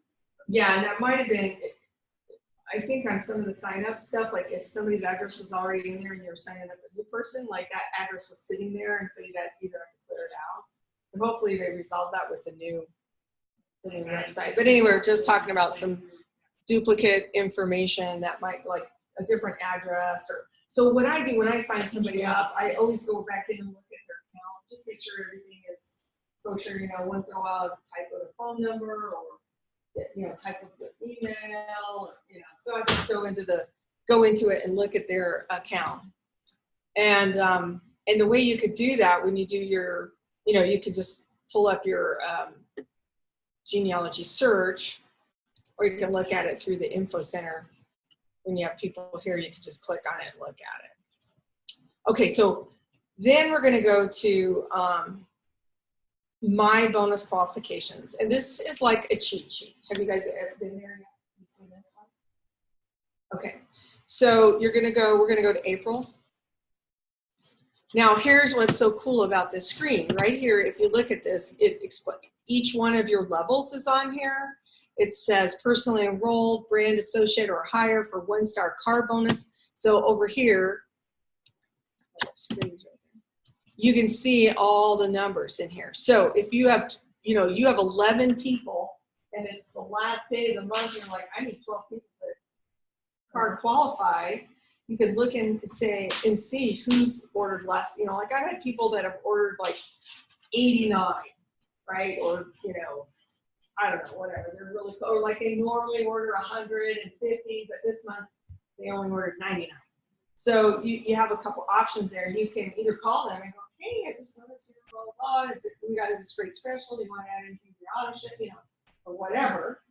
Yeah, and that might have been, I think on some of the sign up stuff, like if somebody's address was already in there and you're signing up a new person, like that address was sitting there, and so you'd either have to clear it out. And hopefully they resolve that with the new website. But anyway, we're just talking about some duplicate information that might, like a different address. Or so what I do when I sign somebody up, I always go back in and look at their account, just make sure everything is kosher. You know, once in a while, type of a phone number or type of the email, or, so I just go into it and look at their account. And the way you could do that when you do your, you could just pull up your genealogy search, or you can look at it through the info center. When you have people here, you can just click on it and look at it. Okay, so then we're going to go to my bonus qualifications, and this is like a cheat sheet. Have you guys ever been there yet? Have you seen this one? Okay, so we're gonna go to April. Now here's what's so cool about this screen. Right here, if you look at this, it explains each one of your levels is on here. It says personally enrolled, brand associate or higher for 1-star car bonus. So over here, screen's right there, you can see all the numbers in here. So if you have, you have 11 people and it's the last day of the month, you're like, I need 12 people that card qualify. You can look and say and see who's ordered less. Like I've had people that have ordered like 89, right? Or, I don't know, whatever. They're really, or like they normally order 150, but this month they only ordered 99. So you have a couple options there. You can either call them and go, hey, I just noticed blah, blah, blah. We got this great special. Do you want to add anything to your auto ship, or whatever.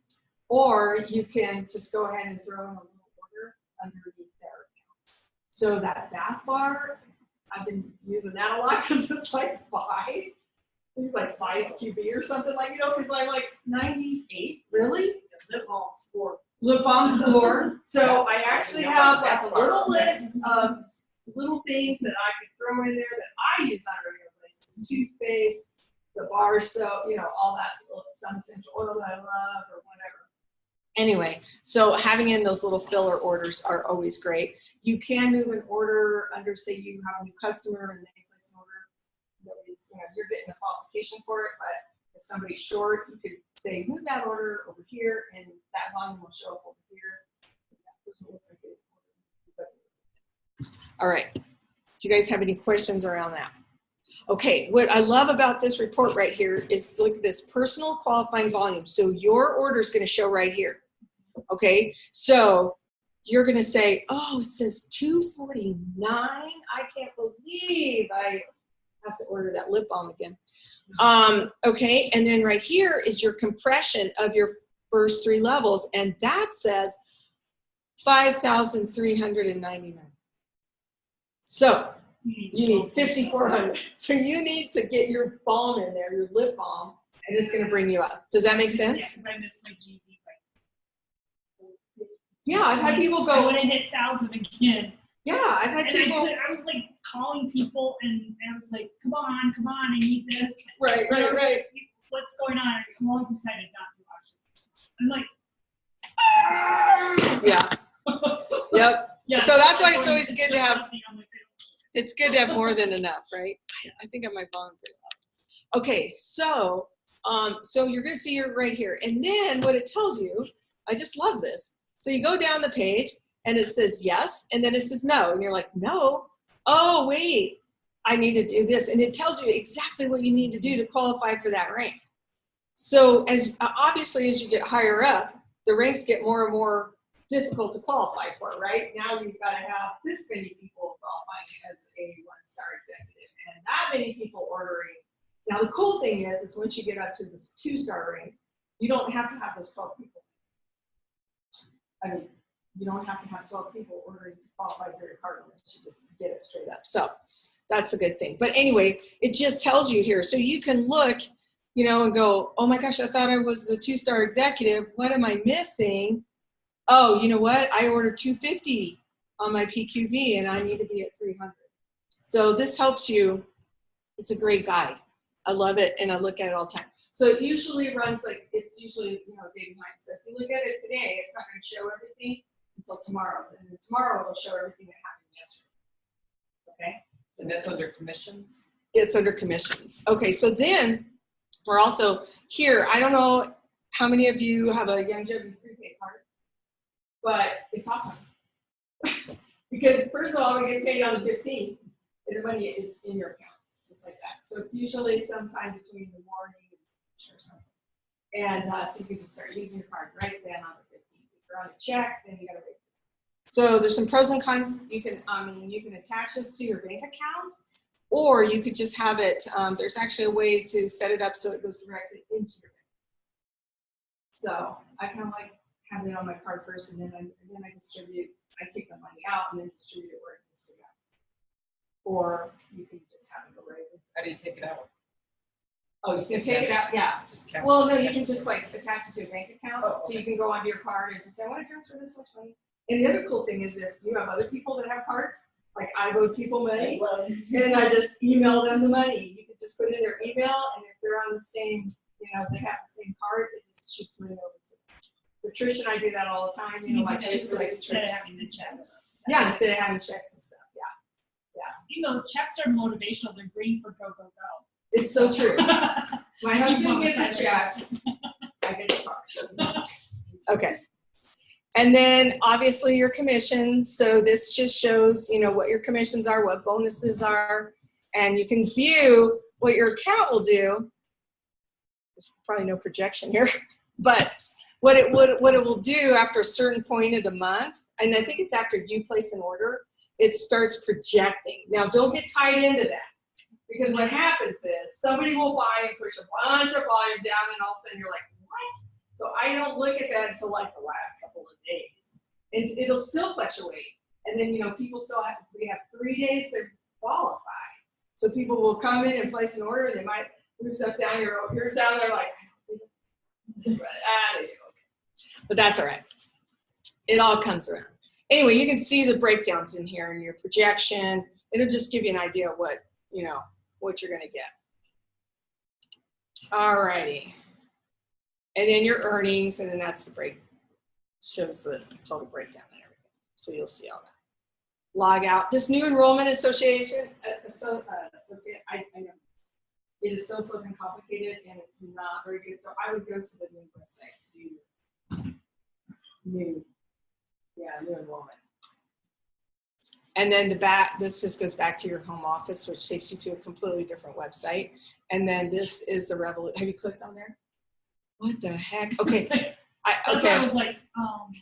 Or you can just go ahead and throw in a little order underneath their account. So that bath bar, I've been using that a lot because it's like 5. It's like 5 QB or something like, because I'm like 98, really? Lip balms for. Lip balms for. So I actually have like a little list of little things that I could throw in there that I use on a regular basis. Toothpaste, the bar soap, all that little some essential oil that I love or whatever. Anyway, so having in those little filler orders are always great. You can move an order under, say you have a new customer and they place an order. You're getting a qualification for it, but if somebody's short, you could say, move that order over here and that volume will show up over here. All right. Do you guys have any questions around that? Okay, what I love about this report right here is look at this personal qualifying volume. So your order is going to show right here. Okay, so you're going to say, oh, it says 249. I can't believe I have to order that lip balm again. Okay, and then right here is your compression of your first 3 levels, and that says 5,399. So you need 5,400. So you need to get your balm in there, your lip balm, and it's going to bring you up. Does that make sense? Yeah, 'cause I missed my GD. Yeah, I've had people go. I would have hit 1,000 again. Yeah, I've had And people. I was like calling people, and I was like, come on, I need this. Right. What's going on? Well, I decided not to watch it. I'm like, ah! Yeah. Yep. Yeah, So that's why it's going always to good to have. disgusting. I'm like, It's good to have more than enough, right? I think I might volume pretty loud. Okay, so you're gonna see you're right here, and then what it tells you, I just love this. So you go down the page, and it says yes, and then it says no, and you're like, no. Oh wait, I need to do this, and it tells you exactly what you need to do to qualify for that rank. So obviously as you get higher up, the ranks get more and more difficult to qualify for, right? Now you've got to have this many people qualifying as a 1-star executive and that many people ordering. Now the cool thing is once you get up to this 2-star rank, you don't have to have those 12 people. I mean, you don't have to have 12 people ordering to qualify for your card unless you just get it straight up. So that's a good thing. But anyway, it just tells you here. So you can look, you know, and go, oh my gosh, I thought I was a 2-star executive. What am I missing? Oh, you know what? I ordered 250 on my PQV and I need to be at 300. So this helps you. It's a great guide. I love it and I look at it all the time. So it usually runs like, it's usually, you know, day behind. So if you look at it today, it's not going to show everything until tomorrow. And then tomorrow it'll show everything that happened yesterday. Okay? And that's under commissions? It's under commissions. Okay, so then we're also here. I don't know how many of you have a Youngevity prepaid card, but it's awesome. Because first of all, we get paid on the 15th, and the money is in your account, just like that. So it's usually sometime between the morning and or something. And so you can just start using your card right then on the 15th. If you're on a check, then you gotta wait. So there's some pros and cons. You can, you can attach this to your bank account, or you could just have it. There's actually a way to set it up so it goes directly into your bank. So I kind of like have it on my card first, and then I distribute. I take the money out and then distribute it where it needs to go. Or you can just have it go right into. How do you take it out? Oh, you can take it out, yeah. Just cash. Well, no, you can just like attach it to a bank account. Oh, So you can go onto your card and just say, I want to transfer this much money. And the other cool thing is if you have other people that have cards, like I owe people money, and I just email them the money. You can just put in their email, and if they're on the same, you know, they have the same card, it just shoots money over to them. So Trish and I do that all the time. You know, like she's like instead of having the checks. yeah, instead of having checks and stuff. Yeah. You know, checks are motivational. They're green for go, go, go. It's so true. My husband gets a check. I get the card. Okay. And then obviously your commissions. So this just shows, you know, what your commissions are, what bonuses are, and you can view what your account will do. There's probably no projection here, but what it will do after a certain point of the month, and I think it's after you place an order, it starts projecting. Now don't get tied into that, because what happens is somebody will buy and push a bunch of volume down, and all of a sudden you're like, what? So I don't look at that until like the last couple of days. It'll still fluctuate. And then, you know, people still have, we have 3 days to qualify. So people will come in and place an order, and they might move stuff down. You're down there like, okay. But that's all right. It all comes around. Anyway, you can see the breakdowns in here in your projection. It'll just give you an idea of what, you know, what you're going to get. All righty. And then your earnings, and then that's the break. Shows the total breakdown and everything. So you'll see all that. Log out. This new enrollment association, I know it is so flipping complicated and it's not very good. So I would go to the new website to do new enrollment. And then this just goes back to your home office, which takes you to a completely different website. And then this is the Revolut. Have you clicked on there? What the heck? Okay. I was like,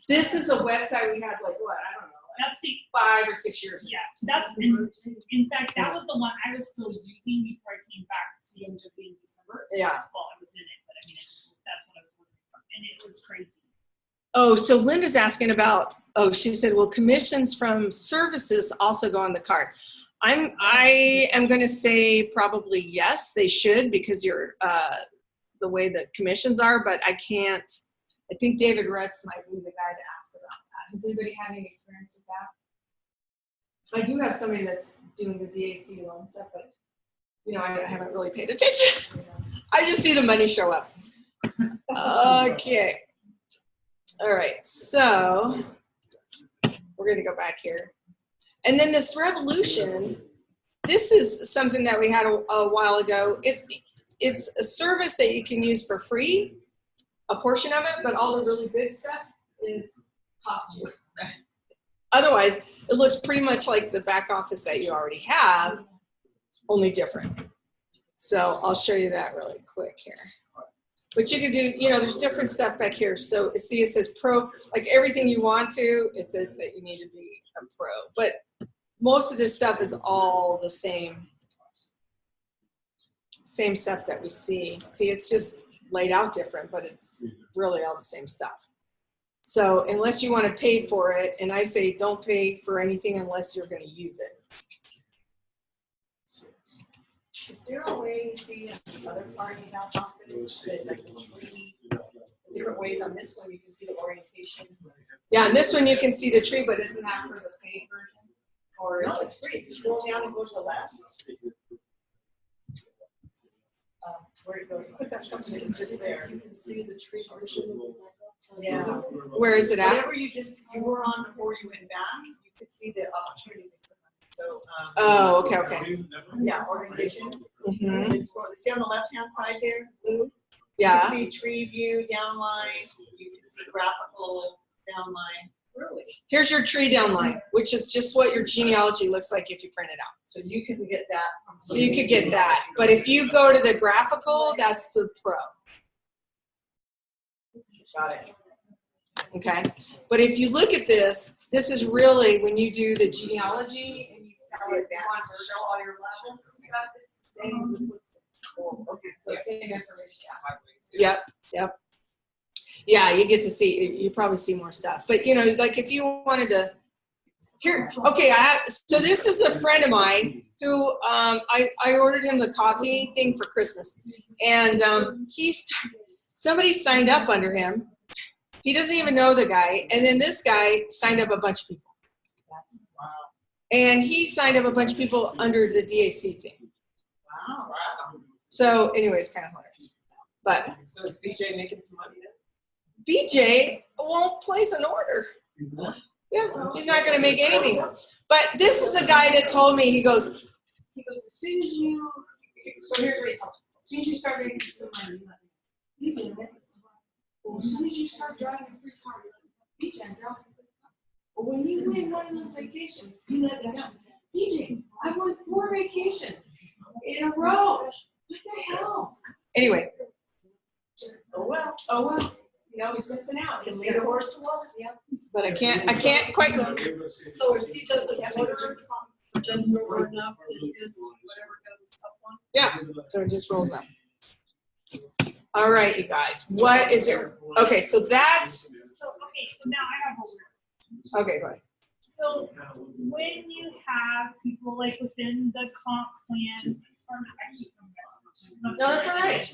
this is a website we had like what? I don't know. That's the 5 or 6 years. Yeah, that's in fact that was the one I was still using before I came back to Youngevity in December. Yeah. Well, I was in it, but I mean, that's what I was working from, and it was crazy. Oh, so Linda's asking about. Oh, she said, well, commissions from services also go on the card. I am going to say probably yes, they should, because the way the commissions are, but I can't. I think David Retz might be the guy to ask about that. Has anybody had any experience with that? I do have somebody that's doing the DAC loan stuff, but I haven't really paid attention. I just see the money show up. Okay. All right, so we're going to go back here. And then this Revolution, this is something that we had a while ago. It's a service that you can use for free, a portion of it, but all the really big stuff is cost you. Otherwise, it looks pretty much like the back office that you already have, only different. So I'll show you that really quick here. But you can do, there's different stuff back here. So see, it says pro, like everything you want to, it says that you need to be a pro. But most of this stuff is all the same stuff that we see. See, it's just laid out different, but it's really all the same stuff. So unless you want to pay for it, and I say don't pay for anything unless you're going to use it. Is there a way to see other part of that office that like the tree, different ways on this one you can see the orientation? Yeah, on this one you can see the tree, but isn't that for the paid version? Or no, it's free. Just scroll down and go to the last. Where to go? Put that something that's just there. You can see the tree version. Yeah. Where is it at? Whatever you were on before you went back, you could see the opportunities. So. Oh, okay. Yeah, organization. Mm-hmm. See on the left-hand side there, blue. Yeah. You can see tree view downline. You can see graphical downline. Really? Here's your tree downline, which is just what your genealogy looks like if you print it out. So you can get that. So you could get that. But if you go to the graphical, that's the pro. Got it. Okay. But if you look at this, this is really when you do the genealogy and you tell it you want to show all your levels and stuff, it's the same. This looks cool. Okay. So same information. Yep. Yeah, you get to see, you probably see more stuff. But like if you wanted to, here, okay, so this is a friend of mine who I ordered him the coffee thing for Christmas. And somebody signed up under him. He doesn't even know the guy. And then this guy signed up a bunch of people. Wow. And he signed up a bunch of people under the DAC thing. Wow. So anyways, kind of hilarious. But so is BJ making some money then? BJ won't place an order. Yeah, he's not going to make anything. But this is a guy that told me, he goes, as soon as you, so here's what he tells me. As soon as you start making some money, you let me know. Well, as soon as you start driving a free car, BJ, I'm driving a free car. Well, when you win one of those vacations, you let me know. BJ, I won 4 vacations in a row. What the hell? Anyway. Oh well. He's missing out. He can lead a horse to water. Yeah. But I can't quite. So if he doesn't order, just order enough, it is whatever goes up one. Yeah, so it just rolls up. All right, you guys. What is it? Okay, so that's. So now I have a word. Okay, go ahead. So when you have people like within the comp plan, or actually, no, that's all right.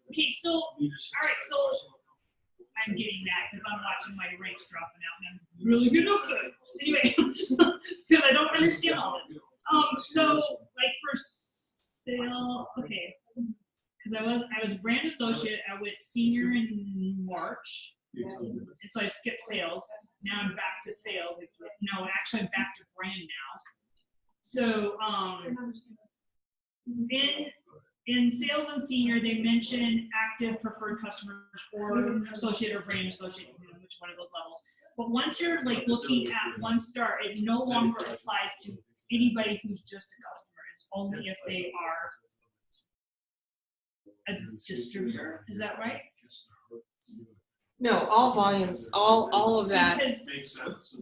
Okay, so all right, so I'm getting that because I'm watching my ranks dropping out, and I'm really good at it. Anyway, because I don't understand all this. So like for sale, okay, because I was brand associate. I went senior in March, and so I skipped sales. Now I'm back to sales. No, actually I'm back to brand now. So in sales and senior, they mention active preferred customers or associate or brand associate, which one of those levels. But once you're like looking at 1 star, it no longer applies to anybody who's just a customer. It's only if they are a distributor. Is that right? No, all volumes, all of that.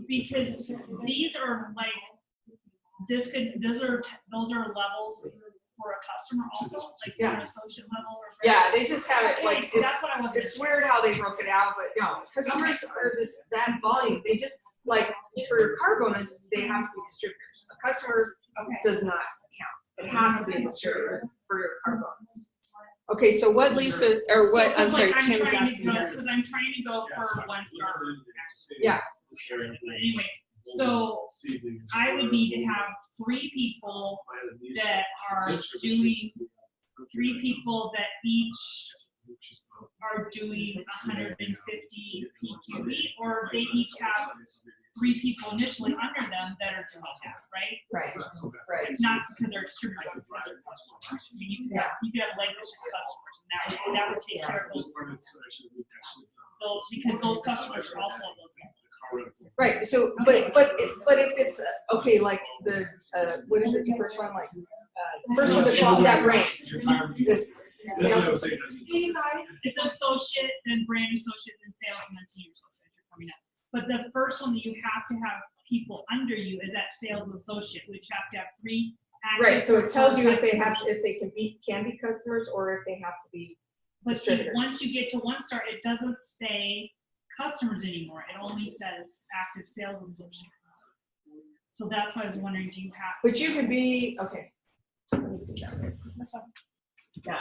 Because these are like those are levels for a customer also, like for an associate level or yeah, they just have it like that's what I was. It's weird how they broke it out, but no, customers are that volume. They just like for car bonus, they have to be distributors. A customer does not count. It has to be a distributor for your car bonus. Okay, so what Lisa, or what, I'm sorry, Tim's asking. Because I'm trying to go for 1 star. Yeah. Anyway, so I would need to have 3 people that are doing, 3 people that each are doing 150 PQE, or they each have 3 people initially under them that are doing that, right? Right, right. It's not because they're distributing, because they're customers. I mean, you could have legacy customers, and that would take care of those, because those customers are also on those levels. Right, so, but if it's, okay, like the, what is it, the first one, like, first one that ranks, this. Hey guys, it's associate, then brand associate, then sales, and then senior associate you're coming up. But the first one that you have to have people under you is that sales associate, which have to have 3 active. Right, so it tells you if they customers. have, if they can be customers or if they have to be But see, distributors. once you get to 1 star, it doesn't say customers anymore. It only says active sales associates. So that's why I was wondering, do you have? But you can be, okay. Let me see that. That's fine. Yeah,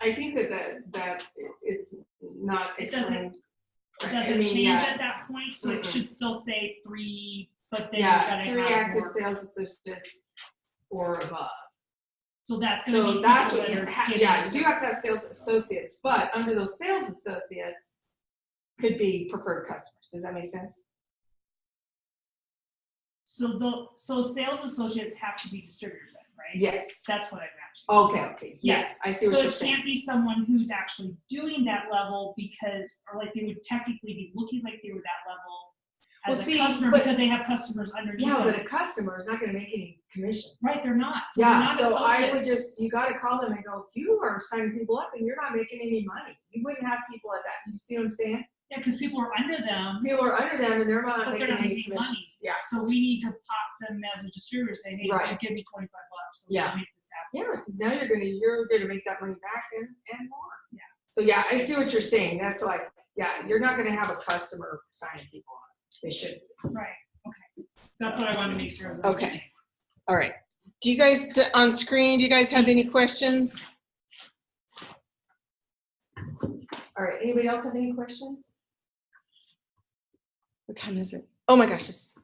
I think that it's not. It doesn't. Right. It doesn't change at that point, so it should still say 3, but then you gotta 3 have active more. sales associates or above. So that's gonna So be that's people what you, that are getting yeah, this. you do have to have sales associates, but under those sales associates could be preferred customers. Does that make sense? So sales associates have to be distributors then, right? Yes. That's what I got. Okay, yes, I see what you're saying. So it can't be someone who's actually doing that level because, or like they would technically be looking like they were that level as a customer because they have customers underneath Yeah, them. but a customer is not gonna make any commissions. Right, they're not. So Yeah, they're not so I would associates. just, you gotta call them and go, you are signing people up and you're not making any money. You wouldn't have people at that, you see what I'm saying? Yeah, because people are under them. People are under them and they're not But they're making not any making money. commissions. Yeah. So we need to pop them as a distributor, say, hey, Right. dude, give me $25. So we Yeah. can make this happen. Yeah, because now you're gonna make that money back and more. Yeah. So yeah, I see what you're saying. That's why, yeah, you're not gonna have a customer signing people on. They should. Right, okay. That's what I wanted to make sure. Okay. All right. Do you guys, on screen, do you guys have any questions? All right, anybody else have any questions? What time is it? Oh my gosh, it's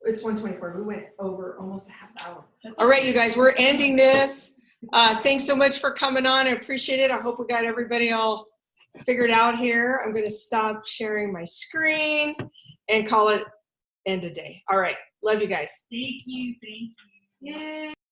1:24. We went over almost a half hour. All right, you guys, we're ending this. Thanks so much for coming on. I appreciate it. I hope we got everybody all figured out here. I'm going to stop sharing my screen and call it end of day. All right. Love you guys. Thank you. Thank you. Yay.